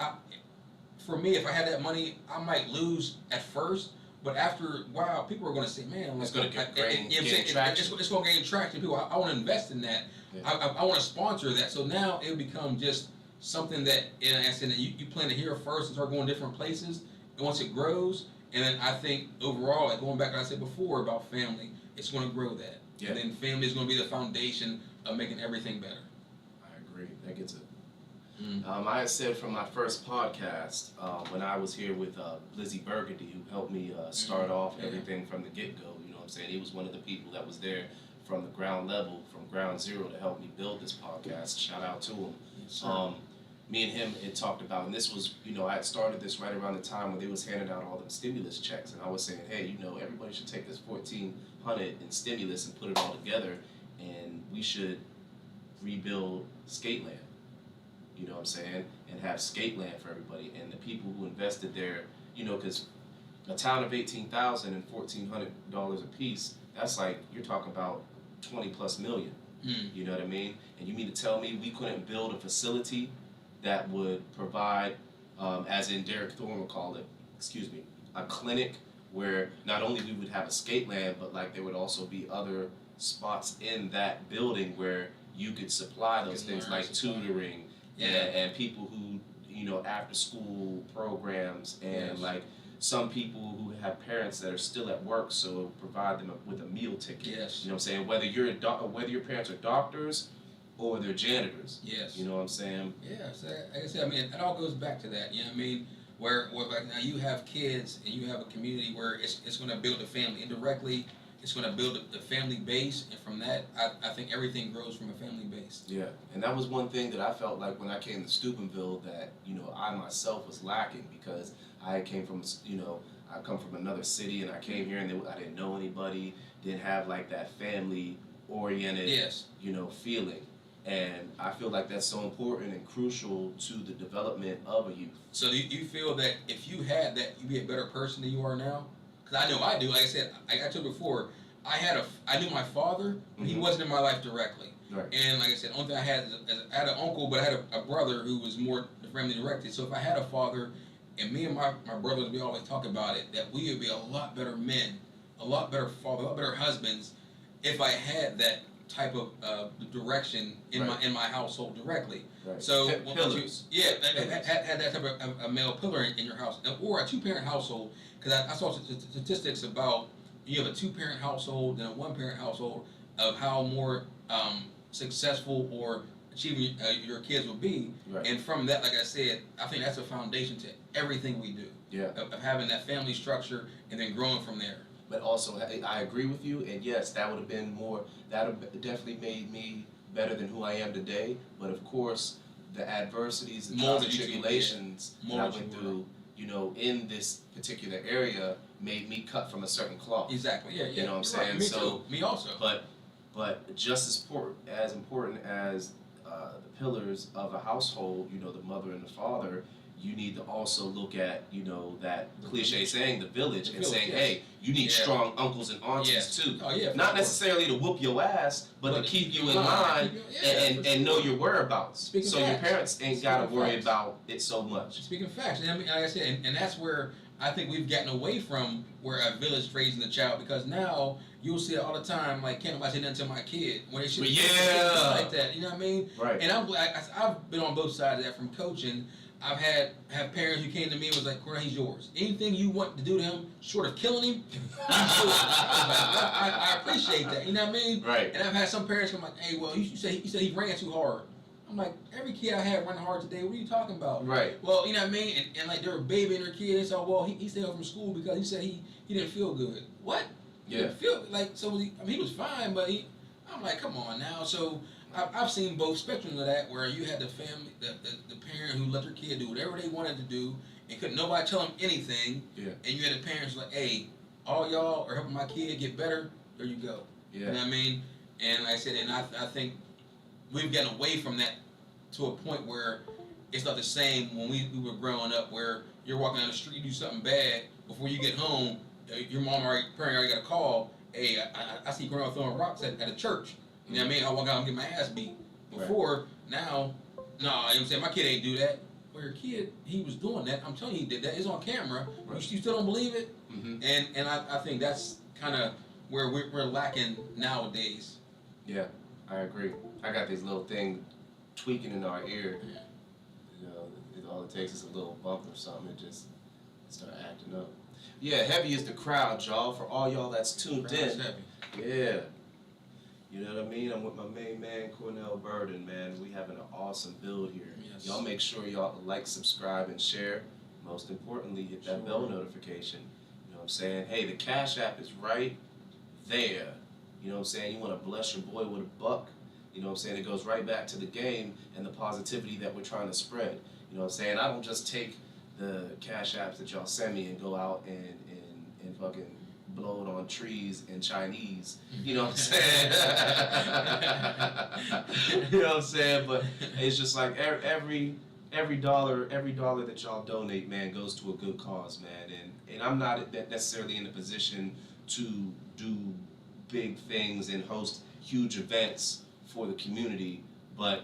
for me, if I had that money, I might lose at first. But after a while, people are going to say, man, it's going to gain traction. It's going to gain traction. People, I want to invest in that. Yeah. I want to sponsor that. So now it will become just something that, and I said, you plan to hear first and start going different places. And once it grows, and then I think overall, like going back to what I said before about family, it's going to grow that. Yeah. And then family is going to be the foundation of making everything better. I agree. That gets it. I had said from my first podcast, when I was here with Lizzie Burgundy, who helped me start off everything from the get-go, you know what I'm saying? He was one of the people that was there from the ground level, from ground zero, to help me build this podcast. Shout out to him. Yes, me and him had talked about, and this was, I had started this right around the time when they was handing out all them stimulus checks, and I was saying, hey, everybody should take this $1,400 in stimulus and put it all together, and we should rebuild Skateland. you know what I'm saying, and have skate land for everybody. And the people who invested there, you know, because a town of 18,000 and $1,400 a piece, that's like, you're talking about 20 plus million. You know what I mean? And you mean to tell me we couldn't build a facility that would provide, as in Derek Thorne would call it, a clinic where not only we would have a skate land, but like there would also be other spots in that building where you could supply those things like tutoring and people who, you know, after school programs and like some people who have parents that are still at work, so provide them with a meal ticket. Yes. You know what I'm saying? Whether you're whether your parents are doctors or they're janitors. Yes. You know what I'm saying? Yeah, so like I said, I mean, it all goes back to that. You know what I mean? Where like now you have kids and you have a community where it's going to build a family indirectly. It's going to build the family base, and from that, I think everything grows from a family base. Yeah, and that was one thing that I felt like when I came to Steubenville that, you know, I myself was lacking, because I came from, you know, I come from another city and I came here and I didn't know anybody, didn't have like that family oriented, you know, feeling. And I feel like that's so important and crucial to the development of a youth. So do you feel that if you had that, you'd be a better person than you are now? Because I know I do. Like I said, I told you before, I knew my father, but he wasn't in my life directly. Right. And like I said, the only thing I had is I had an uncle, but I had a brother who was more family directed. So if I had a father, and me and my brothers, we always talk about it, that we would be a lot better men, a lot better fathers, a lot better husbands, if I had that type of direction in my household directly. Right. So pillars. Had that type of a male pillar in your house, or a 2-parent household. Because I saw statistics about you have a 2-parent household and a 1-parent household of how more successful or achieving your kids will be. Right. And from that, like I said, I think that's a foundation to everything we do. Yeah. Of having that family structure and then growing from there. But also, I agree with you, and yes, that would have been more, that would have definitely made me better than who I am today. But of course, the adversities and trials and tribulations that I went through, you know, in this particular area made me cut from a certain cloth. Exactly. Yeah. You know what I'm saying? Right. Me too. Me also. But just as important as the pillars of a household, you know, the mother and the father, you need to also look at, you know, that cliche saying, the village, and saying, hey, you need strong uncles and aunties too. Oh, yeah, not necessarily to whoop your ass, but to keep you in line and know your whereabouts. So your parents ain't got to worry about it so much. Speaking of facts, and I mean, like I said, and that's where I think we've gotten away from where a village raising the child, because now you'll see it all the time, like, can't nobody say nothing to my kid when they should like that. You know what I mean? Right. And I've been on both sides of that from coaching. I've have parents who came to me and was like, Cornell, he's yours. Anything you want to do to him, short of killing him, he's yours. I appreciate that. You know what I mean? Right. And I've had some parents come like, hey, well, you said he ran too hard. I'm like, every kid I had run hard today. What are you talking about? Right. Well, you know what I mean? And like, they're babying their kid. They said, well, he stayed home from school because he said he didn't feel good. What? He didn't feel like, so was he, I mean, he was fine, but I'm like, come on now. So I've seen both spectrums of that, where you had the family, the parent who let their kid do whatever they wanted to do, and couldn't nobody tell them anything. Yeah. And you had the parents like, hey, all y'all are helping my kid get better. There you go. Yeah. You know what I mean? And like I said, and I think we've gotten away from that to a point where it's not the same when we were growing up, where you're walking down the street, you do something bad, before you get home, your mom or parent already got a call. Hey, I see Cornell throwing rocks at a church. You know what I mean? I walk out and get my ass beat. Before, now, no, you know what I'm saying? My kid ain't do that. Well, your kid, he was doing that. I'm telling you, he did that. It's on camera. Right. You still don't believe it? Mm-hmm. And I think that's kind of where we're lacking nowadays. Yeah, I agree. I got this little thing tweaking in our ear. Yeah. You know, all it takes is a little bump or something, it just start acting up. Yeah, heavy is the crowd, y'all. For all y'all that's tuned in. Yeah. You know what I mean? I'm with my main man, Cornell Birden, man. We having an awesome build here. Yes. Y'all make sure y'all like, subscribe, and share. Most importantly, hit that bell notification. You know what I'm saying? Hey, the Cash App is right there. You know what I'm saying? You want to bless your boy with a buck. You know what I'm saying? It goes right back to the game and the positivity that we're trying to spread. You know what I'm saying? I don't just take the Cash Apps that y'all send me and go out and fucking blow it on trees in Chinese. You know what I'm saying? You know what I'm saying? But it's just like every dollar that y'all donate, man, goes to a good cause, man. And I'm not necessarily in a position to do big things and host huge events for the community, but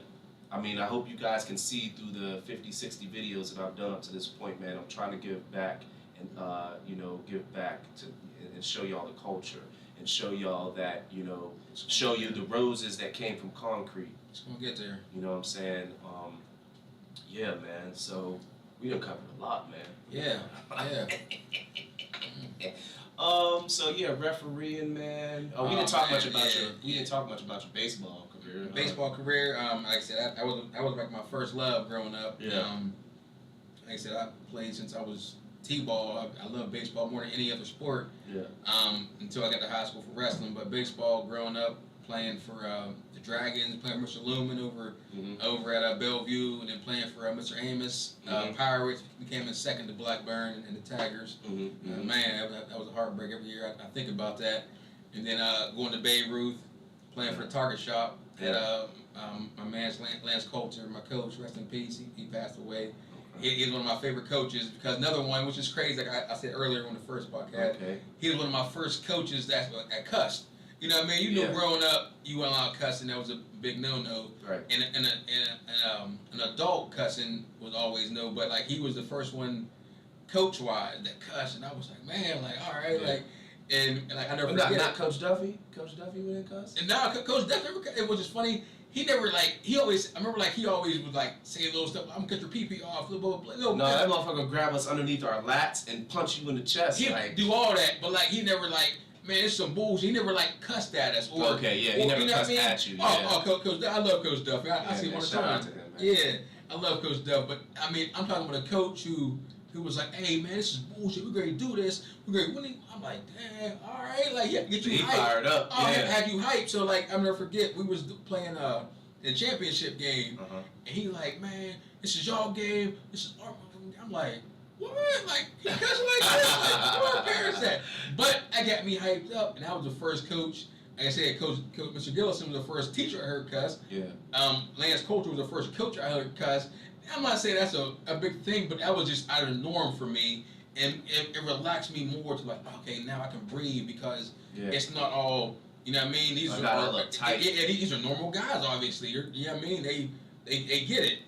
I mean, I hope you guys can see through the 50, 60 videos that I've done up to this point, man. I'm trying to give back and, give back to and show y'all the culture and show y'all that, show you the roses that came from concrete. It's gonna get there. You know what I'm saying? Yeah, man. So we done covered a lot, man. Yeah. So yeah, refereeing, man. We didn't talk much about your baseball career. Baseball career. Like I said, that was like my first love growing up. Yeah. Like I said, I played since I was T-ball. I love baseball more than any other sport. Yeah. Until I got to high school for wrestling, but baseball growing up, playing for the Dragons, playing for Mr. Lumen over at Bellevue, and then playing for Mr. Amos. Pirates became a second to Blackburn and the Taggers. Man, that was a heartbreak every year. I think about that. And then going to Babe Ruth, playing for the Target Shop. Had my man Lance Coulter, my coach, rest in peace. He passed away. He's one of my favorite coaches because another one, which is crazy, like I said earlier on the first podcast, he was one of my first coaches that cussed. You know what I mean? You know, growing up, you weren't allowed cussing. That was a big no-no. Right. And an adult cussing was always no, but like he was the first one, coach-wise, that cussed, and I was like, man, like all right, like, and like I never forget. Not Coach Duffy. Coach Duffy wouldn't cuss. And now Coach Duffy, it was just funny. He never he always would like say little stuff. I'm gonna cut your pee off. Blah, blah, blah, blah. No, that motherfucker would grab us underneath our lats and punch you in the chest. He'd do all that, but like he never like. Man, it's some bullshit. He never cussed at us. Or, he never cussed at you. Oh, Coach, I love Coach Duff. I see him all the time. Yeah, I love Coach Duff. But I mean, I'm talking about a coach who was like, "Hey, man, this is bullshit. We're gonna do this. We're gonna win." I'm like, "Damn, all right." Like, yeah, get you hyped. Fired up. Oh, had you hyped. So like, I'll never forget. We was playing the championship game, and he like, "Man, this is y'all game. This is our." I'm like. What? Like, he cussing like this? Like, where are parents at? But I got me hyped up, and I was the first coach. Like I said, Coach Mr. Gillison was the first teacher I heard cuss. Yeah. Lance Coulter was the first coach I heard cuss. I'm not saying that's a big thing, but that was just out of the norm for me, and it relaxed me more to like, okay, now I can breathe because it's not all, you know what I mean? These are look tight. Yeah, these are normal guys, obviously. You know what I mean? They get it.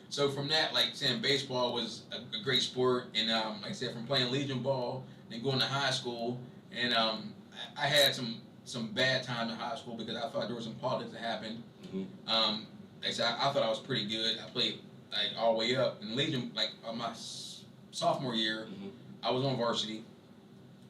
So from that, like saying baseball was a great sport, and like I said, from playing Legion ball and going to high school, and I had some bad time in high school because I thought there was some politics that happened. Like I said, I thought I was pretty good. I played like all the way up in Legion. Like my sophomore year, I was on varsity.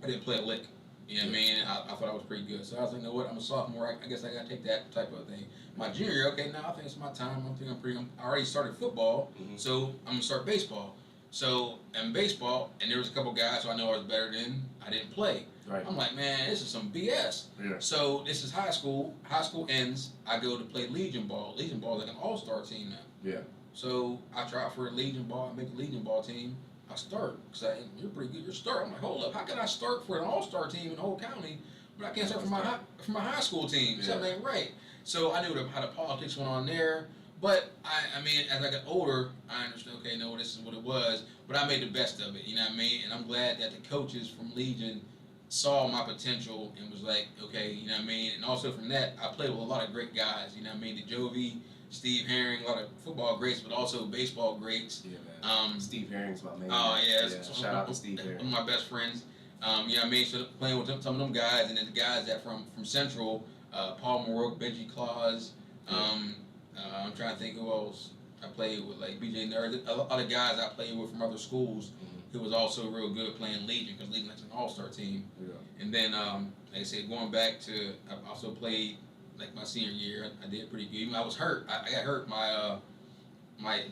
I didn't play a lick. You know what I mean? I thought I was pretty good. So I was like, you know what? I'm a sophomore. I guess I got to take that type of thing. My junior year, okay, now I think it's my time. I already started football, so I'm going to start baseball. So in baseball, and there was a couple guys who I know I was better than, I didn't play. Right. I'm like, man, this is some BS. Yeah. So this is high school. High school ends. I go to play Legion ball. Legion ball is like an all-star team now. Yeah. So I try out for a Legion ball. I make the Legion ball team. I start because you're pretty good. You're starting. I'm like, hold up, how can I start for an all-star team in the whole county, but I can't start for my high school team? So that ain't right. So I knew how the politics went on there. But I mean, as I got older, I understood. Okay, no, this is what it was. But I made the best of it. You know what I mean? And I'm glad that the coaches from Legion saw my potential and was like, okay, you know what I mean? And also from that, I played with a lot of great guys. You know what I mean? The Jovi, Steve Herring, a lot of football greats, but also baseball greats. Yeah, man. Steve Herring's my man. Oh, yeah. Shout out to Steve Herring. One of my best friends. You know what I mean? So playing with some of them guys, and then the guys that from Central, Paul Maroke, Benji Claus. I'm trying to think who else I played with, like BJ Nerd. Other guys I played with from other schools who was also real good playing Legion, because Legion is an all-star team. Yeah. And then, like I said, going back to, I also played, like my senior year, I did pretty good. Even I was hurt. I got hurt my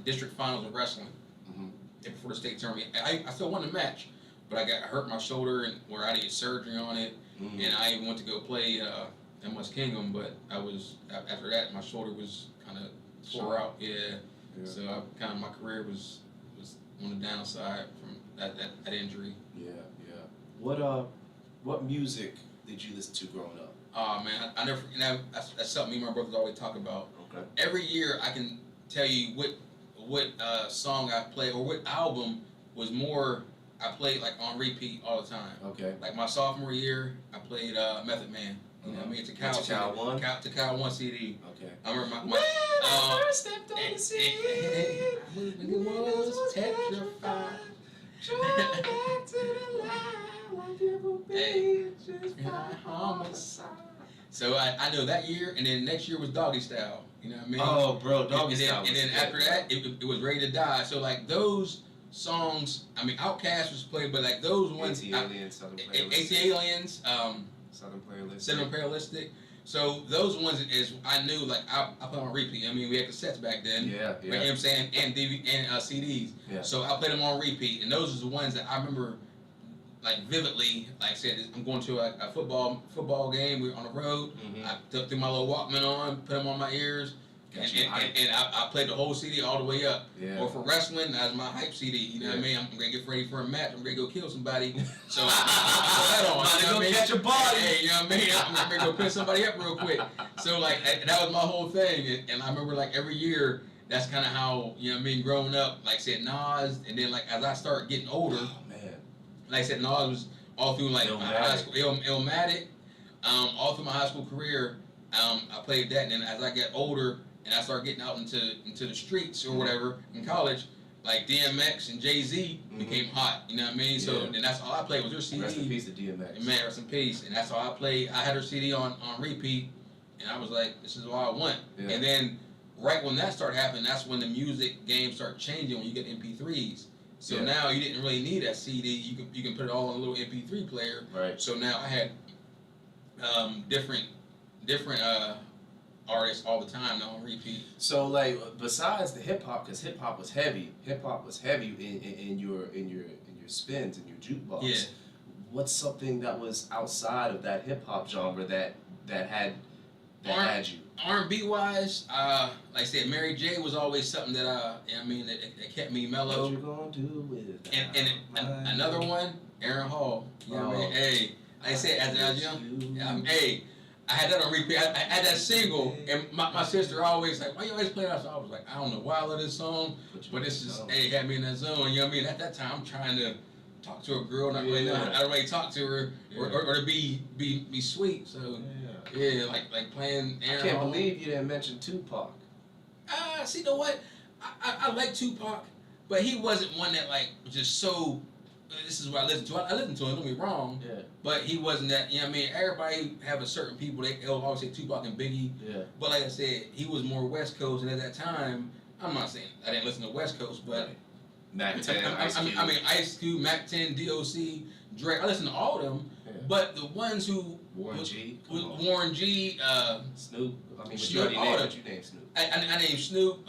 district finals in wrestling before the state tournament. I still won the match, but I hurt my shoulder and where I did surgery on it, and I even went to go play MS Kingdom, but after that my shoulder was kind of tore out. Yeah. So my career was on the downside from that injury. Yeah. What music did you listen to growing up? Oh man, I never. You know, that's something me and my brothers always talk about. Okay. Every year I can tell you what song I play or what album was more I played like on repeat all the time. Okay. Like my sophomore year, I played Method Man. You know what I mean? To Cal 1? To Cal 1 CD. Okay. I remember When I first stepped on the scene, it was petrified. Drawn back to the line, like it would be just by homicide. So I know that year, and then next year was Doggy Style. You know what I mean? Oh, bro, Doggy Style. And then after that, it was Ready to Die. So like those songs, I mean, Outkast was played, but like those ones, AT-Aliens, Southern Playlist. AT-Aliens, Southern Playlist. Southern Paralystic. So those ones is I knew like I put on repeat. I mean, we had cassettes back then. Yeah, You know what I'm saying? And DVD and CDs. Yeah. So I played them on repeat, and those are the ones that I remember like vividly. Like I said, I'm going to a football game. We're on the road. Mhm. I took my little Walkman on, put them on my ears, Got you hyped. and I played the whole CD all the way up. Yeah. Or for wrestling, that's my hype CD. You know what I mean? I'm gonna get ready for a match. I'm gonna go kill somebody. So I put that on. About to You know go what I mean? catch a body. Hey, you know what I mean? I'm gonna go pick somebody up real quick. So like that was my whole thing, and I remember like every year. That's kind of how, you know what I mean, growing up, like I said, Nas, and then like as I started getting older, Oh, man. like I said, Nas was all through like my high school, Illmatic, all through my high school career, I played that, and then as I got older and I started getting out into the streets or whatever in college, like DMX and Jay-Z became hot, you know what I mean? So Yeah. then that's all I played was their CD. Rest in peace to DMX. Man, rest in peace. And that's all I played. I had her CD on repeat, and I was like, this is all I want. Yeah. And then right when that started happening, that's when the music game started changing when you get MP3s. So Yeah. now you didn't really need that CD. You can put it all on a little MP3 player. Right. So now I had different artists all the time now on repeat. So like besides the hip hop, because hip hop was heavy in your spins and your jukebox. Yeah. What's something that was outside of that hip hop genre that had you? R&B wise, like I said, Mary J was always something that that kept me mellow. What you gonna do with And another one, Aaron Hall. You know what I mean? Hey, like I said, as I was young, hey, I had that on repeat. I had that single, and my sister always like, why you always playing that song? I was like, I don't know why I love this song, but this is, hey, had me in that zone. You know what I mean? At that time, I'm trying to talk to a girl, not really know how to really talk to her, or to be sweet. So yeah, like playing Aaron I can't Hall. believe you didn't mention Tupac. See, you know what? I like Tupac, but he wasn't one that like was just so. This is what I listen to. I listen to him. Don't get me wrong. Yeah. But he wasn't that. You know what I mean? Everybody have a certain people. They'll always say Tupac and Biggie. Yeah. But like I said, he was more West Coast, and at that time, I'm not saying I didn't listen to West Coast, but Mac 10, Ice Cube. I mean Ice Cube, Mac 10, DOC, Drake. I listen to all of them. Yeah. But the ones who Warren G. Warren G. Snoop. I mean, but Snoop, you already all named of what you named Snoop. I named Snoop,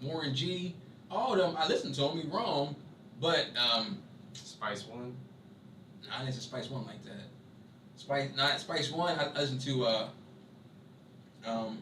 Warren G. All of them. I listened to them. Don't be wrong, but Spice One. I didn't say Spice One like that. Spice One. I listened to I'm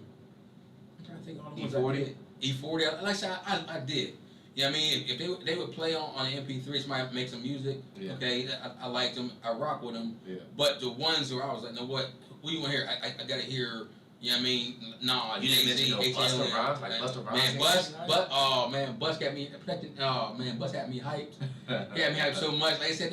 trying to think of all the ones E40? I did. E40. Like I said, I did. You know what I mean? If they would play on MP3, somebody make some music. Yeah. Okay, I liked them. I rock with them. Yeah. But the ones where I was like, no, what you want to hear? I gotta hear. You know what I mean? Nah, You didn't mention no H.A.L.N. Busta Rhymes, like Busta Rhymes. Man, oh man, Bus got me protecting. Oh man, Bus had me hyped. He had me hyped so much. Like I said,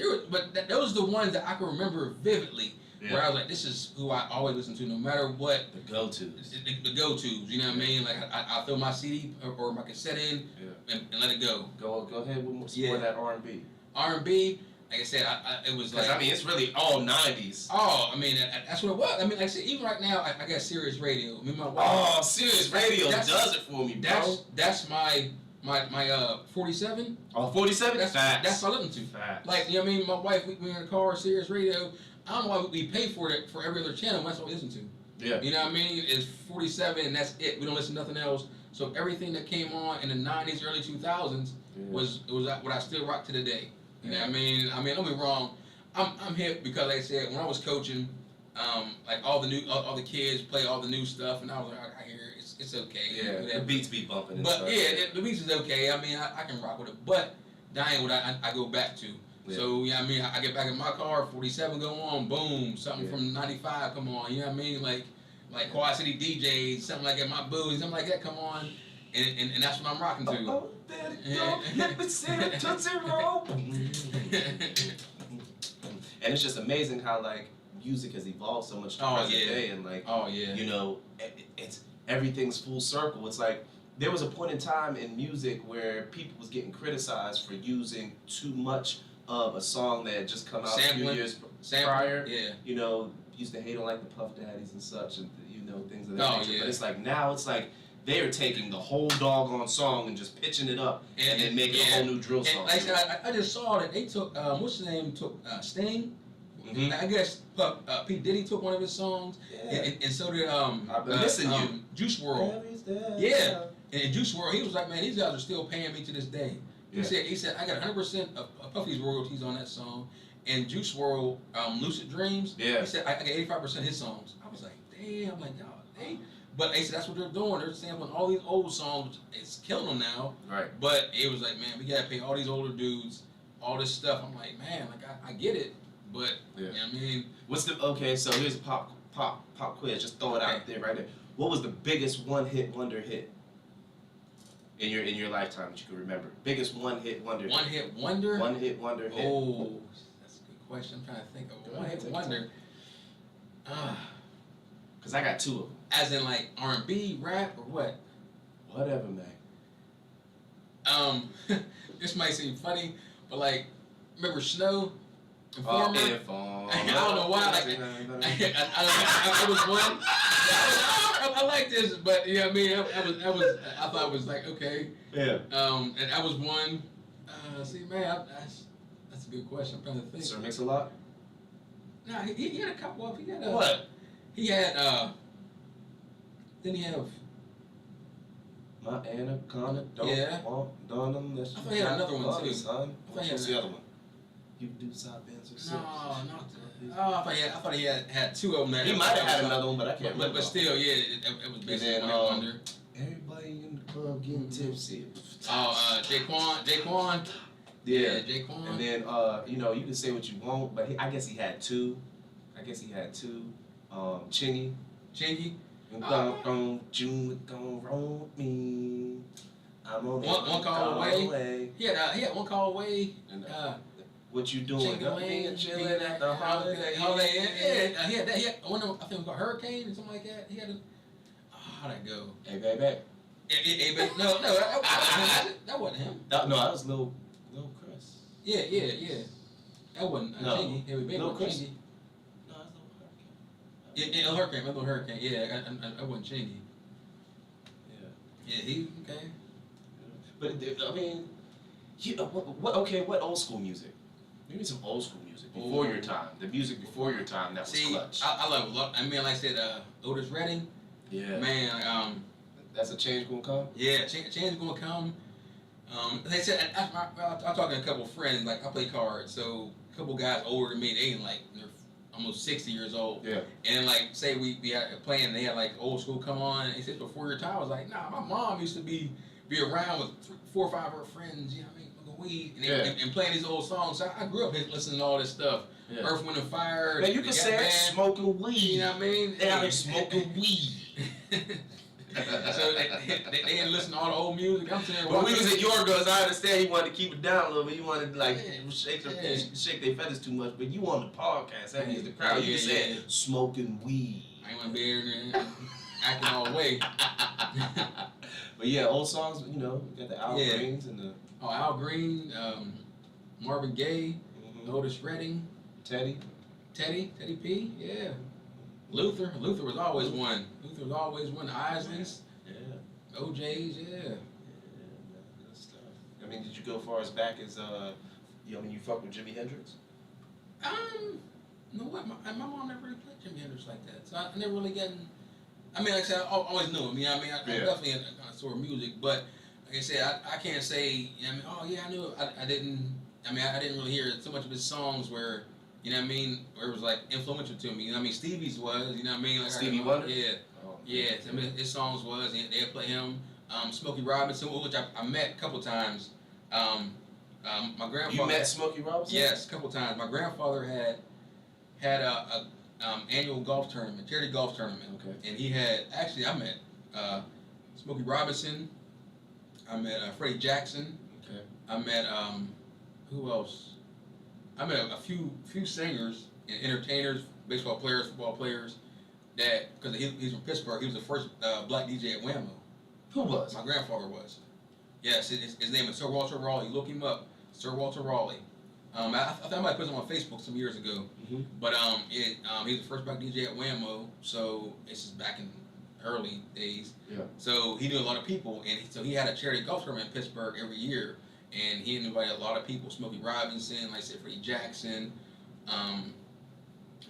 those are the ones that I can remember vividly. Where I was like, this is who I always listen to, no matter what. The go-tos. The go-tos, you know what I mean? Like I throw my CD or my cassette in and let it go. Go ahead with more of that R&B. R&B, like I said, it was like. I mean, it's really all 90s. Oh, I mean, that's what it was. I mean, like I said, even right now, I got Sirius Radio. I mean, my wife. Oh, Sirius Radio does it for me, bro. That's my 47. Oh, 47? That's what I listen to. Facts. Like, you know what I mean? My wife, we in the car, Sirius Radio. I don't know why we pay for it for every other channel. That's what we listen to. Yeah. You know what I mean? It's 47 and that's it. We don't listen to nothing else. So everything that came on in the 90s, early 2000s was what I still rock to today. You know what I mean? I mean, don't be wrong. I'm hip because, like I said, when I was coaching, like all the kids play all the new stuff, and I was like, I hear it. It's okay. Yeah, the beats be bumping. But yeah, the beats is okay. I mean, I can rock with it. But dying, what I go back to. Yeah. So, you know what I mean? I get back in my car, 47 go on, boom, something from 95 come on, you know what I mean? Like Quad City DJs, something like that, my booze, something like that come on, and that's what I'm rocking to. Oh, daddy, don't let me see the Tootsie Roll. And it's just amazing how like music has evolved so much to present day, and like you know, it's everything's full circle. It's like there was a point in time in music where people was getting criticized for using too much of a song that had just come out a few years prior. Yeah. You know, used to hate on like the Puff Daddies and such, and you know things of that nature. Yeah. But it's like now it's like they are taking the whole doggone song and just pitching it up and then making a whole new drill song. Like I said, I just saw that they took what's his name took Sting. Mm-hmm. I guess P Diddy took one of his songs, and so did I've been missing you. Juice WRLD. Yeah, and Juice WRLD, he was like, man, these guys are still paying me to this day. He said I got 100% of Puffy's royalties on that song, and Juice WRLD, Lucid Dreams. Yeah. He said I got 85% of his songs. I was like, damn, like God, they. But they said that's what they're doing. They're sampling all these old songs. It's killing them now. Right. But it was like, man, we gotta pay all these older dudes all this stuff. I'm like, man, like I get it, but you know what I mean. What's the so here's a pop quiz. Just throw it out there right there. What was the biggest one-hit wonder hit in your lifetime that you can remember? Biggest one-hit wonder. One-hit wonder. One-hit wonder hit. Oh, that's a good question. I'm trying to think of one-hit wonder. Cause I got two of them. As in like R&B, rap, or what? Whatever, man. This might seem funny, but like, remember Snow? Informer? I don't know why. Like, I was one. I like this, but you know what I mean. I thought it was like okay. Yeah. And I was one. See, man, that's a good question. I'm trying to think. Sir Mix-a-Lot? No, he had a couple of. He had what? He had. Then he have. My anaconda don't want done unless I thought he had another one too. Son. I thought he had What's the other one? You do side bands or something? No, not the. Oh, I thought he had two of them. That He might have had another one, but I can't remember. But still, yeah, it was basically then, one wonder. Everybody in the club getting tipsy. Oh, Jaquan. Yeah, Jaquan. And then, you know, you can say what you want, but I guess he had two. Chingy. June gon' roll me. I'm on one call away. He had one call away. And, what you doing? Chilling at the Holiday Inn. Yeah, he had that. He had one of them, I think it was called Hurricane or something like that. He had a. How'd that go? Hey, baby. Hey, baby. No, that wasn't him. No, that was Lil Chris. Yeah. That wasn't Chingy. Hey, baby, Lil Chris. Chingy. No, that's Lil Hurricane. Little Hurricane. Yeah, I wasn't Chingy. Yeah, he okay. But I mean, what old school music? Give me some old school music before your time. The music before your time that was clutch. I love. I mean, like I said, Otis Redding. Yeah. Man, that's a change gonna come. Yeah, change gonna come. They said I'm talking to a couple friends. Like I play cards, so a couple guys older than me. They ain't like they're almost 60 years old. Yeah. And like say we had playing, and they had like old school come on. And they said before your time, I was like, nah, my mom used to be around with 4 or 5 of her friends. You know what I mean? Weed and playing these old songs. So I grew up listening to all this stuff. Yeah. Earth, Wind and Fire. Man, you can say smoking weed. You know what I mean? They out here smoking weed. So they didn't listen to all the old music. I'm saying. When we was at your girls, I understand you wanted to keep it down a little bit. You wanted to like shake their feathers too much. But you on the podcast, that means the crowd. You said smoking weed. I ain't want to be here acting all the way. But yeah, old songs. You know, you got the Al Greens and the. Oh, Al Green, Marvin Gaye, Otis Redding, Teddy P, yeah. Luther was always one. The Isleys, OJs, yeah. Good stuff. I mean, did you go far as back as you fuck with Jimi Hendrix? No, what? My mom never really played Jimi Hendrix like that, so I never really gotten. I mean, like I said, I always knew him. You know what I mean? I definitely had a connoisseur of music, but. Like I said, I can't say, you know what I mean, oh yeah, I knew it. I didn't really hear so much of his songs where, you know what I mean, where it was like influential to me. You know what I mean? Stevie's was, you know what I mean? Like Stevie Wonder? Yeah. Oh, yeah. I mean, his songs was, they'd play him. Smokey Robinson, which I met a couple times. My grandfather. You met Smokey Robinson? Yes, a couple times. My grandfather had a annual golf tournament, charity golf tournament. Okay. And he had I met Smokey Robinson. I met Freddie Jackson. Okay. I met who else? I met a few singers and entertainers, baseball players, football players. That because he's from Pittsburgh, he was the first black DJ at Whammo. Who was? My grandfather was. Yes, his name is Sir Walter Raleigh. Look him up, Sir Walter Raleigh. I thought I might put him on Facebook some years ago. Mm-hmm. But he was the first black DJ at Whammo, so this is back in early days. Yeah. So he knew a lot of people, and so he had a charity golf tournament in Pittsburgh every year, and he invited a lot of people. Smokey Robinson, like I said, Freddie Jackson.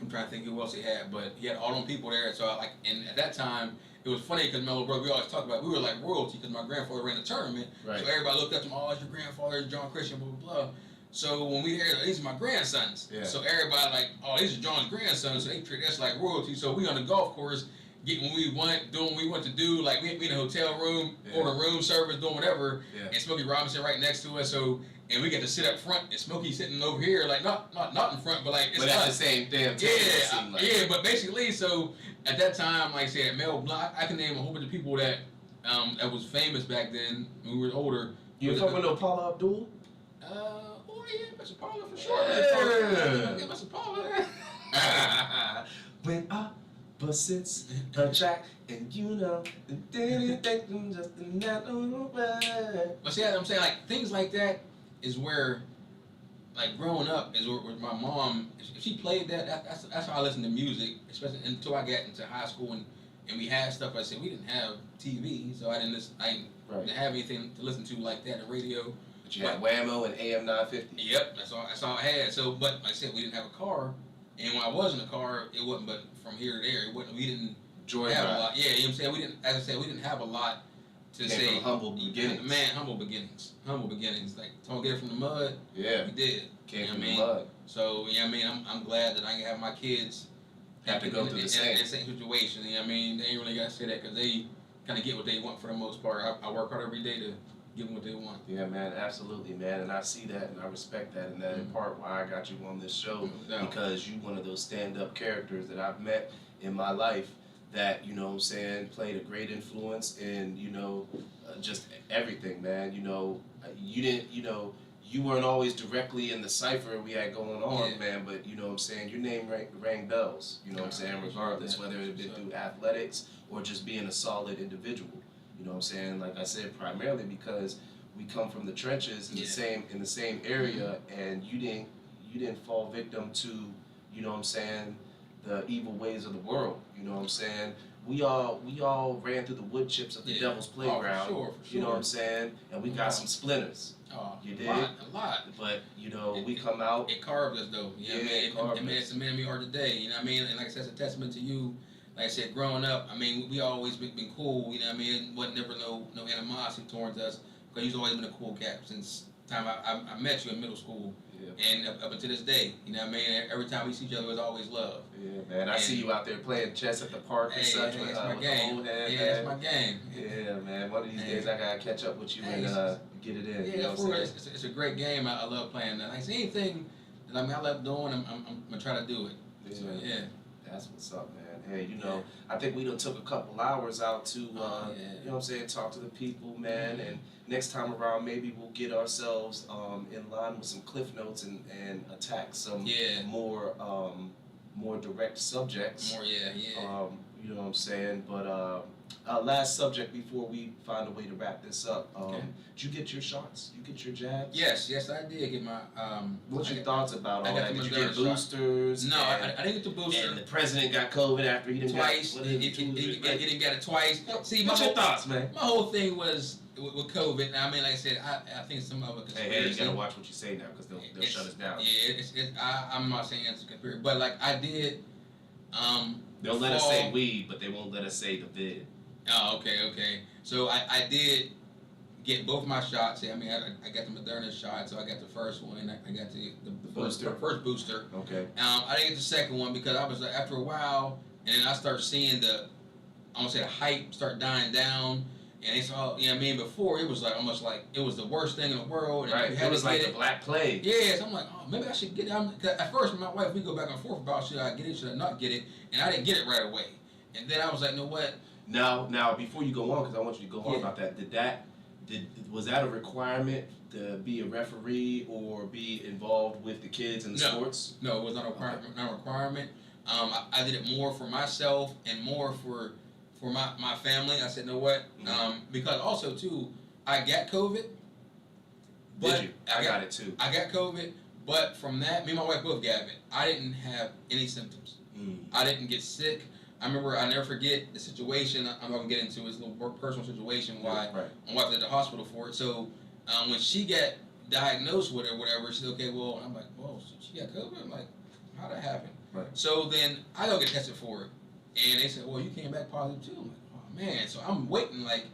I'm trying to think who else he had, but he had all them people there. So and at that time, it was funny because my little brother, we always talked about, we were like royalty because my grandfather ran the tournament. Right. So everybody looked up to him, oh, it's your grandfather, it's John Christian, blah, blah, blah. So when we heard, these are my grandsons. Yeah. So everybody like, oh, these are John's grandsons. So they treat us like royalty. So we on the golf course, getting what we want, doing what we want to do. Like we in a hotel room, or the room service, doing whatever. Yeah. And Smokey Robinson right next to us. So, and we get to sit up front, and Smokey sitting over here, like not in front, but like it's But at the us. same damn time. Yeah, but basically, so at that time, like I said, Mel Block, I can name a whole bunch of people that that was famous back then when we were older. You fuck with no Paula Abdul? Oh yeah, Mr. Paula for sure. Yeah. Yeah, Mr. Paula. When opposites attract, and you know, just But see, I'm saying like things like that is where, like growing up, is where my mom, if she played that's how I listened to music, especially until I got into high school and we had stuff. I said we didn't have TV, so I didn't didn't have anything to listen to like that, the radio. But you had Whammo and AM 950. Yep, that's all I had. So, but like I said, we didn't have a car, and when I was in the car, it wasn't but from here to there. It wasn't. We didn't have a lot. Yeah, you know what I'm saying. We didn't. As I said, we didn't have a lot to say. From humble beginnings. Man, humble beginnings. Humble beginnings. Like don't get it from the mud. Yeah. We did. Came from the the mud. So yeah, I mean, I'm glad that I can have my kids Have to go through the same situation. You know what I mean, they ain't really got to say that because they kind of get what they want for the most part. I work hard every day to give them what they want. Yeah, man, absolutely, man, and I see that and I respect that, and that in part why I got you on this show, because you one of those stand-up characters that I've met in my life that, you know what I'm saying, played a great influence in, you know, just everything, man. You know, you didn't, you know, you weren't always directly in the cipher we had going on, man, but you know what I'm saying, your name rang bells, you know what I'm saying, regardless, whether it had been through athletics or just being a solid individual. You know what I'm saying? Like I said, primarily because we come from the trenches in the same area, and you didn't fall victim to, you know what I'm saying, the evil ways of the world. You know what I'm saying? We all ran through the wood chips of the devil's playground. For sure. You know what I'm saying? And we got some splinters. Oh, you did? A lot. But, you know, we come out. It carved us, though. You know what I mean? It made me are today. You know what I mean? And like I said, it's a testament to you. Like I said, growing up, I mean, we always been cool. You know what I mean? Wasn't never no animosity towards us, because you've always been a cool cat since the time I met you in middle school. And up until this day, you know what I mean? Every time we see each other, there's always love. Yeah, man. I see you out there playing chess at the park and such. That's my game. That's my game. Yeah, man. One of these days, I gotta catch up with you and get it in. Yeah, you know of course. It's a great game. I love playing that. Like anything that I love doing, I'm gonna try to do it. Yeah. So yeah. That's what's up, man. Hey, you know, I think we done took a couple hours out to, you know what I'm saying, talk to the people, man. And next time around, maybe we'll get ourselves in line with some cliff notes and attack some more direct subjects. You know what I'm saying? But last subject before we find a way to wrap this up. Did you get your shots? You get your jabs? Yes, I did get my. What's your thoughts about all that? Did you get Moderna boosters? No, I didn't get the booster. And the president got COVID after he didn't twice. Got, he didn't get it twice. See, what's your thoughts, man? My whole thing was with COVID. I mean, like I said, I think some of it. Hey, you gotta watch what you say now, because they'll shut us down. Yeah, I'm not saying it's a conspiracy, but like I did. They'll let us say weed, but they won't let us say the vid. Oh, okay. So I did get both my shots. I mean, I got the Moderna shot, so I got the first one. I got the first booster. Okay. I didn't get the second one because I was like, after a while, and then I started seeing the hype start dying down, And it's all, you know what I mean? Before, it was like almost like it was the worst thing in the world. And Right. you had It was to like get the Black Plague. Yeah, so I'm like, oh, maybe I should get it. 'Cause at first, my wife, we go back and forth about should I get it, should I not get it, and I didn't get it right away. And then I was like, you know what? Now, before you go on, because I want you to go on Yeah. about that. Was that a requirement to be a referee or be involved with the kids in the No. sports? No, it was not a requirement. Okay. Not a requirement. I did it more for myself and more for my family. I said, you know what? Because also too, I got COVID. Did you? I got it too. I got COVID, but from that, me and my wife both got it. I didn't have any symptoms. I didn't get sick. I remember, I never forget the situation. I'm not gonna get into his little personal situation why Right. my wife was at the hospital for it. So when she got diagnosed with it or whatever, she said, okay, well, I'm like, whoa, so she got COVID? I'm like, how'd that happen? Right. So then I go get tested for it, and they said, well, you came back positive too. I'm like, oh man. So I'm waiting, like,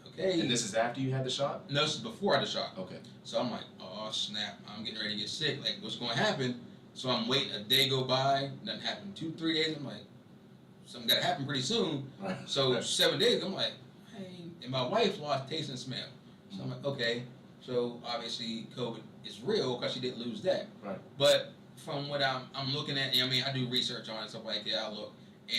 okay. And this is after you had the shot? No, this is before I had the shot. Okay. So I'm like, oh snap, I'm getting ready to get sick. Like, what's going to happen? So I'm waiting. A day go by, nothing happened. 2-3 days, I'm like, something got to happen pretty soon. Right. So 7 days, I'm like, hey, and my wife lost taste and smell. So I'm like, okay. So obviously COVID is real because she didn't lose that. Right. But from what I'm looking at, I mean, I do research on it and stuff like that. I look,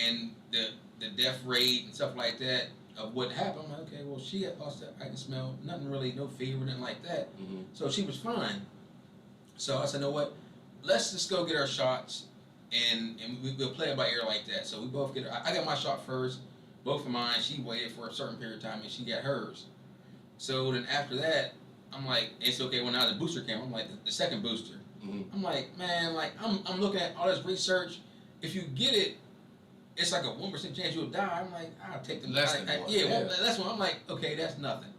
and the death rate and stuff like that of what happened. I'm like, okay, well, she had lost that taste and smell. Nothing really, no fever, nothing like that. So she was fine. So I said, you know what? Let's just go get our shots, and we'll play it by ear like that. So we both get. I got my shot first, both of mine. She waited for a certain period of time, and she got hers. So then after that, I'm like, it's okay. When now the booster came, I'm like, the second booster. I'm like, man, like I'm looking at all this research. If you get it, it's like a 1% chance you'll die. I'm like, I'll take the Less than one. Yeah. that's one. I'm like, okay, that's nothing.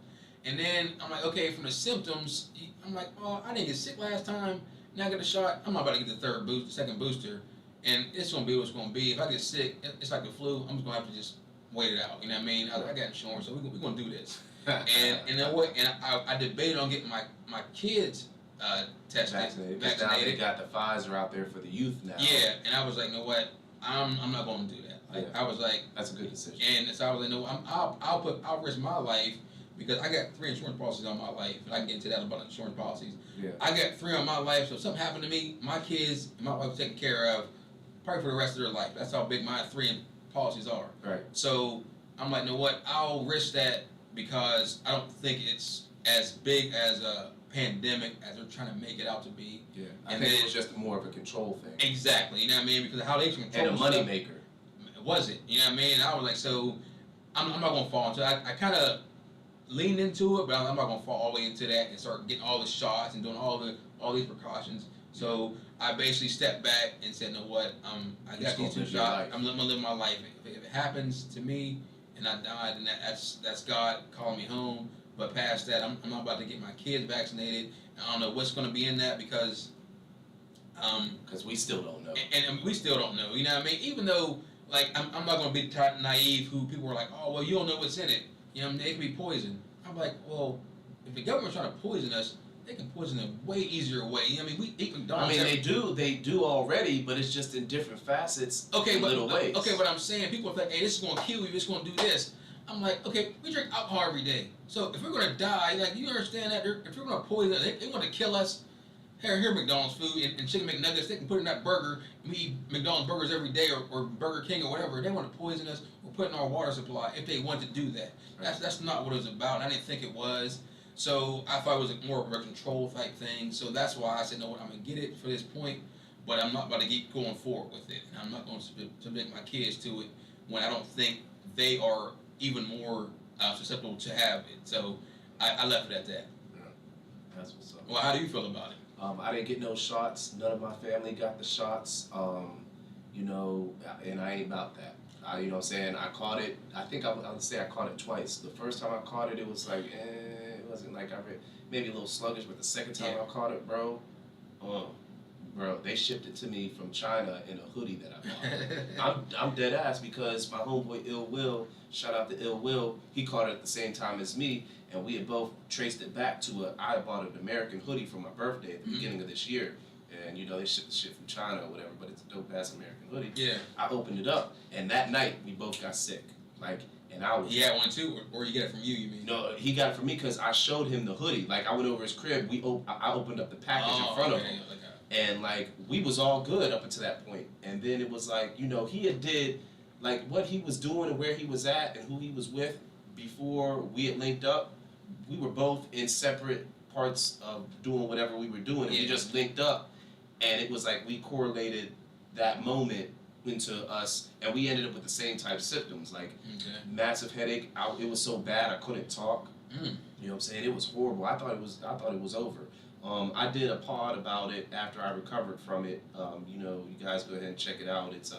And then I'm like, okay, from the symptoms, I'm like, oh, I didn't get sick last time. Now I got a shot. I'm not about to get the second booster, and it's gonna be what it's gonna be. If I get sick, it's like the flu. I'm just gonna have to just wait it out. You know what I mean? I got insurance, so we're gonna do this. And then what? And I debated on getting my kids tested, Vaccinated. Now they got the Pfizer out there for the youth now. Yeah, and I was like, you know what? I'm not gonna do that. Like, I was like, that's a good decision. and so I was like, no, I'll risk my life. Because I got 3 insurance policies on my life, and I can get into that about insurance policies. Yeah. I got 3 on my life, so if something happened to me, my kids and my wife taken care of, probably for the rest of their life. That's how big my 3 policies are. Right. So I'm like, you know what? I'll risk that because I don't think it's as big as a pandemic as they're trying to make it out to be. Yeah. I And think then- it was just more of a control thing. Exactly. You know what I mean? Because of how they control And a money stuff, maker. was it? You know what I mean? And I was like, so I'm not gonna fall into it. I kind of leaned into it, but I'm not gonna fall all the way into that and start getting all the shots and doing all these precautions. So I basically stepped back and said, you know what? I got these 2 shots. I'm gonna live my life. If it happens to me and I die, then that's God calling me home. But past that, I'm not about to get my kids vaccinated. And I don't know what's gonna be in that because we still don't know. and we still don't know. You know what I mean? Even though, like, I'm not gonna be the type naive who people are like, oh well, you don't know what's in it. You know, they can be poisoned. I'm like, well, if the government's trying to poison us, they can poison a way easier way. You know what I mean? We eat McDonald's. I mean, they do already, but it's just in different facets, in little ways. Okay, but I'm saying, people are like, hey, this is gonna kill you. This is gonna do this. I'm like, okay, we drink alcohol every day. So if we're gonna die, like, you understand that? If we're gonna poison us, they want to kill us. Here, McDonald's food and chicken McNuggets, they can put in that burger. We eat McDonald's burgers every day, or Burger King or whatever. They want to poison us or put in our water supply if they want to do that. That's not what it was about. I didn't think it was. So I thought it was more of a control type thing. So that's why I said, no, I'm going to get it for this point, but I'm not about to keep going forward with it. And I'm not going to subject my kids to it when I don't think they are even more susceptible to have it. So I left it at that. Yeah. That's what's up. Well, how do you feel about it? I didn't get no shots. None of my family got the shots. You know, and I ain't about that. You know what I'm saying? I caught it. I think I would say I caught it twice. The first time I caught it, it was like, it wasn't like maybe a little sluggish. But the second time I caught it, bro, they shipped it to me from China in a hoodie that I bought. I'm dead ass because my homeboy Ill Will, shout out to Ill Will, he caught it at the same time as me, and we had both traced it back to I bought an American hoodie for my birthday at the beginning of this year. And you know, they shipped the shit from China or whatever, but it's a dope ass American hoodie. Yeah. I opened it up, and that night we both got sick. Like, and I was. He had one too, or you get it from you? You mean? No, he got it from me because I showed him the hoodie. Like I went over his crib. I opened up the package in front of him, and like we was all good up until that point. And then it was like he had did like what he was doing and where he was at and who he was with before we had linked up. We were both in separate parts of doing whatever we were doing, and we just linked up, and it was like we correlated that moment into us, and we ended up with the same type of symptoms, like massive headache. It was so bad I couldn't talk. You know what I'm saying? It was horrible. I thought it was over. I did a pod about it after I recovered from it. You guys go ahead and check it out. It's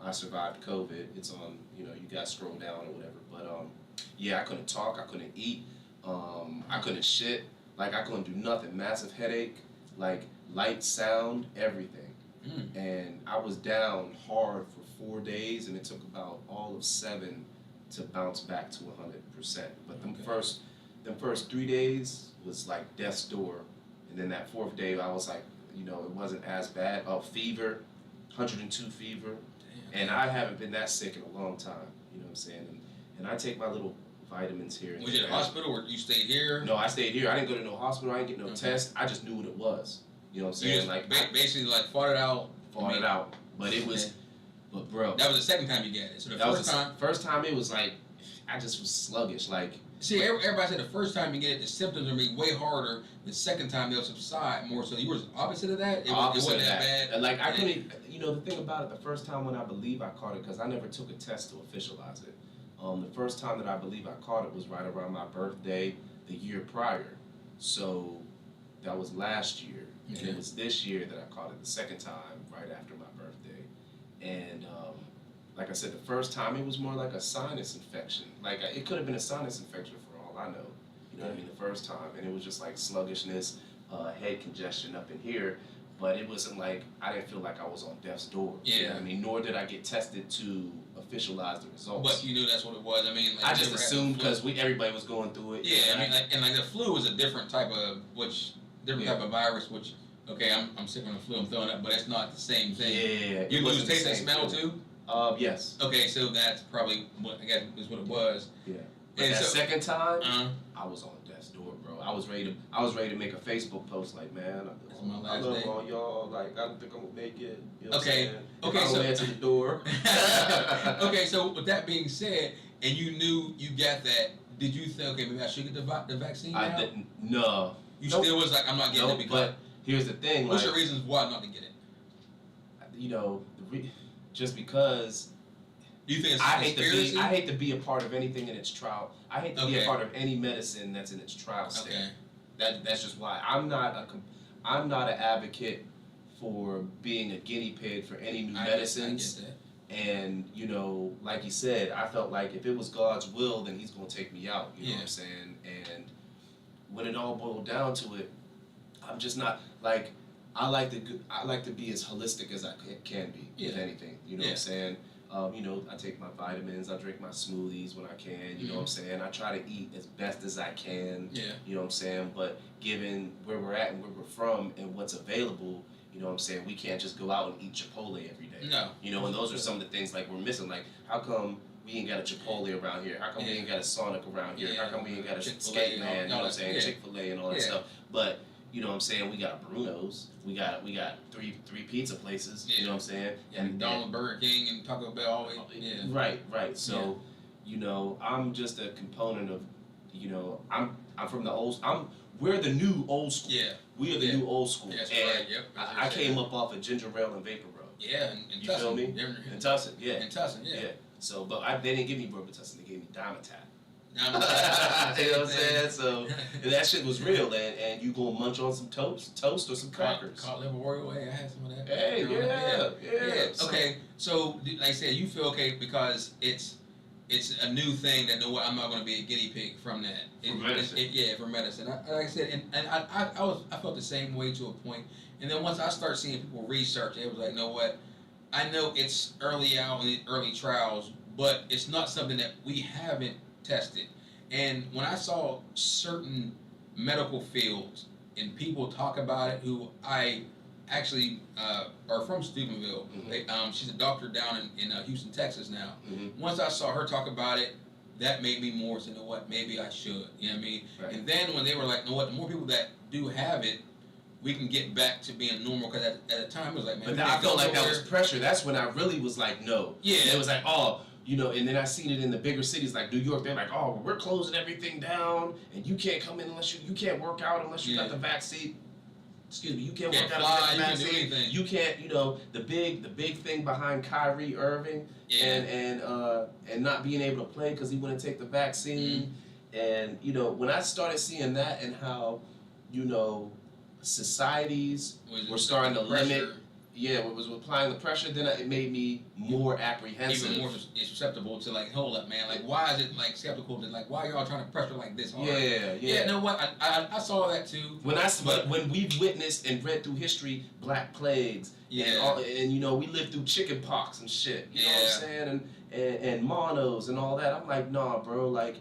I survived COVID. It's on. You guys scroll down or whatever. But I couldn't talk. I couldn't eat. I couldn't shit. Like I couldn't do nothing. Massive headache. Like light, sound, everything. And I was down hard for 4 days, and it took about all of 7 to bounce back to 100%. But them first 3 days was like death's door, and then that 4th day I was like, it wasn't as bad. Fever, 102 fever, and I haven't been that sick in a long time. You know what I'm saying? And I take my little vitamins here. Was you at a hospital or you stayed here? No, I stayed here. I didn't go to no hospital. I didn't get no test. I just knew what it was. You know what I'm saying? You just like basically like fought it out. But it was, but bro. That was the second time you got it. So the first time it was like, I just was sluggish. Like, see, everybody said the first time you get it, the symptoms are be way harder. The second time they'll subside more. So you were opposite of that. It wasn't that bad. Like I couldn't. The thing about it, the first time when I believe I caught it, because I never took a test to officialize it. The first time that I believe I caught it was right around my birthday, the year prior. So that was last year. And it was this year that I caught it the second time, right after my birthday. And like I said, the first time it was more like a sinus infection. Like it could have been a sinus infection for all I know. You know what I mean? The first time, and it was just like sluggishness, head congestion up in here. But it wasn't like I didn't feel like I was on death's door. Yeah. You know what I mean? Nor did I get tested to officialize the results. But you knew that's what it was. I mean, like, I just assumed because everybody was going through it. Yeah, I mean, like the flu is a different type of type of virus. Which I'm sick on the flu. I'm throwing up, but it's not the same thing. Yeah. You lose taste and smell too. Yes. Okay, so that's probably what I guess is what it was. Yeah. But that second time, I was on death's door, bro. I was ready to make a Facebook post like, man, I love all y'all. Like, I don't think I'm gonna make it. You know okay, so answer the door. Okay, so with that being said, and you knew you got that, did you think, okay, maybe I should get the vaccine now? I didn't. No. You still was like, I'm not getting it because. But here's the thing. What's your reasons why not to get it? Just because. Do you think it's conspiracy? I hate to be a part of anything in its trial. I hate to be a part of any medicine that's in its trial state. Okay. That's just why I'm not an advocate for being a guinea pig for any new medicines. I get that. And like you said, I felt like if it was God's will, then He's gonna take me out. You know what I'm saying? And when it all boiled down to it, I'm just not like I like to be as holistic as I can be with anything. You know what I'm saying? I take my vitamins, I drink my smoothies when I can, you know what I'm saying? I try to eat as best as I can, you know what I'm saying? But given where we're at and where we're from and what's available, you know what I'm saying, we can't just go out and eat Chipotle every day. No. And those are some of the things like we're missing. Like, how come we ain't got a Chipotle around here? How come we ain't got a Sonic around here? How come we ain't got a Skate Man, you know what I'm saying? Chick-fil-A and all that stuff. But you know what I'm saying? We got Bruno's. We got three pizza places. You know what I'm saying? And McDonald's, Burger King, and Taco Bell. Always. Yeah. Right. So, I'm just a component of, I'm from the old. We're the new old school. Yeah. We are the new old school. That's and right. Yep. I came up off of Ginger Ale and Vapor Road. Yeah, and you feel me? In Tussin, yeah. In Tussin, yeah. So, but they didn't give me Robitussin. They gave me Dimetap. You know what I'm saying? So that shit was real, and you gonna munch on some toast or some crackers. Cod liver Oreo. Hey, I had some of that. Hey, yeah. Okay, so like I said, you feel okay because it's a new thing that I'm not going to be a guinea pig from that. For medicine. For medicine. Like I said, and I felt the same way to a point. And then once I start seeing people research, it was like, you know what? I know it's early out in the early trials, but it's not something that we haven't tested. And when I saw certain medical fields and people talk about it who I actually are from Steubenville. She's a doctor down in Houston, Texas now. Once I saw her talk about it, that made me more say, you know what, maybe I should. You know what I mean? Right. And then when they were like, you know what, the more people that do have it, we can get back to being normal. Because at the time, it was like, man, But then I felt like that was pressure. That's when I really was like, no. Yeah. And it was like, oh, you know, and then I seen it in the bigger cities like New York. They're like, oh, we're closing everything down, and you can't come in unless you can't work out unless you got the vaccine. Excuse me, you can't work out unless you got the vaccine. You can't, you know, the big thing behind Kyrie Irving and not being able to play because he wouldn't take the vaccine. And you know, when I started seeing that and how, you know, societies were starting to limit. Yeah, was applying the pressure, then it made me more apprehensive. Even more susceptible to like, hold up, man. Like, why is it like skeptical? To like, why are y'all trying to pressure like this hard? Yeah. You know what? I saw that too. When we've witnessed and read through history, Black Plagues, and you know, we lived through chicken pox and shit. You know what I'm saying? And monos and all that. I'm like, nah, bro. Like,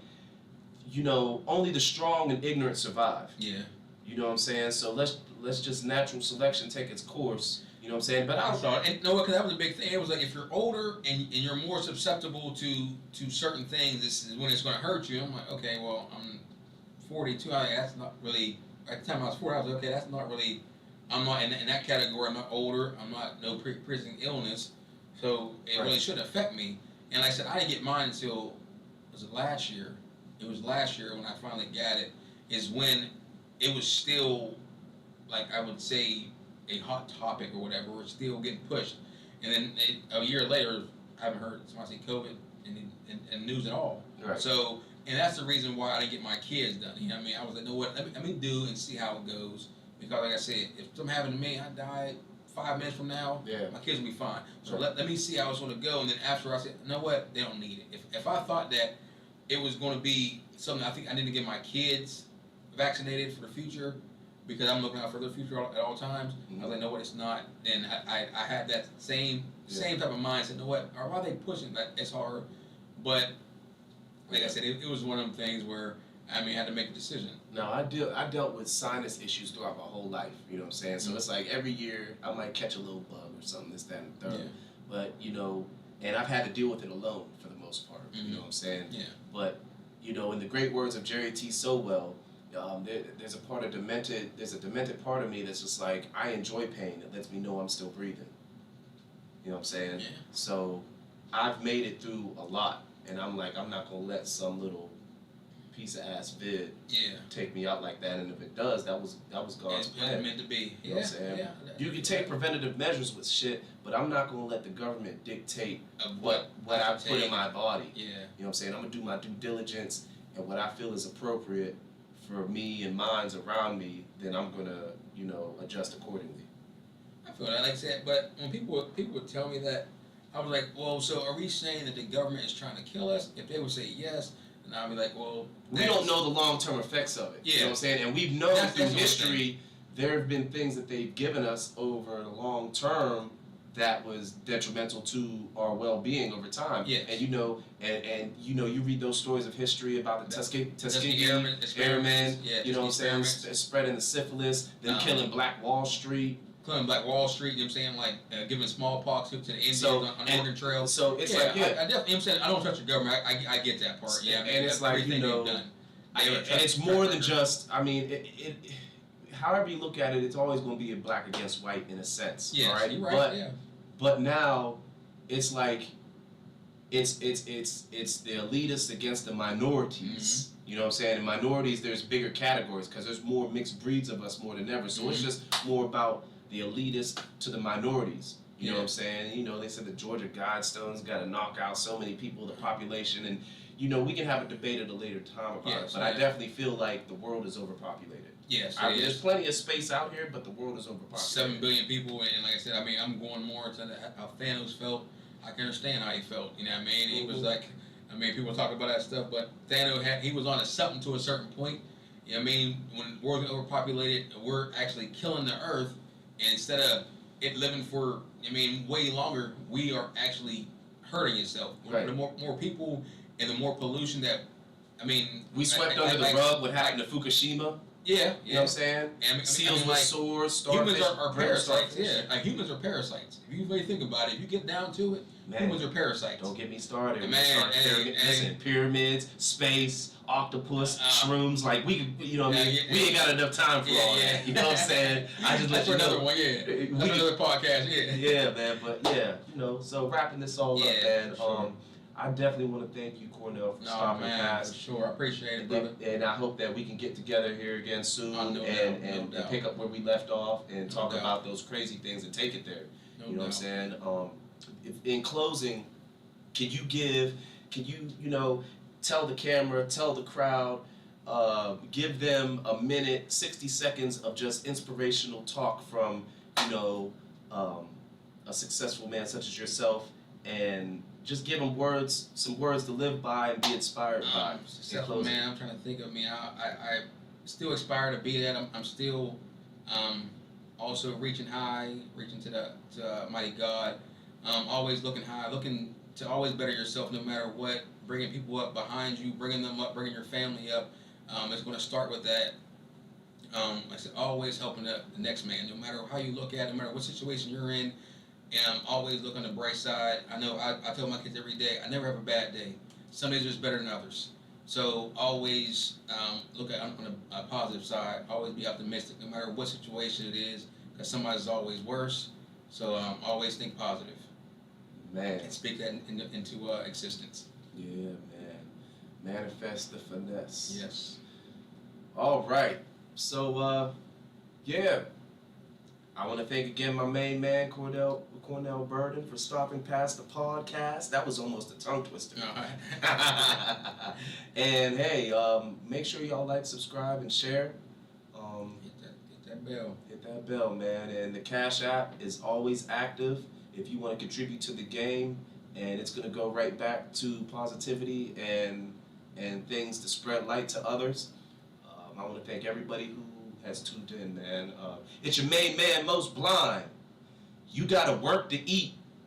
you know, only the strong and ignorant survive. Yeah. You know what I'm saying? So let's just natural selection take its course. You know what I'm saying? But I saw it, and no, because that was a big thing. It was like if you're older and you're more susceptible to certain things, this is when it's going to hurt you. I'm like, okay, well, I'm 42. That's not really. At the time I was 40, I was like, okay. That's not really. I'm not in that category. I'm not older. I'm not no pre-existing illness, so it really shouldn't affect me. And like I said, I didn't get mine until was it last year? It was last year when I finally got it. Is when it was still like I would say a hot topic or whatever. We're still getting pushed, and then a year later, I haven't heard somebody say COVID in news at all. Right. So, and that's the reason why I didn't get my kids done. You know what I mean? I was like, you know what? Let me do and see how it goes. Because like I said, if something happened to me, I died 5 minutes from now, my kids will be fine. So let me see how it's going to go, and then after I said, you know what? They don't need it. If I thought that it was going to be something, I think I need to get my kids vaccinated for the future. Because I'm looking out for their future at all times. I was like, no, what it's not. And I had that same type of mindset. You know what? Or why are they pushing that? It's hard. But like I said, it was one of them things where I had to make a decision. No, I dealt with sinus issues throughout my whole life. You know what I'm saying? So it's like every year I might catch a little bug or something, this, that, and the third. Yeah. But you know, and I've had to deal with it alone for the most part. You know what I'm saying? Yeah. But you know, in the great words of Jerry T. Sowell. There's a demented part of me that's just like, I enjoy pain. It lets me know I'm still breathing. You know what I'm saying? Yeah. So I've made it through a lot, and I'm like, I'm not gonna let some little piece of ass vid take me out like that. And if it does, that was God's plan. It's meant to be. You know what I'm saying? You can take preventative measures with shit, but I'm not gonna let the government dictate what I put in my body. Yeah. You know what I'm saying? I'm gonna do my due diligence, and what I feel is appropriate for me and minds around me, then I'm gonna, you know, adjust accordingly. I feel that, like I said, but when people would tell me that, I was like, well, so are we saying that the government is trying to kill us? If they would say yes, then I'd be like, well, we don't know the long-term effects of it. Yeah. You know what I'm saying? And we've known through history, there have been things that they've given us over the long term that was detrimental to our well-being over time. Yes. And you know, and you know, you read those stories of history about the Tuskegee Airmen, you know what I'm saying, spreading the syphilis, them killing Black Wall Street. Killing Black Wall Street, you know what I'm saying, like giving smallpox to the Indians on Oregon Trail. So it's I definitely, you know what I'm saying, I don't trust the government. I get that part. Yeah, and it's like, you know, and it's more than just. I mean, it however you look at it, it's always going to be a black against white in a sense. Yeah, right? You're right. But now, it's like, it's the elitists against the minorities. You know what I'm saying? In minorities, there's bigger categories because there's more mixed breeds of us more than ever. So it's just more about the elitists to the minorities. You know what I'm saying? You know, they said the Georgia Guidestones got to knock out so many people, the population, and you know, we can have a debate at a later time about it. But I definitely feel like the world is overpopulated. Yes, there's plenty of space out here, but the world is overpopulated. 7 billion people, and like I said, I'm going more into how Thanos felt. I can understand how he felt. You know what I mean? He was like, people talk about that stuff, but Thanos he was on something to a certain point. You know what I mean? When the world's overpopulated, we're actually killing the Earth, and instead of it living for, way longer, we are actually hurting itself. Right. The more people and the more pollution that, we swept under the rug what happened to Fukushima. Yeah, You know what I'm saying? Seals with like, swords, starfish. humans are parasites. starfish. Yeah, like humans are parasites. If you really think about it, if you get down to it, humans are parasites. Don't get me started. Man, Pyramids, space, octopus, shrooms. Like you know what I mean? Yeah, We ain't got enough time for all that. You know what I'm saying? I just let That's you another know. one. Yeah, that's another podcast. Yeah. Yeah, man. But yeah, so wrapping this all up, man. For sure. I definitely want to thank you, Cornell, for stopping man, past. for sure. I appreciate it, brother. And I hope that we can get together here again soon No and doubt. pick up where we left off and talk doubt. about those crazy things and take it there. No You know what I'm doubt. saying? In closing, can you tell the camera, tell the crowd, give them a minute, 60 seconds of just inspirational talk from, a successful man such as yourself, and just give them some words to live by and be inspired by. Successful man, I'm trying to think of I still aspire to be that. I'm still also reaching high, reaching to mighty God. Always looking high, looking to always better yourself no matter what. Bringing people up behind you, bringing them up, bringing your family up. It's going to start with that. Like I said, always helping the next man, no matter how you look at it, no matter what situation you're in. And always look on the bright side. I know I tell my kids every day, I never have a bad day. Some days are just better than others. So always look at on a positive side. Always be optimistic, no matter what situation it is, because somebody's always worse. So always think positive. Man. And speak that into existence. Yeah, man. Manifest the finesse. Yes. All right. So, yeah. I want to thank again my main man, Cornell Birden, for stopping past the podcast. That was almost a tongue twister. All right. And hey, make sure y'all like, subscribe, and share. Hit that bell. Hit that bell, man. And the Cash App is always active if you want to contribute to the game, and it's going to go right back to positivity and things to spread light to others. I want to thank everybody who has tuned in, man. It's your main man, Most Blind. You got to work to eat.